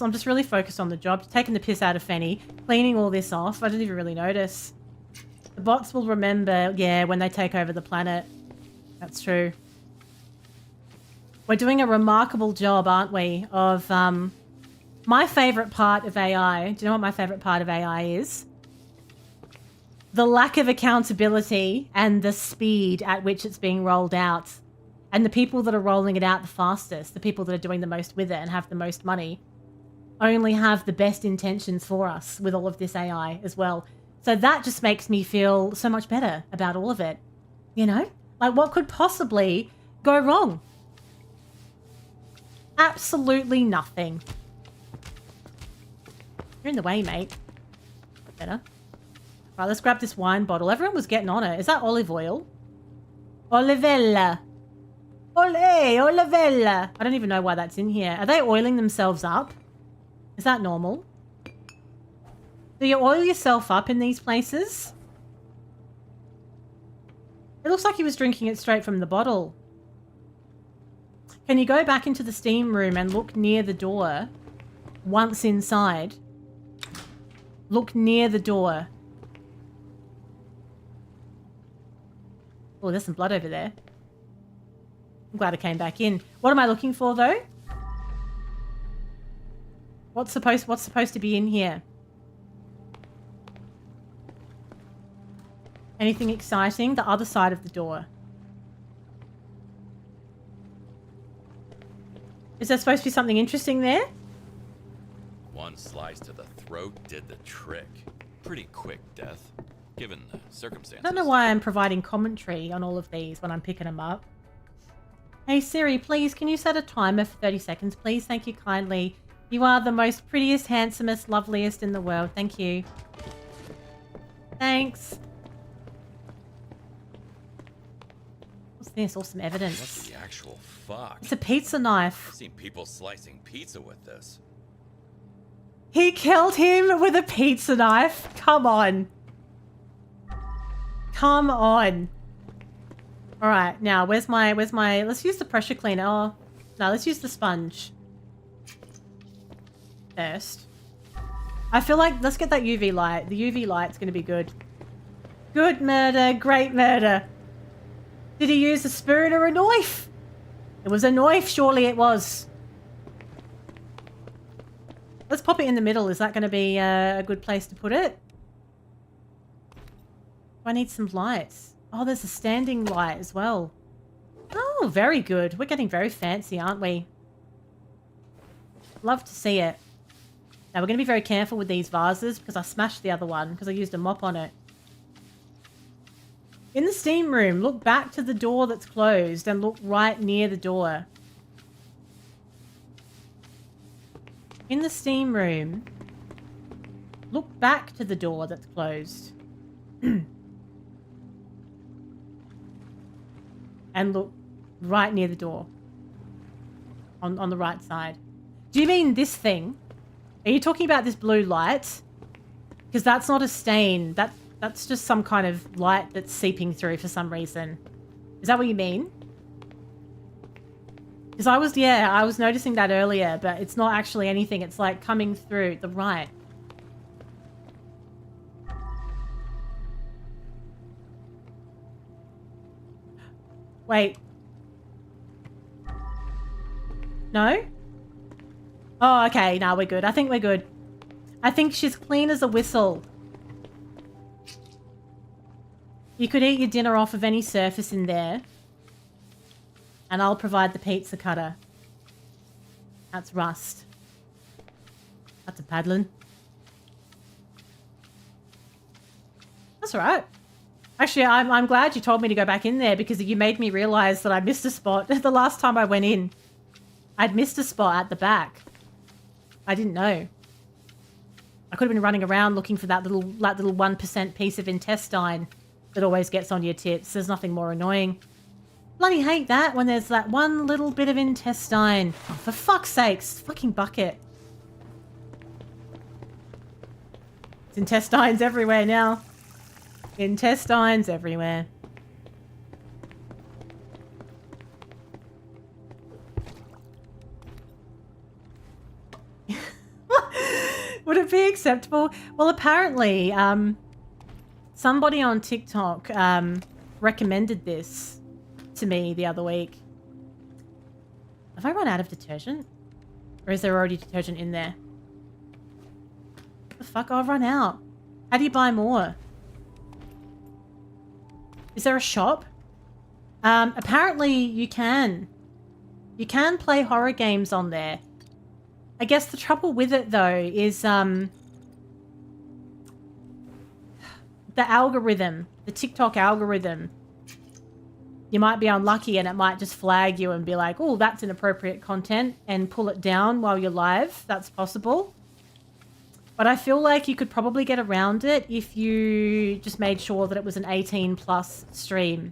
I'm just really focused on the job, taking the piss out of Fanny, cleaning all this off. I didn't even really notice. The bots will remember, yeah, when they take over the planet. That's true. We're doing a remarkable job, aren't we, of my favourite part of AI. Do you know what my favourite part of AI is? The lack of accountability and the speed at which it's being rolled out. And the people that are rolling it out the fastest, the people that are doing the most with it and have the most money, only have the best intentions for us with all of this AI as well. So that just makes me feel so much better about all of it. You know? Like, what could possibly go wrong? Absolutely nothing. You're in the way, mate. Better. Right, let's grab this wine bottle. Everyone was getting on it. Is that olive oil? Olivella. Ole, olivella. I don't even know why that's in here. Are they oiling themselves up? Is that normal? Do you oil yourself up in these places? It looks like he was drinking it straight from the bottle. Can you go back into the steam room and look near the door? Once inside. Look near the door. Oh, there's some blood over there. I'm glad I came back in. What am I looking for, though? What's supposed to be in here? Anything exciting? The other side of the door. Is there supposed to be something interesting there? One slice to the throat did the trick. Pretty quick death, given the circumstances. I don't know why I'm providing commentary on all of these when I'm picking them up. Hey Siri, please, can you set a timer for 30 seconds, please? Thank you kindly. You are the most prettiest, handsomest, loveliest in the world. Thank you. Thanks. What's this? Awesome evidence. What the actual fuck? It's a pizza knife. I've seen people slicing pizza with this. He killed him with a pizza knife. Come on. Come on. All right, now where's my, let's use the pressure cleaner. Oh, no, let's use the sponge. First. I feel like, let's get that UV light. The UV light's going to be good. Good murder, great murder. Did he use a spoon or a knife? It was a knife, surely it was. Let's pop it in the middle. Is that going to be a good place to put it? I need some lights. Oh, there's a standing light as well. Oh, very good. We're getting very fancy, aren't we? Love to see it. Now, we're going to be very careful with these vases because I smashed the other one because I used a mop on it. In the steam room, look back to the door that's closed and look right near the door. In the steam room, look back to the door that's closed. And look right near the door. On the right side. Do you mean this thing? Are you talking about this blue light? Because that's not a stain. That's just some kind of light that's seeping through for some reason. Is that what you mean? Because I was noticing that earlier, but it's not actually anything. It's like coming through the right. Wait. No? Oh, okay. Now we're good. I think we're good. I think she's clean as a whistle. You could eat your dinner off of any surface in there. And I'll provide the pizza cutter. That's rust. That's a paddling. That's all right. Actually, I'm glad you told me to go back in there because you made me realize that I missed a spot. The last time I went in, I'd missed a spot at the back. I didn't know. I could have been running around looking for that little 1% piece of intestine that always gets on your tits. There's nothing more annoying. Bloody hate that when there's that one little bit of intestine. Oh, for fuck's sakes. Fucking bucket. It's intestines everywhere now. Intestines everywhere. Would it be acceptable? Well, apparently, somebody on TikTok recommended this to me the other week. Have I run out of detergent? Or is there already detergent in there? What the fuck? I've run out. How do you buy more? Is there a shop? Apparently you can. You can play horror games on there. I guess the trouble with it though is the algorithm, the TikTok algorithm. You might be unlucky and it might just flag you and be like, oh, that's inappropriate content and pull it down while you're live. That's possible. But I feel like you could probably get around it if you just made sure that it was an 18 plus stream.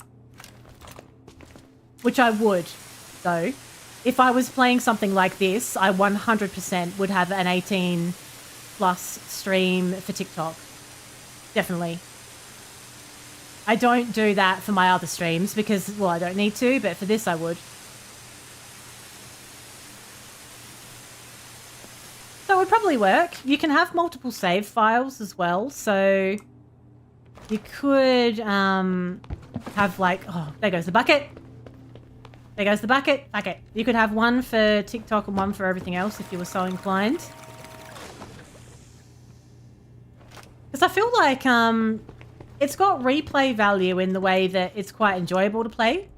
Which I would, though. If I was playing something like this, I 100% would have an 18 plus stream for TikTok. Definitely. I don't do that for my other streams because, well, I don't need to, but for this I would. So it would probably work. You can have multiple save files as well, so you could have like, oh, there goes the bucket. There goes the bucket. Bucket. You could have one for TikTok and one for everything else if you were so inclined. Because I feel like it's got replay value in the way that it's quite enjoyable to play.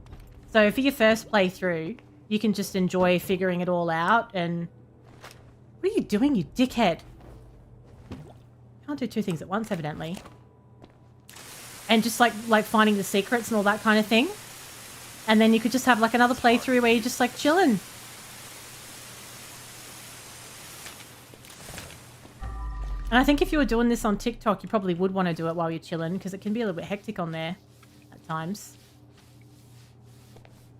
So for your first playthrough, you can just enjoy figuring it all out and... What are you doing, you dickhead? Can't do two things at once, evidently. And just like finding the secrets and all that kind of thing. And then you could just have like another playthrough where you're just like chilling. And I think if you were doing this on TikTok, you probably would want to do it while you're chilling because it can be a little bit hectic on there at times.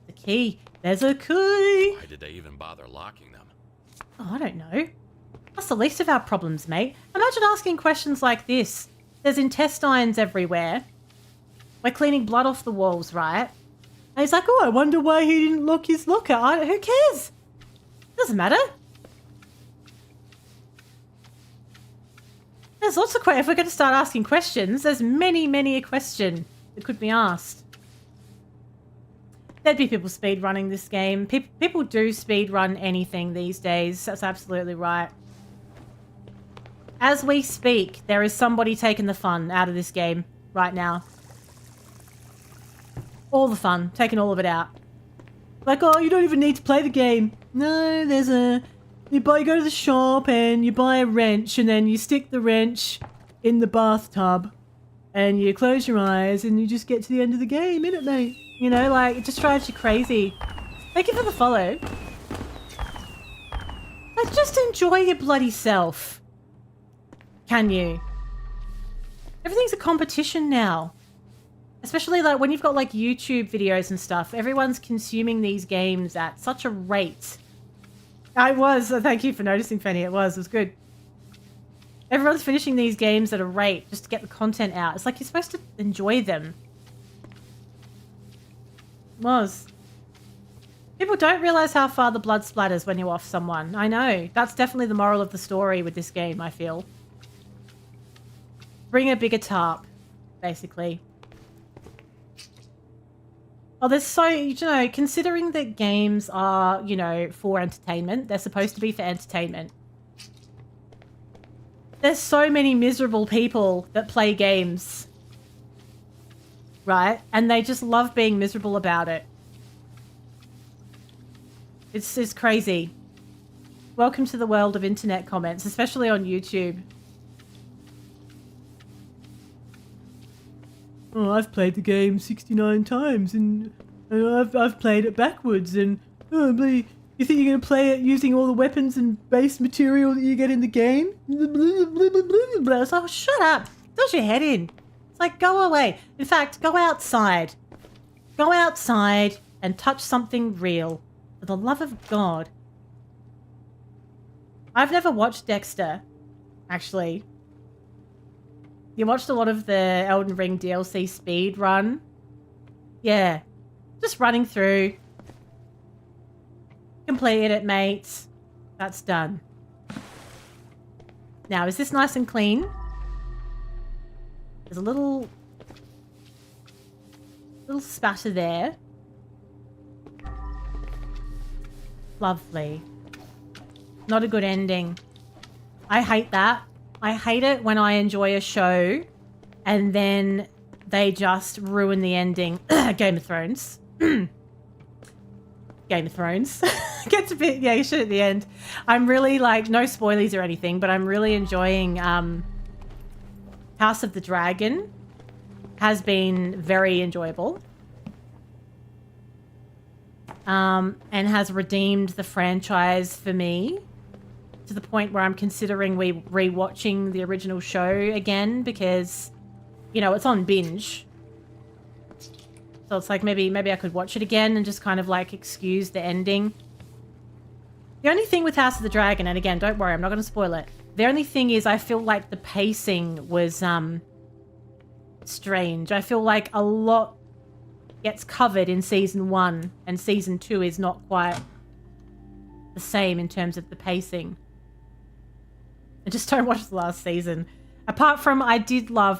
The key. There's a key. Why did they even bother locking them? Oh, I don't know. That's the least of our problems, mate. Imagine asking questions like this. There's intestines everywhere. We're cleaning blood off the walls, right? And he's like, oh, I wonder why he didn't lock his locker. Who cares? Doesn't matter. There's lots of questions. If we're going to start asking questions, there's many a question that could be asked. There'd be people speedrunning this game. People do speedrun anything these days. That's absolutely right. As we speak, there is somebody taking the fun out of this game right now. All the fun. Taking all of it out. Like, oh, you don't even need to play the game. No, there's a... You go to the shop and you buy a wrench and then you stick the wrench in the bathtub and you close your eyes and you just get to the end of the game, innit, mate? You know, like, it just drives you crazy. Thank you for the follow. Like, just enjoy your bloody self. Can you? Everything's a competition now. Especially, like, when you've got, like, YouTube videos and stuff. Everyone's consuming these games at such a rate. I was. Thank you for noticing, Fanny. It was good. Everyone's finishing these games at a rate just to get the content out. It's like you're supposed to enjoy them. Was. People don't realize how far the blood splatters when you're off someone. I know. That's definitely the moral of the story with this game, I feel. Bring a bigger tarp, basically. Oh, there's so, you know, considering that games are, you know, for entertainment, they're supposed to be for entertainment. There's so many miserable people that play games. Right? And they just love being miserable about it. It's crazy. Welcome to the world of internet comments, especially on YouTube. oh, I've played the game 69 times and I've played it backwards and oh, bloody, you think you're going to play it using all the weapons and base material that you get in the game? It's like, oh, shut up. Does your head in. It's like, go away. In fact, go outside. Go outside and touch something real. For the love of God. I've never watched Dexter, actually. You watched a lot of the Elden Ring DLC speed run? Yeah. Just running through. Completed it, mates. That's done. Now, is this nice and clean? There's a little spatter there. Lovely. Not a good ending. I hate that. I hate it when I enjoy a show and then they just ruin the ending. Game of Thrones. Game of Thrones. Gets a bit, yeah, you should at the end. I'm really like, no spoilies or anything, but I'm really enjoying House of the Dragon. Has been very enjoyable. And has redeemed the franchise for me to the point where I'm considering rewatching the original show again because, you know, it's on binge. So it's like maybe I could watch it again and just kind of like excuse the ending. The only thing with House of the Dragon, and again, don't worry, I'm not going to spoil it. The only thing is I feel like the pacing was strange. I feel like a lot gets covered in season 1 and season 2 is not quite the same in terms of the pacing. I just don't watch the last season. Apart from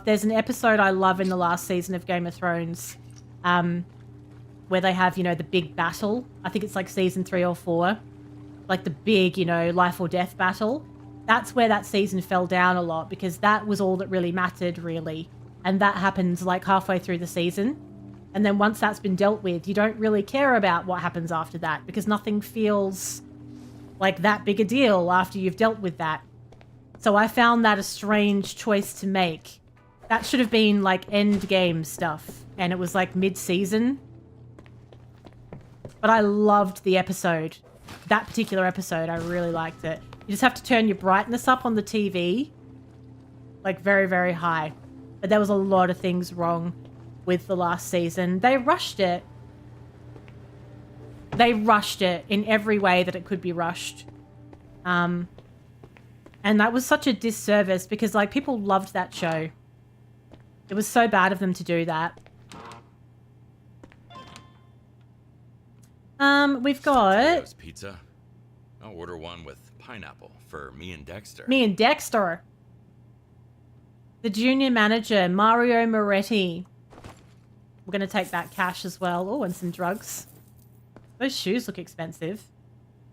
there's an episode I love in the last season of Game of Thrones where they have, you know, the big battle. I think it's like season 3 or 4. Like the big, you know, life or death battle. That's where that season fell down a lot because that was all that really mattered, really. And that happens like halfway through the season. And then once that's been dealt with, you don't really care about what happens after that because nothing feels like that big a deal after you've dealt with that. So I found that a strange choice to make. That should have been like end game stuff. And it was like mid-season. But I loved the episode. That particular episode, I really liked it. You just have to turn your brightness up on the TV. Like very, very high. But there was a lot of things wrong with the last season. They rushed it. They rushed it in every way that it could be rushed. And that was such a disservice because like people loved that show. It was so bad of them to do that. We've got pizza. I'll order one with pineapple for me and Dexter. Me and Dexter. The junior manager, Mario Moretti. We're going to take that cash as well. Oh, and some drugs. Those shoes look expensive.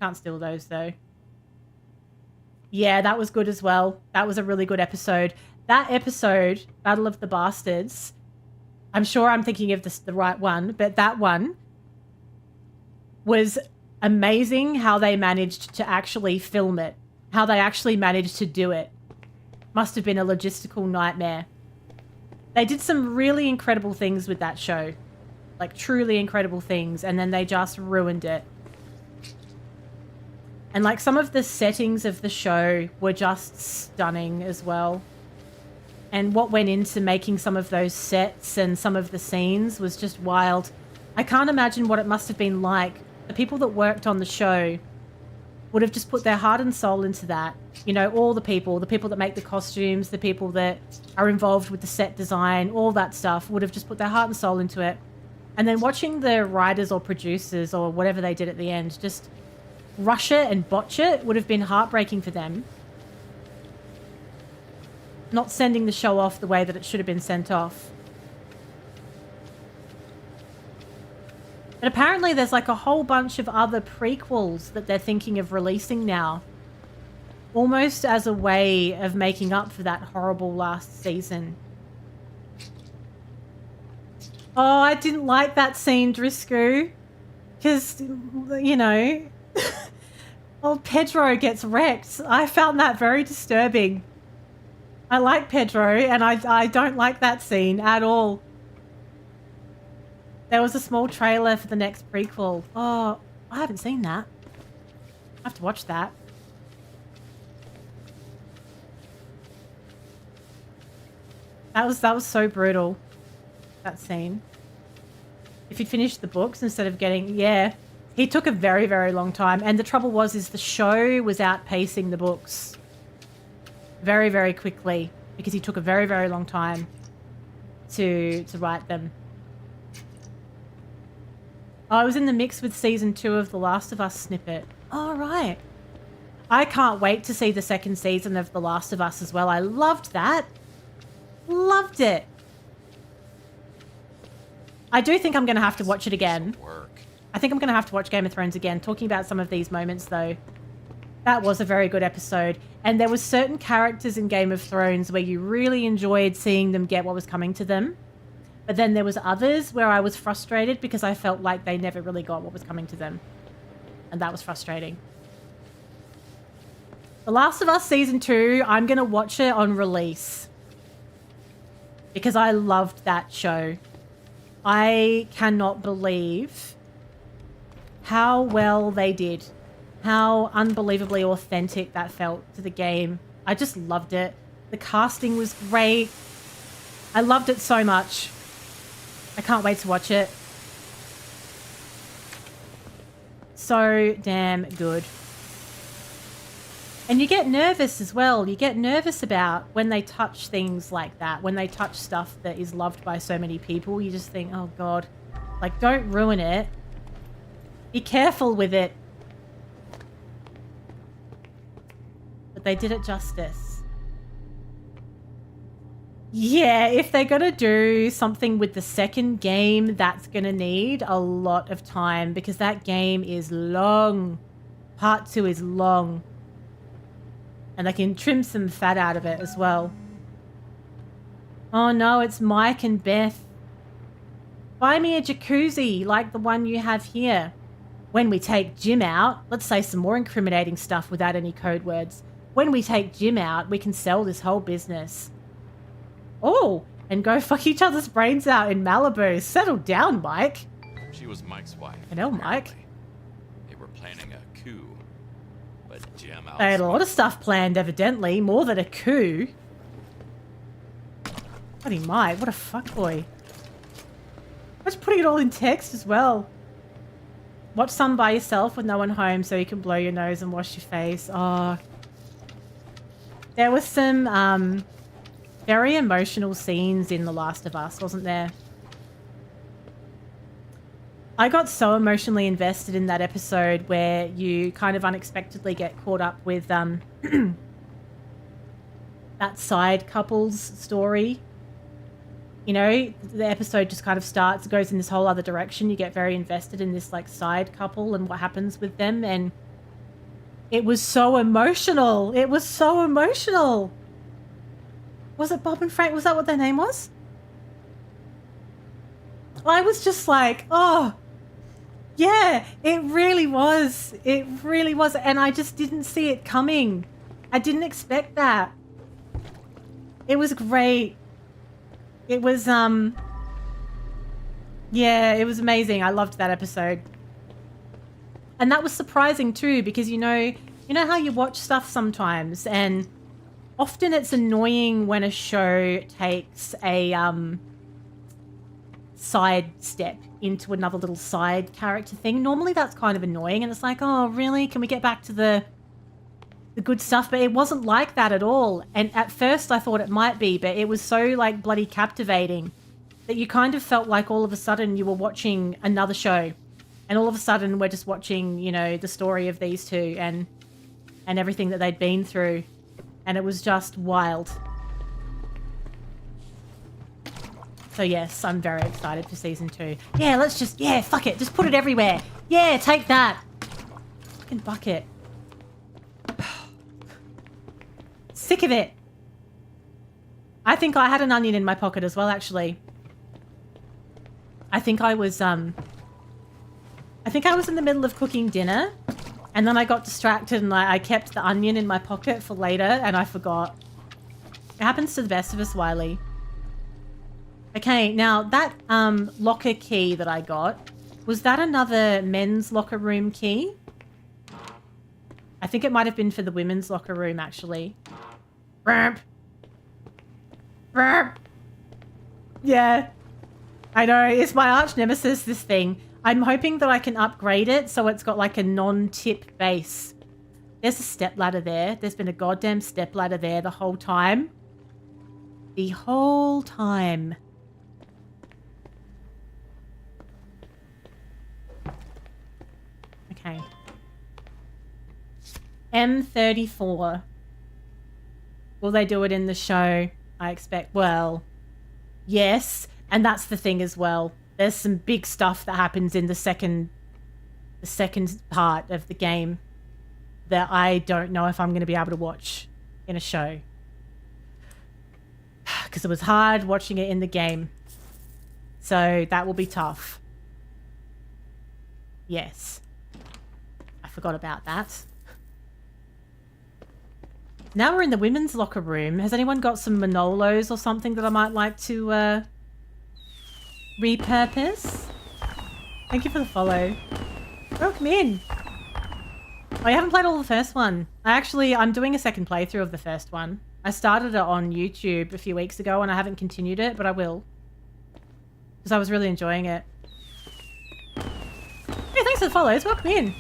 Can't steal those, though. Yeah, that was good as well. That was a really good episode. That episode, Battle of the Bastards, I'm sure I'm thinking of the right one, but that one was amazing how they managed to actually film it. How they actually managed to do it. Must have been a logistical nightmare. They did some really incredible things with that show. Like, truly incredible things. And then they just ruined it. And, like, some of the settings of the show were just stunning as well. And what went into making some of those sets and some of the scenes was just wild. I can't imagine what it must have been like. The people that worked on the show would have just put their heart and soul into that. You know, all the people that make the costumes, the people that are involved with the set design, all that stuff would have just put their heart and soul into it. And then watching the writers or producers or whatever they did at the end just rush it and botch it would have been heartbreaking for them. Not sending the show off the way that it should have been sent off. But apparently there's like a whole bunch of other prequels that they're thinking of releasing now. Almost as a way of making up for that horrible last season. Oh, I didn't like that scene, Driscoll. Because, you know, old Pedro gets wrecked. I found that very disturbing. I like Pedro, and I don't like that scene at all. There was a small trailer for the next prequel. Oh, I haven't seen that. I have to watch that. That was so brutal. That scene. If he'd finished the books instead of getting... Yeah. He took a very, very long time. And the trouble was is the show was outpacing the books very, very quickly because he took a very, very long time to write them. Oh, I was in the mix with season 2 of The Last of Us snippet. Oh, right. I can't wait to see the second season of The Last of Us as well. I loved that. Loved it. I do think I'm going to have to watch it again. I think I'm going to have to watch Game of Thrones again. Talking about some of these moments, though. That was a very good episode. And there were certain characters in Game of Thrones where you really enjoyed seeing them get what was coming to them. But then there was others where I was frustrated because I felt like they never really got what was coming to them. And that was frustrating. The Last of Us Season 2, I'm going to watch it on release. Because I loved that show. I cannot believe how well they did. How unbelievably authentic that felt to the game. I just loved it. The casting was great. I loved it so much. I can't wait to watch it. So damn good. And you get nervous as well. You get nervous about when they touch things like that. When they touch stuff that is loved by so many people. You just think, oh God. Like, don't ruin it. Be careful with it. But they did it justice. Yeah, if they're going to do something with the second game, that's going to need a lot of time because that game is long. Part 2 is long. And they can trim some fat out of it as well. Oh no, it's Mike and Beth. Buy me a jacuzzi like the one you have here. When we take Jim out, let's say some more incriminating stuff without any code words. When we take Jim out, we can sell this whole business. Oh, and go fuck each other's brains out in Malibu. Settle down, Mike. She was Mike's wife. I know, Mike. They were planning a coup, but Jim They had a lot of stuff planned, evidently. More than a coup. Bloody Mike, what a fuckboy. I'm just putting it all in text as well. Watch some by yourself with no one home so you can blow your nose and wash your face. Oh. There was some, very emotional scenes in The Last of Us, wasn't there? I got so emotionally invested in that episode where you kind of unexpectedly get caught up with that side couple's story. You know, the episode just kind of starts, goes in this whole other direction. You get very invested in this like side couple and what happens with them. And it was so emotional. It was so emotional. Was it Bob and Frank? Was that what their name was? I was just like, oh, yeah, it really was. It really was. And I just didn't see it coming. I didn't expect that. It was great. It was, yeah, it was amazing. I loved that episode. And that was surprising too, because you know how you watch stuff sometimes and often it's annoying when a show takes a side step into another little side character thing. Normally that's kind of annoying and it's like, oh, really? Can we get back to the good stuff? But it wasn't like that at all. And at first I thought it might be, but it was so like bloody captivating that you kind of felt like all of a sudden you were watching another show. And all of a sudden we're just watching, you know, the story of these two and everything that they'd been through. And it was just wild. So yes, I'm very excited for season 2. Yeah, let's just, yeah, fuck it. Just put it everywhere. Yeah, take that. Fucking bucket. Sick of it. I think I had an onion in my pocket as well, actually. I think I was in the middle of cooking dinner and then I got distracted and I kept the onion in my pocket for later and I forgot. It happens to the best of us, Wiley. Okay, now that locker key that I got, was that another men's locker room key? I think it might have been for the women's locker room, actually. Burp. Burp. Yeah. I know, it's my arch nemesis, this thing. I'm hoping that I can upgrade it so it's got like a non-tip base. There's a stepladder there. There's been a goddamn stepladder there the whole time. The whole time. Okay. M34. Will they do it in the show? I expect. Well, yes. And that's the thing as well. There's some big stuff that happens in the second part of the game that I don't know if I'm going to be able to watch in a show. Because it was hard watching it in the game. So that will be tough. Yes. I forgot about that. Now we're in the women's locker room. Has anyone got some Manolos or something that I might like to repurpose? Thank you for the follow. Welcome in. Oh, you haven't played all the first one. I'm doing a second playthrough of the first one. I started it on YouTube a few weeks ago and I haven't continued it, but I will. Because I was really enjoying it. Hey, thanks for the follows. Welcome in.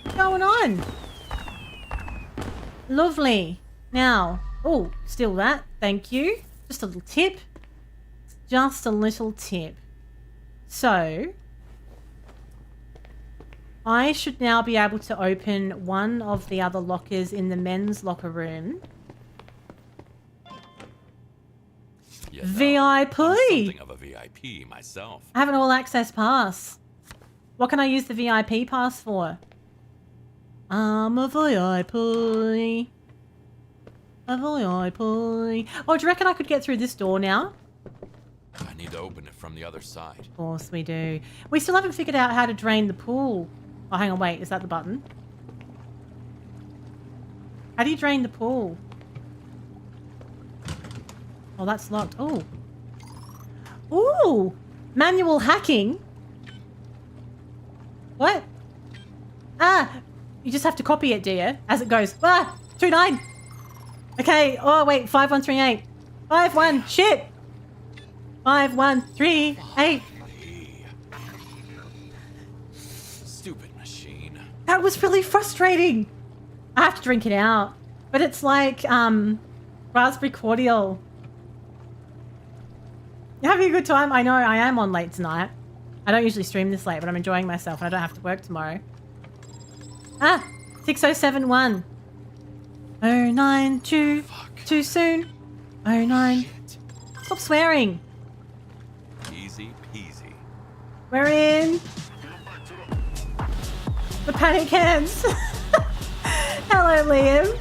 What's going on? Lovely. Now, oh, still that. Thank you. Just a little tip. Just a little tip. So, I should now be able to open one of the other lockers in the men's locker room. You know, VIP! I'm something of a VIP myself. I have an all-access pass. What can I use the VIP pass for? I'm a VIP. A VIP. Oh, do you reckon I could get through this door now? I need to open it from the other side. Of course we do. We still haven't figured out how to drain the pool. Oh, hang on, wait. Is that the button? How do you drain the pool? Oh, that's locked. Oh. Ooh! Manual hacking? What? Ah! You just have to copy it, do you? As it goes. Ah! 2-9! Okay. Oh, wait. 5138. 5-1. Shit! 5138. Stupid machine. That was really frustrating. I have to drink it out. But it's like, raspberry cordial. You having a good time? I know I am on late tonight. I don't usually stream this late, but I'm enjoying myself and I don't have to work tomorrow. Ah, 6071. 092. Fuck. Too soon. 09. Shit. Stop swearing. Easy peasy. We're in. The panic hands. Hello, Liam.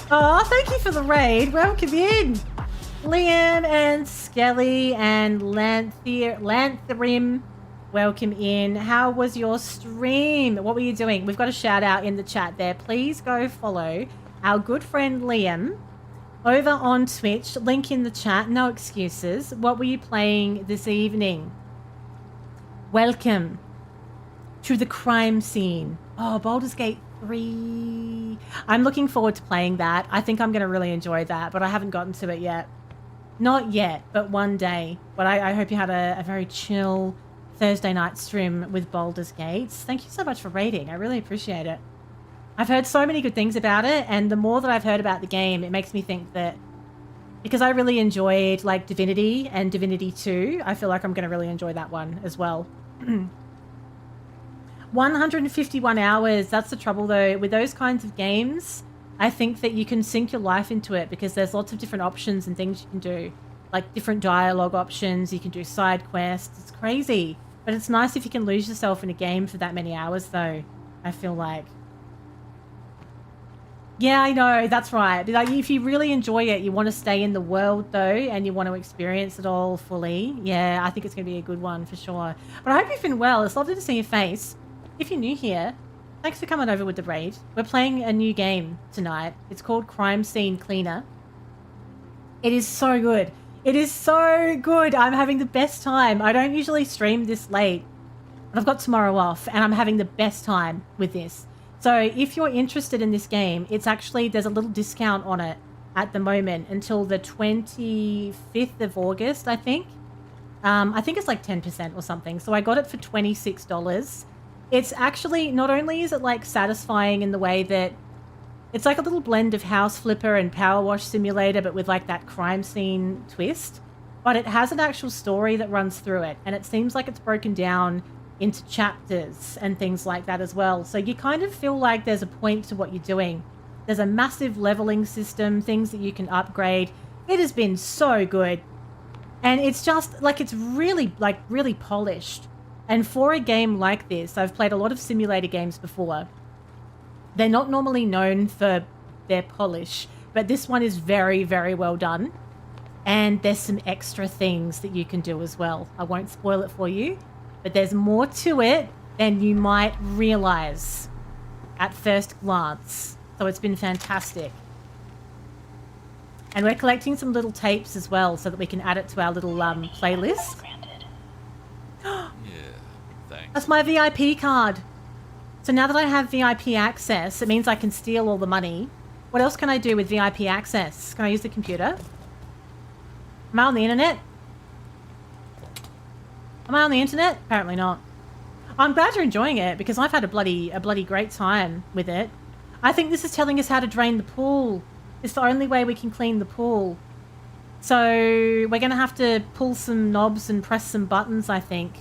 Oh, thank you for the raid. Welcome in. Liam and Skelly and Lanthrim. Welcome in. How was your stream? What were you doing? We've got a shout out in the chat there. Please go follow our good friend Liam over on Twitch. Link in the chat. No excuses. What were you playing this evening? Welcome to the crime scene. Oh, Baldur's Gate 3. I'm looking forward to playing that. I think I'm going to really enjoy that, but I haven't gotten to it yet. Not yet, but one day. But I hope you had a very chill Thursday night stream with Baldur's Gate. Thank you so much for raiding. I really appreciate it. I've heard so many good things about it, and the more that I've heard about the game, it makes me think that because I really enjoyed like Divinity and Divinity 2, I feel like I'm going to really enjoy that one as well. 151 hours. That's the trouble though. With those kinds of games, I think that you can sink your life into it because there's lots of different options and things you can do. Like different dialogue options. You can do side quests. It's crazy. But it's nice if you can lose yourself in a game for that many hours though. I feel like. Yeah, I know. That's right. Like, if you really enjoy it, you want to stay in the world though, and you want to experience it all fully. Yeah, I think it's going to be a good one for sure. But I hope you've been well. It's lovely to see your face. If you're new here, thanks for coming over with the raid. We're playing a new game tonight. It's called Crime Scene Cleaner. It is so good. It is so good. I'm having the best time. I don't usually stream this late, but I've got tomorrow off and I'm having the best time with this. So if you're interested in this game, it's actually, there's a little discount on it at the moment until the 25th of August, I think. I think it's like 10% or something. So I got it for $26. It's actually, not only is it like satisfying in the way that it's like a little blend of House Flipper and Power Wash Simulator, but with like that crime scene twist. But it has an actual story that runs through it. And it seems like it's broken down into chapters and things like that as well. So you kind of feel like there's a point to what you're doing. There's a massive leveling system, things that you can upgrade. It has been so good. And it's just like, it's really polished. And for a game like this, I've played a lot of simulator games before. They're not normally known for their polish, but this one is very, very well done. And there's some extra things that you can do as well. I won't spoil it for you, but there's more to it than you might realize at first glance. So it's been fantastic. And we're collecting some little tapes as well so that we can add it to our little playlist. Yeah, thanks. That's my VIP card. So now that I have VIP access, it means I can steal all the money. What else can I do with VIP access? Can I use the computer? Am I on the internet? Am I on the internet? Apparently not. I'm glad you're enjoying it because I've had a bloody great time with it. I think this is telling us how to drain the pool. It's the only way we can clean the pool. So we're going to have to pull some knobs and press some buttons, I think.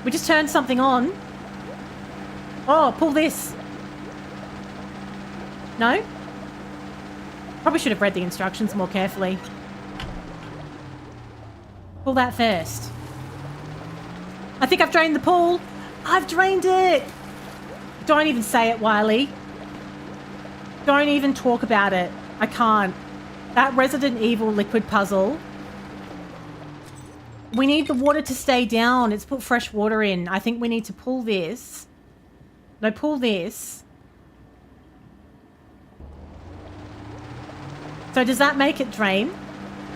We just turned something on. Oh, pull this. No? Probably should have read the instructions more carefully. Pull that first. I think I've drained the pool. I've drained it. Don't even say it, Wiley. Don't even talk about it. I can't. That Resident Evil liquid puzzle. We need the water to stay down. It's put fresh water in. I think we need to pull this. No, pull this. So does that make it drain?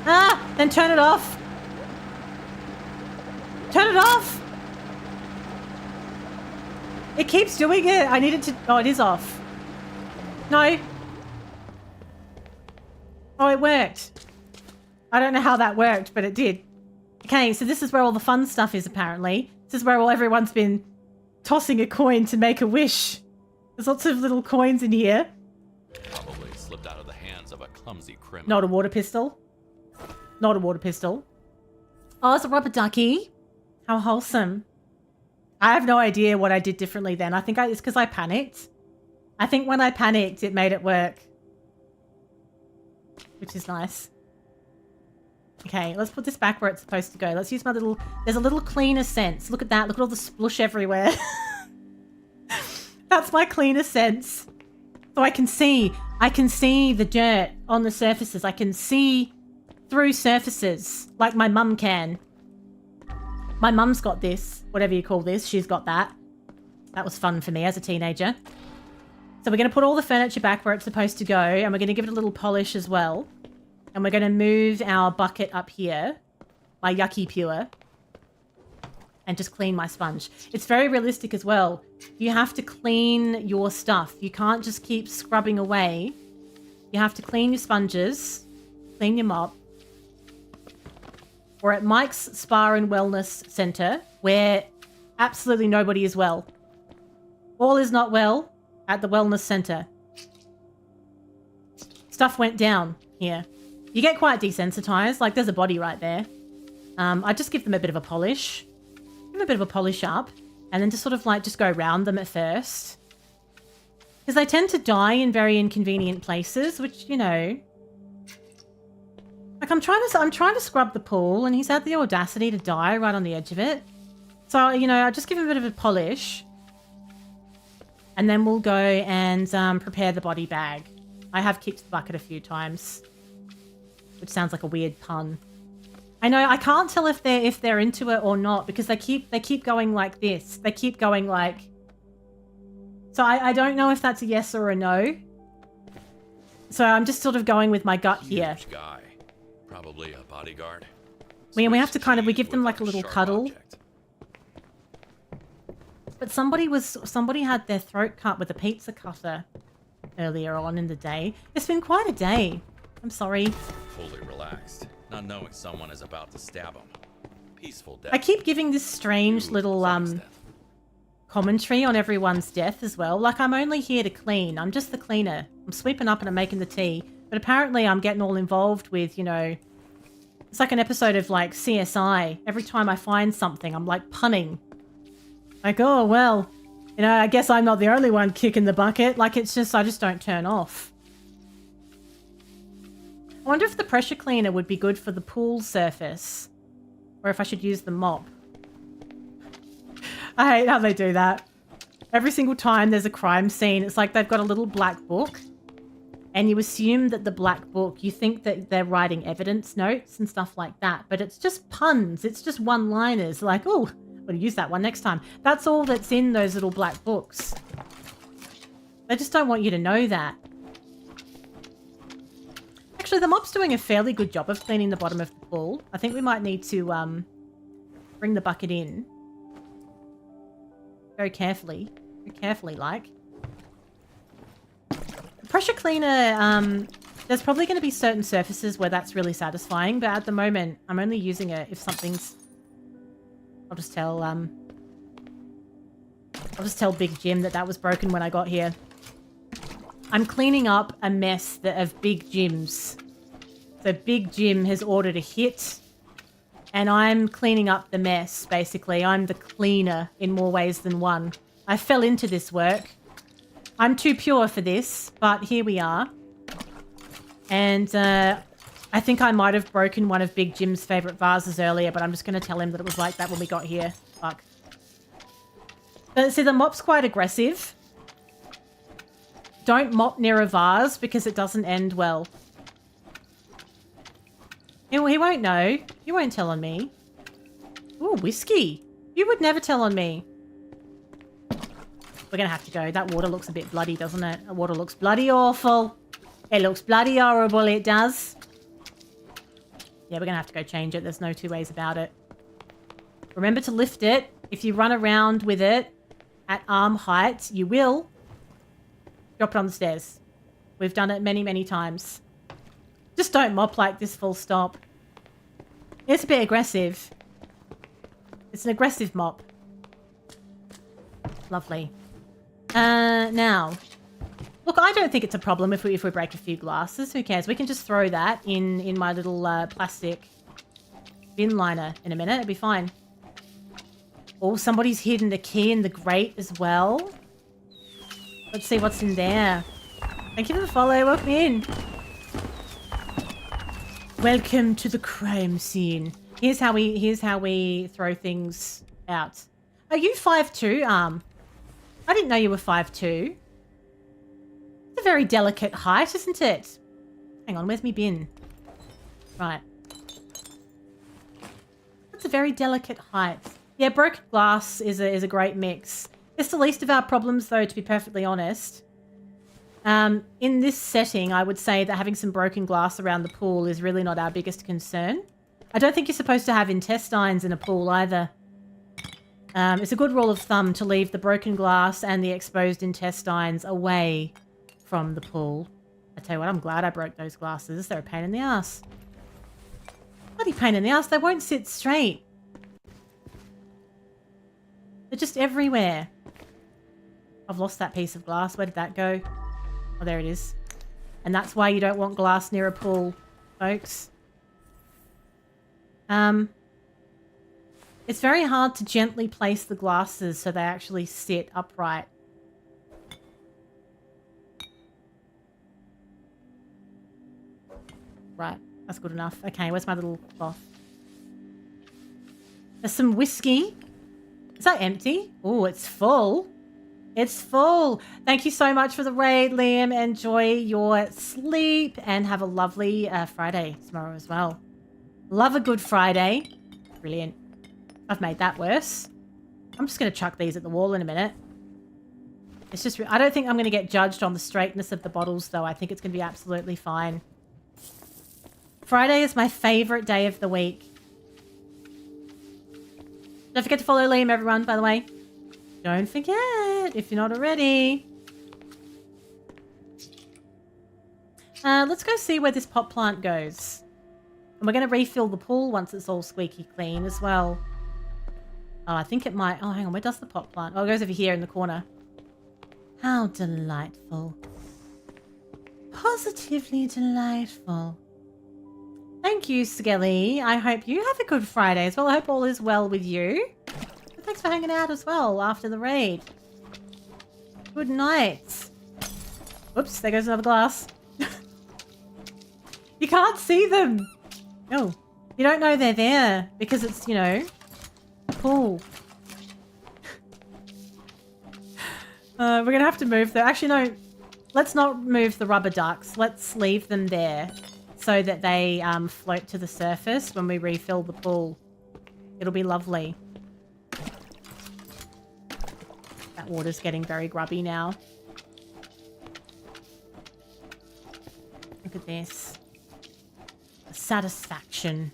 Ah, then turn it off. Turn it off. It keeps doing it. I need it to... Oh, it is off. No. Oh, it worked. I don't know how that worked, but it did. Okay, so this is where all the fun stuff is, apparently. This is where everyone's been tossing a coin to make a wish. There's lots of little coins in here. Probably slipped out of the hands of a clumsy criminal. Not a water pistol. Not a water pistol. Oh, it's a rubber ducky. How wholesome. I have no idea what I did differently then. I think it's because I panicked. I think when I panicked, it made it work. Which is nice. Okay, let's put this back where it's supposed to go. Let's use my little... There's a little cleaner sense. Look at that. Look at all the splush everywhere. That's my cleaner sense. So I can see the dirt on the surfaces. I can see through surfaces like my mum can. My mum's got this, whatever you call this. She's got that. That was fun for me as a teenager. So we're going to put all the furniture back where it's supposed to go, and we're going to give it a little polish as well. And we're going to move our bucket up here, my Yucky Pure, and just clean my sponge. It's very realistic as well. You have to clean your stuff. You can't just keep scrubbing away. You have to clean your sponges, clean your mop. We're at Mike's Spa and Wellness Centre, where absolutely nobody is well. All is not well at the Wellness Centre. Stuff went down here. You get quite desensitized. Like, there's a body right there. I just give them a bit of a polish. Give them a bit of a polish up. And then just sort of like just go around them at first. Because they tend to die in very inconvenient places, which, you know... Like, I'm trying to scrub the pool, and he's had the audacity to die right on the edge of it. So, you know, I just give him a bit of a polish. And then we'll go and prepare the body bag. I have kicked the bucket a few times. Which sounds like a weird pun. I know, I can't tell if they're into it or not, because they keep going like this. They keep going like... So I don't know if that's a yes or a no. So I'm just sort of going with my gut here. Huge guy. Probably a bodyguard. We have to Swiss kind of, we cheese give them with like a little sharp cuddle. object. But somebody had their throat cut with a pizza cutter earlier on in the day. It's been quite a day. I'm sorry. Fully relaxed, not knowing someone is about to stab him. Peaceful death. I keep giving this strange You, little Sonny's death. commentary on everyone's death as well. Like, I'm only here to clean. I'm just the cleaner. I'm sweeping up and I'm making the tea. But apparently I'm getting all involved with, you know... It's like an episode of, like, CSI. Every time I find something, I'm, like, punning. Like, oh, well, you know, I guess I'm not the only one kicking the bucket. Like, it's just, I just don't turn off. I wonder if the pressure cleaner would be good for the pool surface. Or if I should use the mop. I hate how they do that. Every single time there's a crime scene, it's like they've got a little black book. And you assume that the black book, you think that they're writing evidence notes and stuff like that. But it's just puns. It's just one-liners. Like, oh, I'm going to use that one next time. That's all that's in those little black books. They just don't want you to know that. Actually, the mop's doing a fairly good job of cleaning the bottom of the pool. I think we might need to bring the bucket in. Very carefully. Very carefully, like. Pressure cleaner, there's probably going to be certain surfaces where that's really satisfying, but at the moment, I'm only using it if something's... I'll just tell Big Jim that was broken when I got here. I'm cleaning up a mess of Big Jim's. So Big Jim has ordered a hit, and I'm cleaning up the mess, basically. I'm the cleaner in more ways than one. I fell into this work. I'm too pure for this, but here we are. And I think I might have broken one of Big Jim's favourite vases earlier, but I'm just going to tell him that it was like that when we got here. Fuck. But see, the mop's quite aggressive. Don't mop near a vase because it doesn't end well. He won't know. You won't tell on me. Ooh, whiskey. You would never tell on me. We're going to have to go. That water looks a bit bloody, doesn't it? That water looks bloody awful. It looks bloody horrible, it does. Yeah, we're going to have to go change it. There's no two ways about it. Remember to lift it. If you run around with it at arm height, you will drop it on the stairs. We've done it many, many times. Just don't mop like this, full stop. It's a bit aggressive. It's an aggressive mop. Lovely. Now, look, I don't think it's a problem if we break a few glasses. Who cares? We can just throw that in my little plastic bin liner in a minute. It'll be fine. Oh, somebody's hidden a key in the grate as well. Let's see what's in there. Thank you for the follow. Welcome in. Welcome to the crime scene. Here's how we throw things out. Are you 5'2"? I didn't know you were 5'2". It's a very delicate height, isn't it? Hang on, where's me bin? Right. That's a very delicate height. Yeah, broken glass is a great mix. It's the least of our problems, though, to be perfectly honest. In this setting, I would say that having some broken glass around the pool is really not our biggest concern. I don't think you're supposed to have intestines in a pool either. It's a good rule of thumb to leave the broken glass and the exposed intestines away from the pool. I tell you what, I'm glad I broke those glasses. They're a pain in the ass. Bloody pain in the ass. They won't sit straight. They're just everywhere. I've lost that piece of glass. Where did that go? Oh, there it is. And that's why you don't want glass near a pool, folks. It's very hard to gently place the glasses so they actually sit upright. Right, that's good enough. Okay, where's my little cloth? There's some whiskey. Is that empty? Oh, it's full. It's full. Thank you so much for the raid, Liam. Enjoy your sleep and have a lovely Friday tomorrow as well. Love a good Friday. Brilliant. I've made that worse. I'm just going to chuck these at the wall in a minute. It's just, I don't think I'm going to get judged on the straightness of the bottles, though. I think it's going to be absolutely fine. Friday is my favorite day of the week. Don't forget to follow Liam, everyone, by the way. Don't forget, if you're not already. Let's go see where this pot plant goes. And we're going to refill the pool once it's all squeaky clean as well. Oh, I think it might... Oh, hang on. Where does the pot plant... Oh, it goes over here in the corner. How delightful. Positively delightful. Thank you, Skelly. I hope you have a good Friday as well. I hope all is well with you. And thanks for hanging out as well after the raid. Good night. Whoops, there goes another glass. You can't see them. No. You don't know they're there because it's, you know, cool. We're going to have to move them. Actually, no. Let's not move the rubber ducks. Let's leave them there so that they float to the surface when we refill the pool. It'll be lovely. That water's getting very grubby now. Look at this. Satisfaction.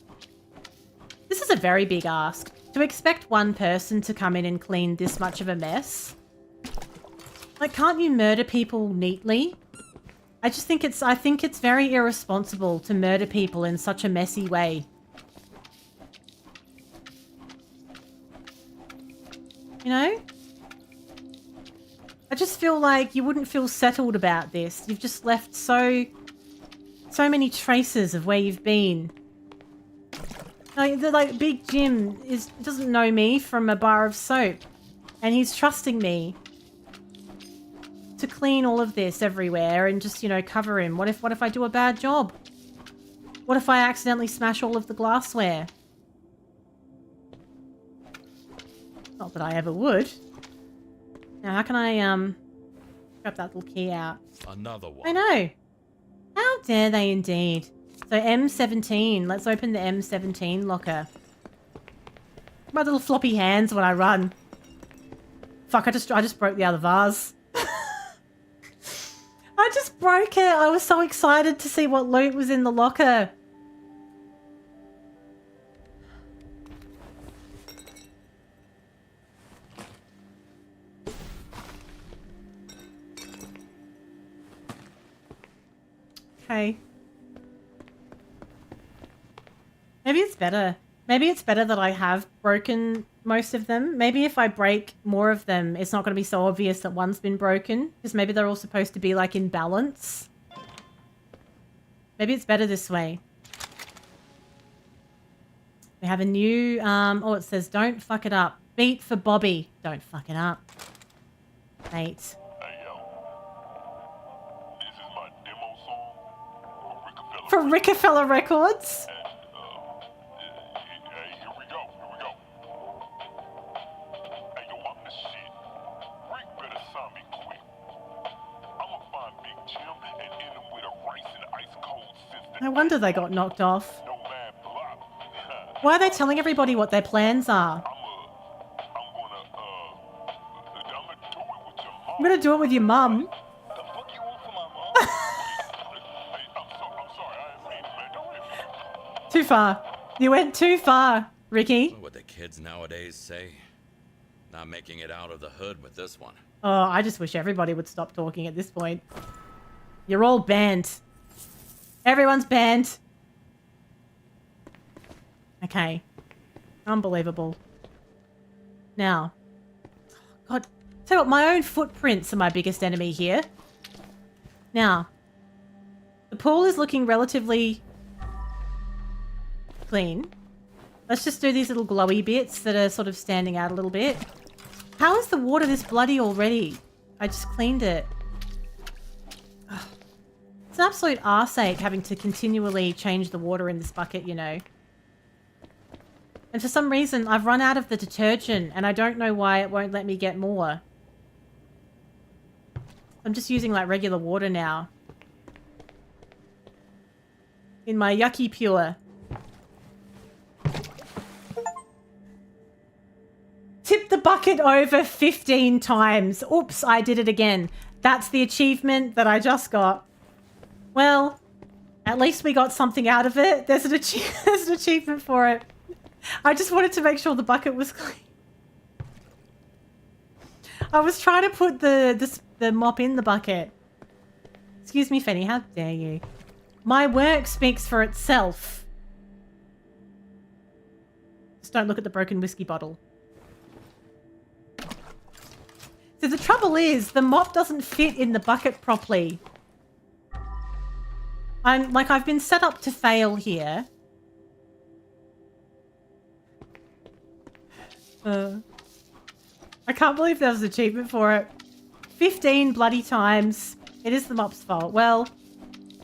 This is a very big ask. To expect one person to come in and clean this much of a mess. Like, can't you murder people neatly? I think it's very irresponsible to murder people in such a messy way. You know? I just feel like you wouldn't feel settled about this. You've just left so many traces of where you've been. Like Big Jim doesn't know me from a bar of soap, and he's trusting me to clean all of this everywhere and just, you know, cover him. What if I do a bad job? What if I accidentally smash all of the glassware? Not that I ever would. Now, how can I grab that little key out? Another one. I know. How dare they indeed. So M17. Let's open the M17 locker. My little floppy hands when I run. Fuck, I just broke the other vase. I just broke it. I was so excited to see what loot was in the locker. Okay. Maybe it's better. Maybe it's better that I have broken most of them. Maybe if I break more of them, it's not going to be so obvious that one's been broken. Because maybe they're all supposed to be, like, in balance. Maybe it's better this way. We have a new... oh, it says, don't fuck it up. Beat for Bobby. Don't fuck it up. Mate. Hey, yo. This is my demo song For Rickefeller Records? Here we go. Hey, yo, I'm the shit. Rick better sign me quick. I'ma find Big Jim and end him with a rice and ice cold sister. No wonder they got knocked off. No man block. Why are they telling everybody what their plans are? I'm gonna do it with your mum. The fuck you want from my mom? Hey, I'm sorry. I didn't mean, man. Don't hit me. Too far. You went too far, Ricky. What the kids nowadays say. Not making it out of the hood with this one. Oh, I just wish everybody would stop talking at this point. You're all banned. Everyone's banned. Okay. Unbelievable. Now. God. Tell you what, my own footprints are my biggest enemy here. Now. The pool is looking relatively clean. Let's just do these little glowy bits that are sort of standing out a little bit. How is the water this bloody already? I just cleaned it. Ugh. It's an absolute arseache having to continually change the water in this bucket, you know. And for some reason, I've run out of the detergent and I don't know why it won't let me get more. I'm just using like regular water now. In my yucky pure. tipped the bucket over 15 times. Oops, I did it again. That's the achievement that I just got. Well, at least we got something out of it. There's an achievement for it. I just wanted to make sure the bucket was clean. I was trying to put the mop in the bucket. Excuse me, Fenny, how dare you? My work speaks for itself. Just don't look at the broken whiskey bottle. So the trouble is, the mop doesn't fit in the bucket properly. I've been set up to fail here. I can't believe there was an achievement for it. 15 bloody times. It is the mop's fault. Well,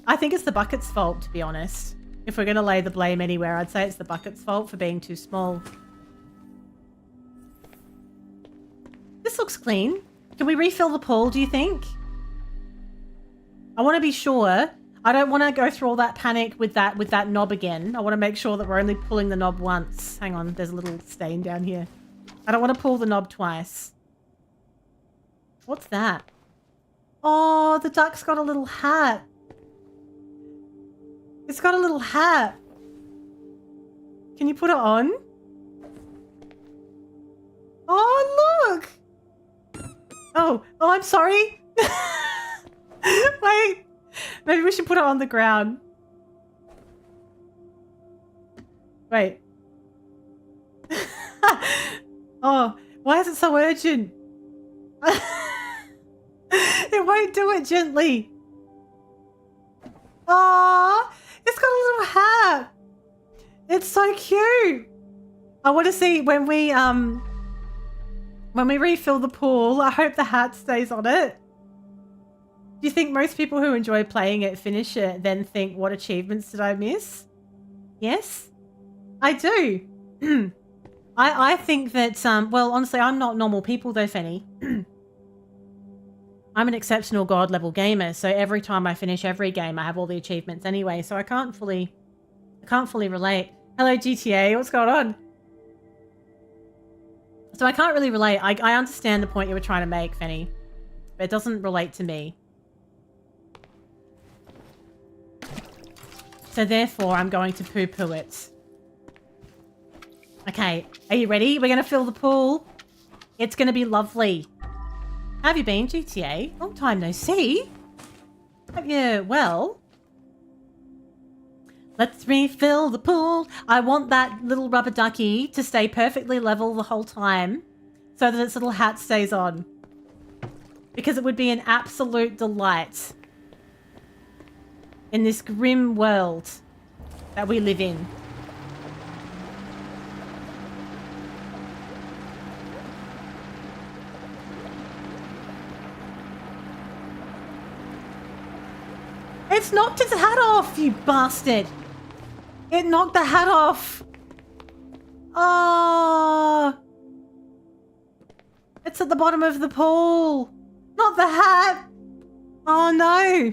I think it's the bucket's fault, to be honest. If we're going to lay the blame anywhere, I'd say it's the bucket's fault for being too small. This looks clean. Can we refill the pool, do you think? I want to be sure. I don't want to go through all that panic with that knob again. I want to make sure that we're only pulling the knob once. Hang on, there's a little stain down here. I don't want to pull the knob twice. What's that? Oh, the duck's got a little hat. It's got a little hat. Can you put it on? Oh, look. Oh, I'm sorry. Wait. Maybe we should put it on the ground. Wait. Oh, why is it so urgent? It won't do it gently. Oh, it's got a little hat. It's so cute. I want to see when we refill the pool. I hope the hat stays on it. Do you think most people who enjoy playing it finish it, then think, what achievements did I miss? Yes, I do. I think that, well, honestly, I'm not normal people though, Fenny. I'm an exceptional god level gamer, so every time I finish every game, I have all the achievements anyway, so I can't fully relate. Hello, GTA, what's going on? So I can't really relate. I understand the point you were trying to make, Fenny, but it doesn't relate to me. So therefore, I'm going to poo-poo it. Okay, are you ready? We're going to fill the pool. It's going to be lovely. How have you been, GTA? Long time no see. Have you? Well, let's refill the pool. I want that little rubber ducky to stay perfectly level the whole time so that its little hat stays on. Because it would be an absolute delight in this grim world that we live in. It's knocked its hat off, you bastard. It knocked the hat off. Oh. It's at the bottom of the pool. Not the hat. Oh, no.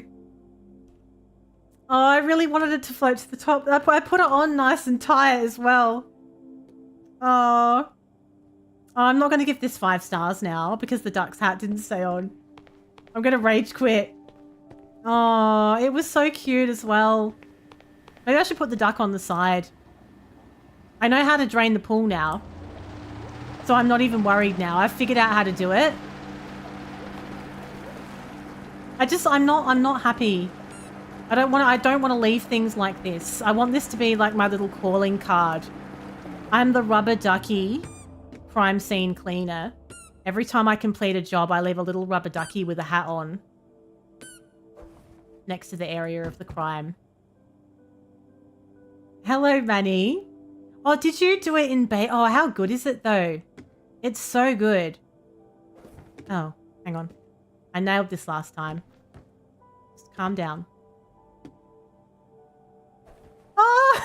Oh, I really wanted it to float to the top. I put it on nice and tight as well. Oh. I'm not going to give this 5 stars now because the duck's hat didn't stay on. I'm going to rage quit. Oh, it was so cute as well. Maybe I should put the duck on the side. I know how to drain the pool now. So I'm not even worried now. I've figured out how to do it. I'm not happy. I don't want to leave things like this. I want this to be like my little calling card. I'm the rubber ducky crime scene cleaner. Every time I complete a job, I leave a little rubber ducky with a hat on next to the area of the crime. Hello, Manny. Oh, did you do it in beta? Oh, how good is it though? It's so good. Oh, hang on. I nailed this last time. Just calm down. Oh!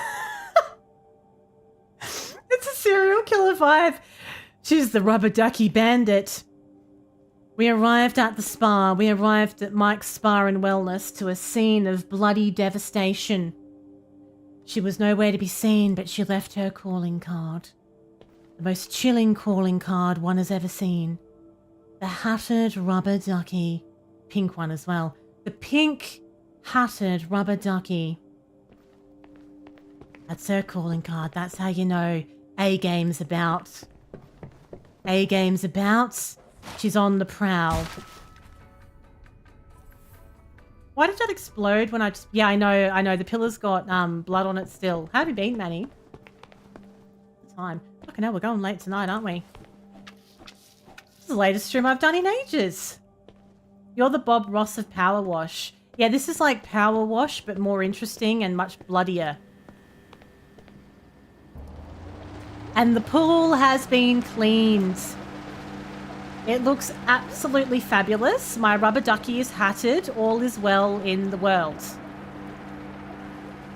It's a serial killer vibe. She's the rubber ducky bandit. We arrived at the spa. We arrived at Mike's Spa and Wellness to a scene of bloody devastation. She was nowhere to be seen, but she left her calling card. The most chilling calling card one has ever seen. The hatted rubber ducky. Pink one as well. The pink hatted rubber ducky. That's her calling card. That's how you know A-game's about. A-game's about. She's on the prowl. Why did that explode when I just... Yeah, I know. The pillar's got blood on it still. How have you been, Manny? Time. Fucking hell, we're going late tonight, aren't we? This is the latest stream I've done in ages. You're the Bob Ross of Power Wash. Yeah, this is like Power Wash, but more interesting and much bloodier. And the pool has been cleaned. It looks absolutely fabulous. My rubber ducky is hatted. All is well in the world.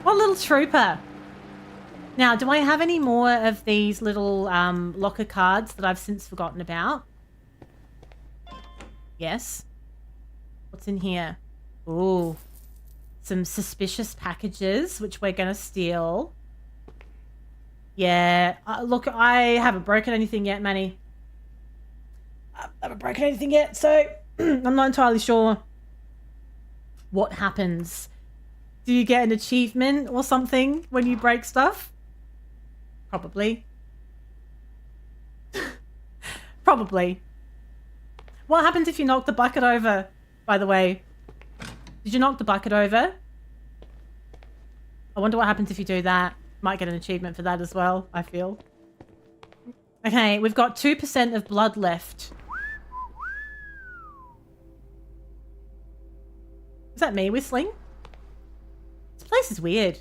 What a little trooper. Now, do I have any more of these little locker cards that I've since forgotten about? Yes. What's in here? Ooh. Some suspicious packages, which we're going to steal. Yeah. Look, I haven't broken anything yet, Manny. I haven't broken anything yet, so I'm not entirely sure what happens. Do you get an achievement or something when you break stuff? Probably. Probably. What happens if you knock the bucket over, by the way? Did you knock the bucket over? I wonder what happens if you do that. Might get an achievement for that as well, I feel. Okay, we've got 2% of blood left. Is that me whistling? This place is weird.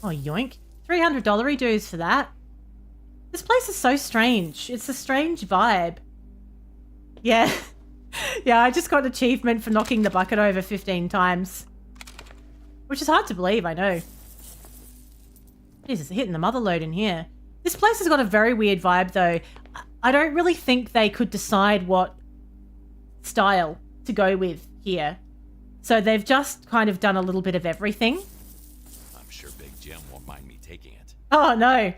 Oh, yoink. $300 dues for that. This place is so strange. It's a strange vibe. Yeah. Yeah, I just got an achievement for knocking the bucket over 15 times. Which is hard to believe, I know. Jesus, hitting the mother load in here. This place has got a very weird vibe, though. I don't really think they could decide what style to go with here. So they've just kind of done a little bit of everything. I'm sure Big Jim won't mind me taking it. Oh, no.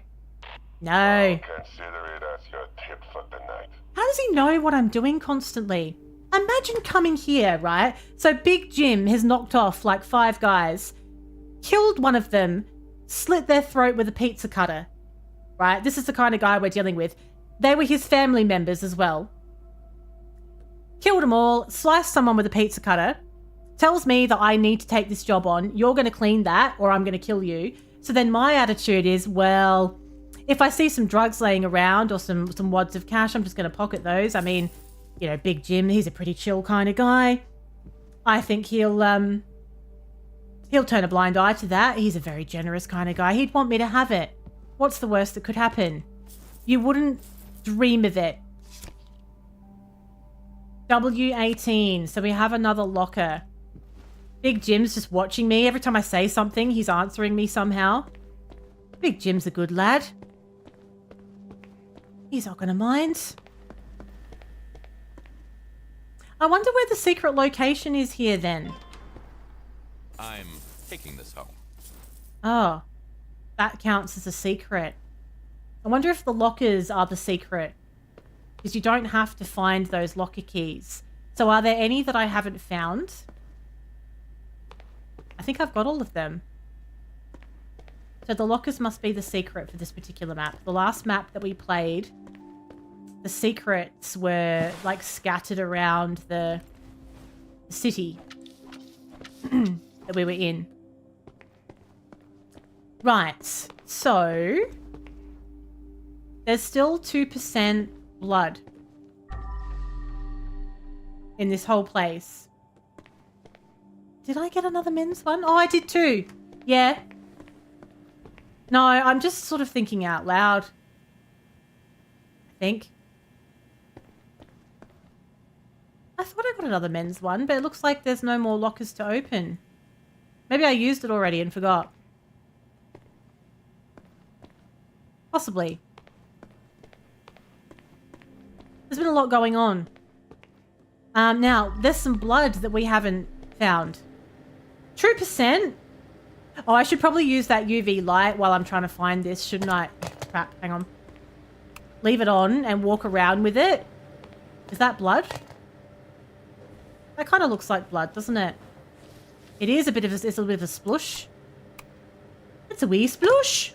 No. Consider it as your tip for the night. How does he know what I'm doing constantly? Imagine coming here, right? So Big Jim has knocked off like 5 guys, killed one of them, slit their throat with a pizza cutter, right? This is the kind of guy we're dealing with. They were his family members as well. Killed them all, sliced someone with a pizza cutter, tells me that I need to take this job on. You're going to clean that or I'm going to kill you. So then my attitude is, well, if I see some drugs laying around or some wads of cash, I'm just going to pocket those. I mean, you know, Big Jim, he's a pretty chill kind of guy. I think he'll turn a blind eye to that. He's a very generous kind of guy. He'd want me to have it. What's the worst that could happen? You wouldn't dream of it. W18. So we have another locker. Big Jim's just watching me. Every time I say something, he's answering me somehow. Big Jim's a good lad. He's not gonna mind. I wonder where the secret location is here then. I'm taking this home. Oh, that counts as a secret. I wonder if the lockers are the secret. Because you don't have to find those locker keys. So are there any that I haven't found? I think I've got all of them. So the lockers must be the secret for this particular map. The last map that we played, the secrets were like scattered around the city that we were in. Right, so there's still 2% blood in this whole place. Did I get another men's one? Oh, I did too. Yeah. No, I'm just sort of thinking out loud. I think. I thought I got another men's one, but it looks like there's no more lockers to open. Maybe I used it already and forgot. Possibly. There's been a lot going on. Now, there's some blood that we haven't found. True percent. Oh, I should probably use that UV light while I'm trying to find this, shouldn't I? Crap, hang on. leave it on and walk around with it. Is that blood? That kind of looks like blood, doesn't it? It is a bit of a, it's a little bit of a splush. It's a wee splush.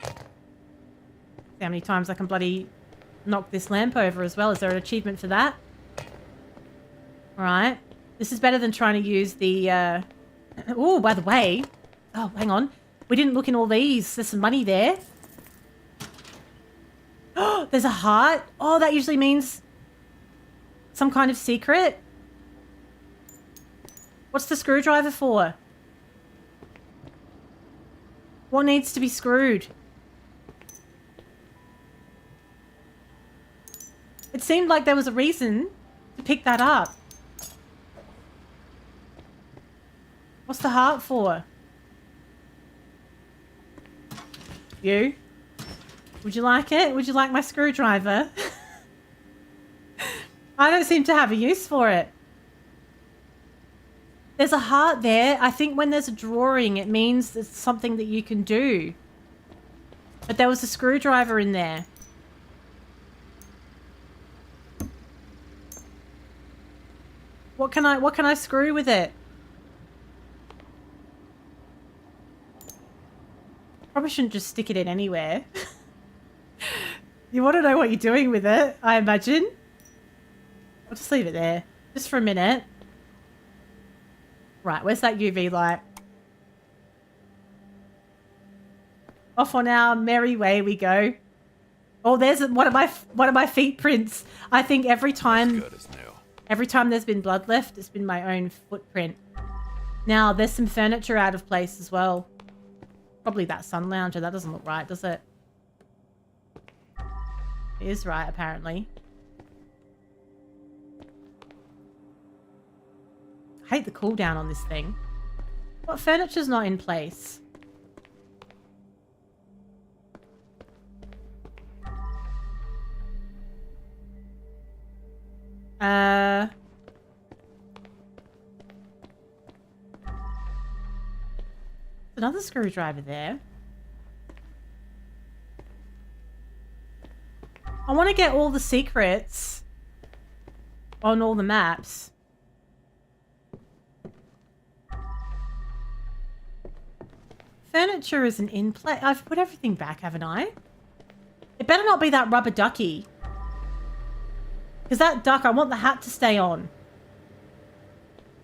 See how many times I can bloody knock this lamp over as well. Is there an achievement for that? Alright. This is better than trying to use the... Oh, by the way... Oh, hang on. We didn't look in all these. There's some money there. Oh, there's a heart. Oh, that usually means some kind of secret. What's the screwdriver for? What needs to be screwed? It seemed like there was a reason to pick that up. What's the heart for? You? Would you like it? Would you like my screwdriver? I don't seem to have a use for it. There's a heart there. I think when there's a drawing, it means it's something that you can do. But there was a screwdriver in there. What can I screw with it? Probably shouldn't just stick it in anywhere. You want to know what you're doing with it, I imagine. I'll just leave it there. Just for a minute. Right, where's that UV light? Off on our merry way we go. Oh, there's one of my feet prints. I think every time there's been blood left, it's been my own footprint. Now, there's some furniture out of place as well. Probably that sun lounger. That doesn't look right, does it? It is right, apparently. I hate the cooldown on this thing. What furniture's not in place? Another screwdriver there. I want to get all the secrets on all the maps. Furniture isn't in place. I've put everything back, haven't I? It better not be that rubber ducky. Because that duck, I want the hat to stay on.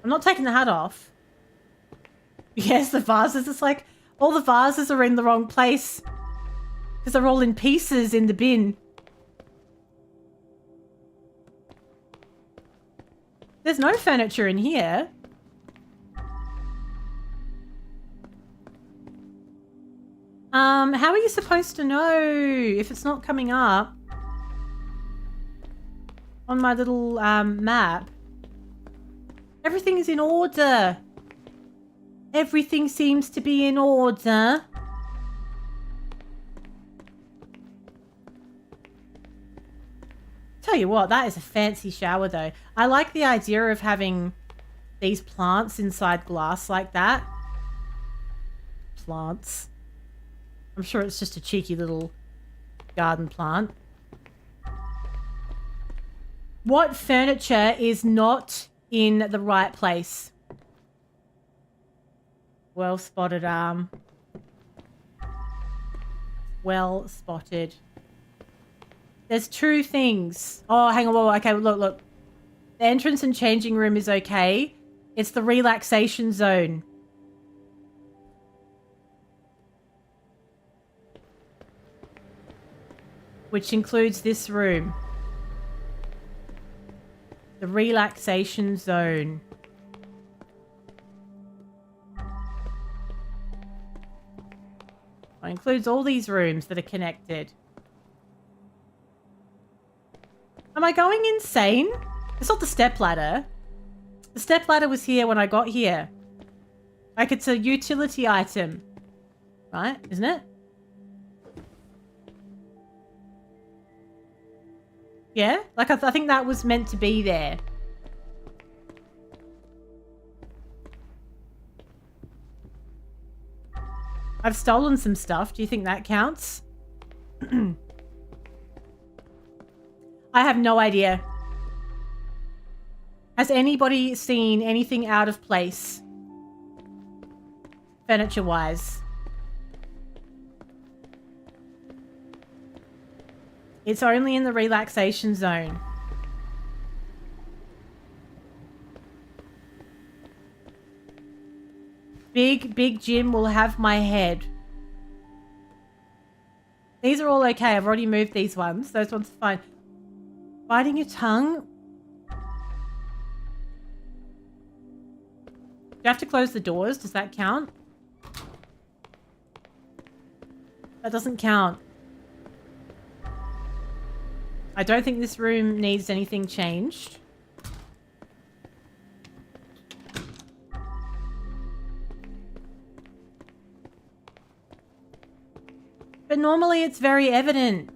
I'm not taking the hat off. Yes, the vases. It's like all the vases are in the wrong place. Because they're all in pieces in the bin. There's no furniture in here. How are you supposed to know if it's not coming up on my little map? Everything is in order. Everything seems to be in order. Tell you what, that is a fancy shower though. I like the idea of having these plants inside glass like that. Plants. I'm sure it's just a cheeky little garden plant. What furniture is not in the right place? Well spotted, well spotted. There's two things. Oh, hang on. Whoa, okay, look. The entrance and changing room is okay. It's the relaxation zone. Which includes this room. The relaxation zone. It includes all these rooms that are connected. Am I going insane? It's not the stepladder. The stepladder was here when I got here. Like, it's a utility item. Right? Isn't it? Yeah? Like, I think that was meant to be there. I've stolen some stuff. Do you think that counts? I have no idea. Has anybody seen anything out of place? Furniture-wise. It's only in the relaxation zone. Big Jim will have my head. These are all okay. I've already moved these ones. Those ones are fine. Biting your tongue? Do you have to close the doors? Does that count? That doesn't count. I don't think this room needs anything changed. But normally it's very evident.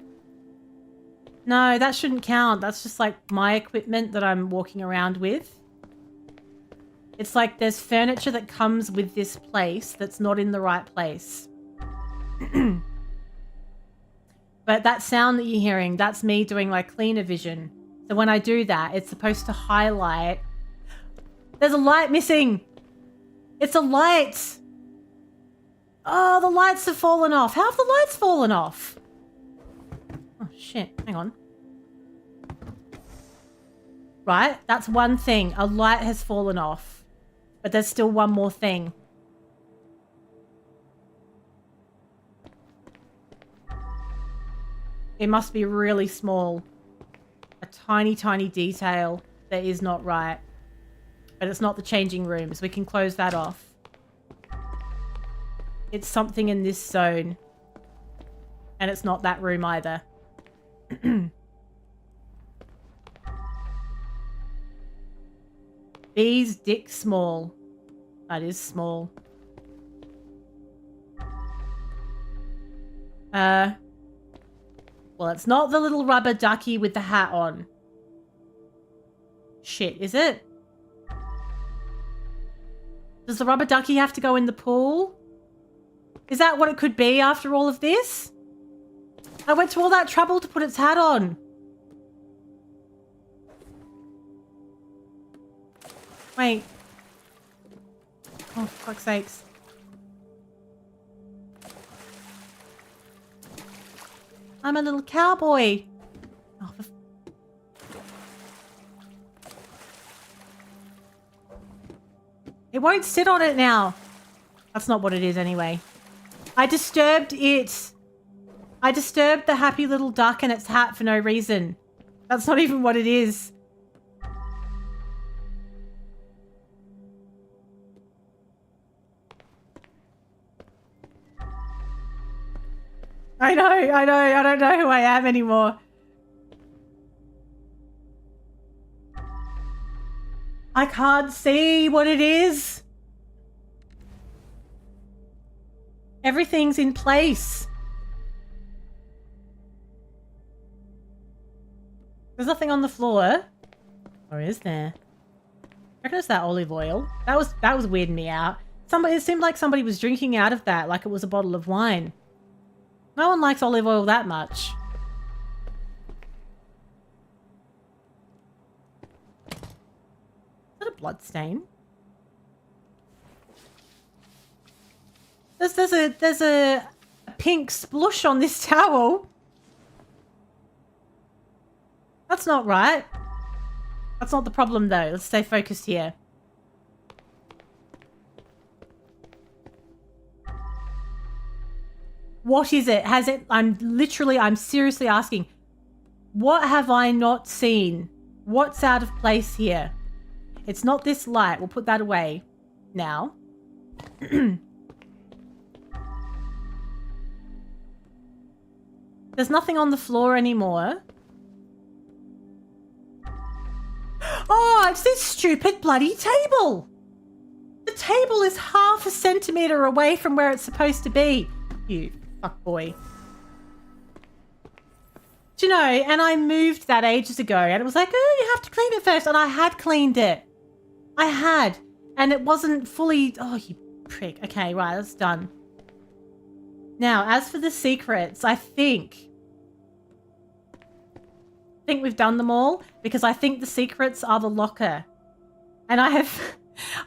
No, that shouldn't count. That's just like my equipment that I'm walking around with. It's like there's furniture that comes with this place that's not in the right place. But that sound that you're hearing, that's me doing like cleaner vision. So when I do that, it's supposed to highlight. There's a light missing. It's a light. Oh, the lights have fallen off. How have the lights fallen off? Oh, shit. Hang on. Right, that's one thing. A light has fallen off. But there's still one more thing. It must be really small. A tiny, tiny detail that is not right. But it's not the changing rooms. We can close that off. It's something in this zone. And it's not that room either. B's dick small. That is small. Well, it's not the little rubber ducky with the hat on. Shit, is it? Does the rubber ducky have to go in the pool? Is that what it could be after all of this? I went to all that trouble to put its hat on. Wait. Oh, for fuck's sakes. I'm a little cowboy. Oh, it won't sit on it now. That's not what it is anyway. I disturbed it. I disturbed the happy little duck and its hat for no reason. That's not even what it is. I know. I don't know who I am anymore. I can't see what it is. Everything's in place. There's nothing on the floor. Or is there? I reckon it's that olive oil. That was weirding me out. It seemed like somebody was drinking out of that like it was a bottle of wine. No one likes olive oil that much. Is that a blood stain? There's a pink splush on this towel. That's not right. That's not the problem though. Let's stay focused here. What is it? Has it? I'm seriously asking. What have I not seen? What's out of place here? It's not this light. We'll put that away now. There's nothing on the floor anymore. Oh, it's this stupid bloody table. The table is half a centimetre away from where it's supposed to be. You fuck boy. Do you know, and I moved that ages ago and it was like, oh, you have to clean it first. And I had cleaned it. I had. And it wasn't fully... Oh, you prick. Okay, right, that's done. Now, as for the secrets, I think we've done them all because I think the secrets are the locker. And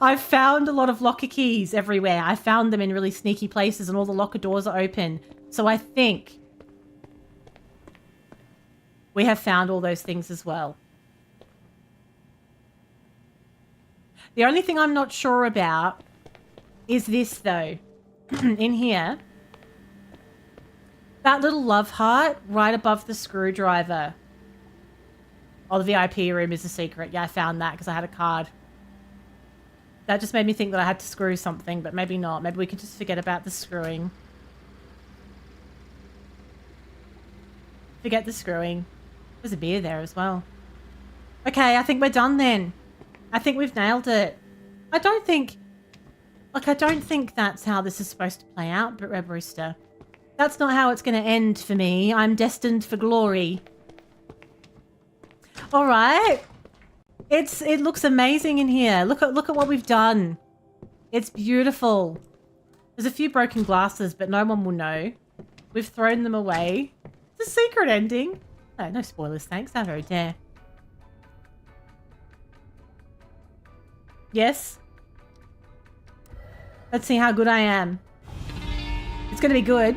I've found a lot of locker keys everywhere. I found them in really sneaky places and all the locker doors are open. So I think we have found all those things as well. The only thing I'm not sure about is this though. In here. That little love heart right above the screwdriver. Oh, the VIP room is a secret. Yeah, I found that because I had a card. That just made me think that I had to screw something, but maybe not. Maybe we can just forget about the screwing. Forget the screwing. There's a beer there as well. Okay, I think we're done then. I think we've nailed it. I don't think that's how this is supposed to play out, but Red Rooster. That's not how it's going to end for me. I'm destined for glory. All right. It looks amazing in here. Look at what we've done. It's beautiful. There's a few broken glasses, but no one will know. We've thrown them away. It's a secret ending. Oh, no spoilers, thanks. How very dare. Yes. Let's see how good I am. It's going to be good.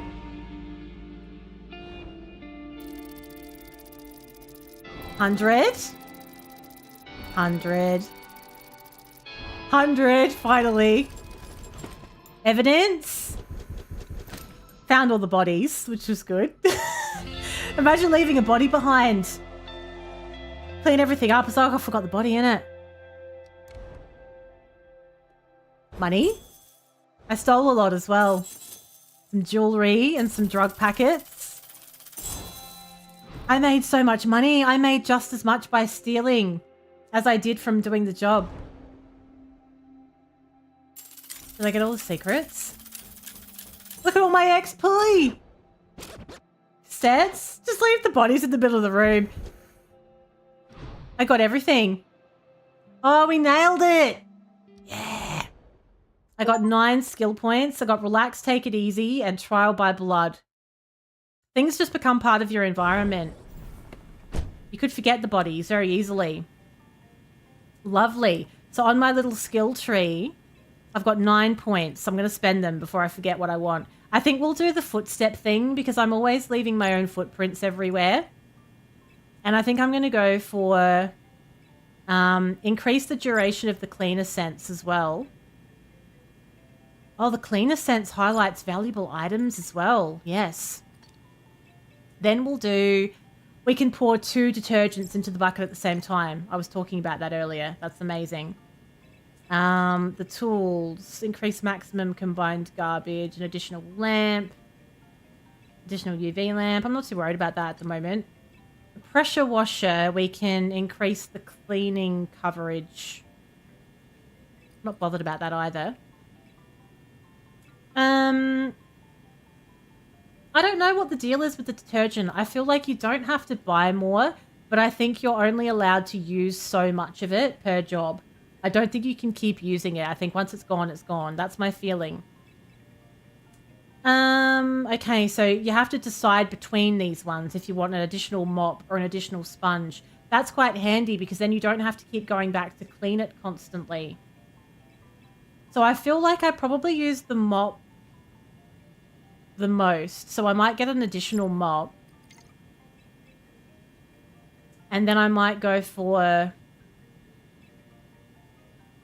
$100. $100, finally. Evidence. Found all the bodies, which was good. Imagine leaving a body behind. Clean everything up. It's like I forgot the body in it. Money. I stole a lot as well. Some jewelry and some drug packets. I made so much money. I made just as much by stealing as I did from doing the job. Did I get all the secrets? Look at all my XP! Sets? Just leave the bodies in the middle of the room. I got everything. Oh, we nailed it! Yeah! I got 9 skill points. I got Relax, Take It Easy, and Trial by Blood. Things just become part of your environment. You could forget the bodies very easily. Lovely. So on my little skill tree, I've got 9 points. I'm going to spend them before I forget what I want. I think we'll do the footstep thing because I'm always leaving my own footprints everywhere. And I think I'm going to go for increase the duration of the cleaner sense as well. Oh, the cleaner sense highlights valuable items as well. Yes. Then we'll do... We can pour 2 detergents into the bucket at the same time. I was talking about that earlier. That's amazing. The tools. Increase maximum combined garbage. An additional lamp. Additional UV lamp. I'm not too worried about that at the moment. The pressure washer. We can increase the cleaning coverage. Not bothered about that either. I don't know what the deal is with the detergent. I feel like you don't have to buy more, but I think you're only allowed to use so much of it per job. I don't think you can keep using it. I think once it's gone, it's gone. That's my feeling. Okay, so you have to decide between these ones if you want an additional mop or an additional sponge. That's quite handy because then you don't have to keep going back to clean it constantly. So I feel like I probably use the mop the most. So I might get an additional mop. And then I might go for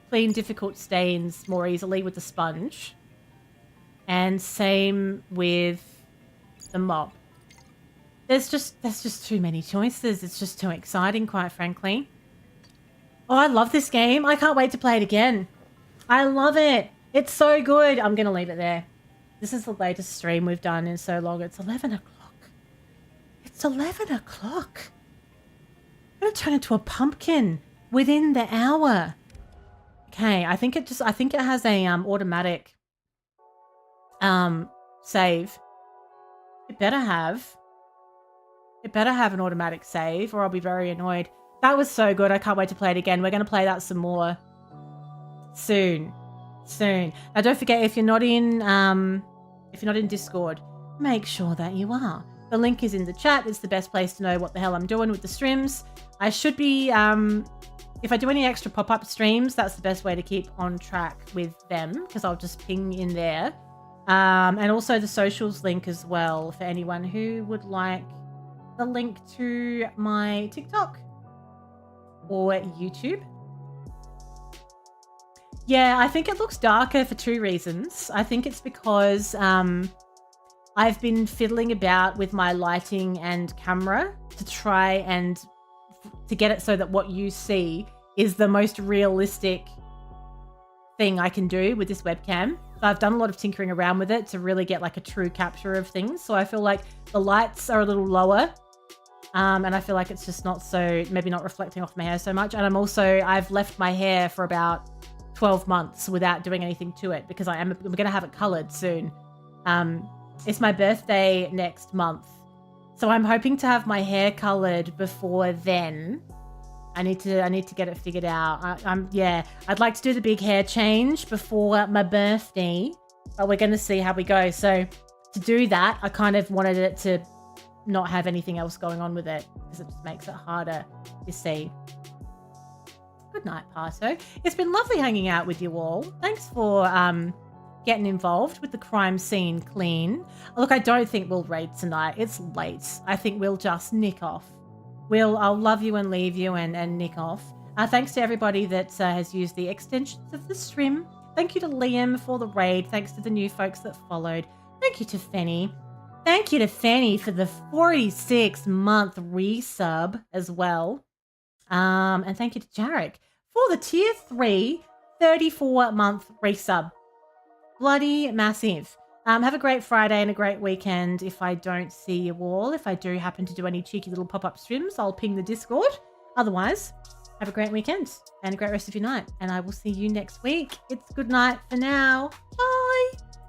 clean difficult stains more easily with the sponge. And same with the mop. There's just too many choices. It's just too exciting, quite frankly. Oh, I love this game. I can't wait to play it again. I love it. It's so good. I'm going to leave it there. This is the latest stream we've done in so long. It's 11 o'clock. It's 11 o'clock. I'm going to turn into a pumpkin within the hour. Okay, I think it has a automatic save. It better have an automatic save or I'll be very annoyed. That was so good. I can't wait to play it again. We're going to play that some more soon. Now don't forget, if you're not in Discord, make sure that you are. The link is in the chat. It's the best place to know what the hell I'm doing with the streams. I should be, if I do any extra pop-up streams, that's the best way to keep on track with them, because I'll just ping in there. And also the socials link as well for anyone who would like the link to my TikTok or YouTube. Yeah, I think it looks darker for 2 reasons. I think it's because I've been fiddling about with my lighting and camera to try and to get it so that what you see is the most realistic thing I can do with this webcam. So I've done a lot of tinkering around with it to really get like a true capture of things. So I feel like the lights are a little lower. And I feel like it's just not so, maybe not reflecting off my hair so much. And I've left my hair for about 12 months without doing anything to it because I'm going to have it colored soon. It's my birthday next month. So I'm hoping to have my hair colored before then. I need to get it figured out. I'd like to do the big hair change before my birthday, but we're going to see how we go. So to do that, I kind of wanted it to not have anything else going on with it because it just makes it harder to see. Good night, Pato. It's been lovely hanging out with you all. Thanks for getting involved with the crime scene clean. Look, I don't think we'll raid tonight. It's late. I think we'll just nick off. I'll love you and leave you and nick off. Thanks to everybody that has used the extensions of the stream. Thank you to Liam for the raid. Thanks to the new folks that followed. Thank you to Fenny. Thank you to Fenny for the 46-month resub as well. And thank you to Jarek for the tier 3 34-month resub. Bloody massive. Have a great Friday and a great weekend. If I don't see you all, if I do happen to do any cheeky little pop-up streams, I'll ping the Discord. Otherwise, have a great weekend and a great rest of your night. And I will see you next week. It's good night for now. Bye.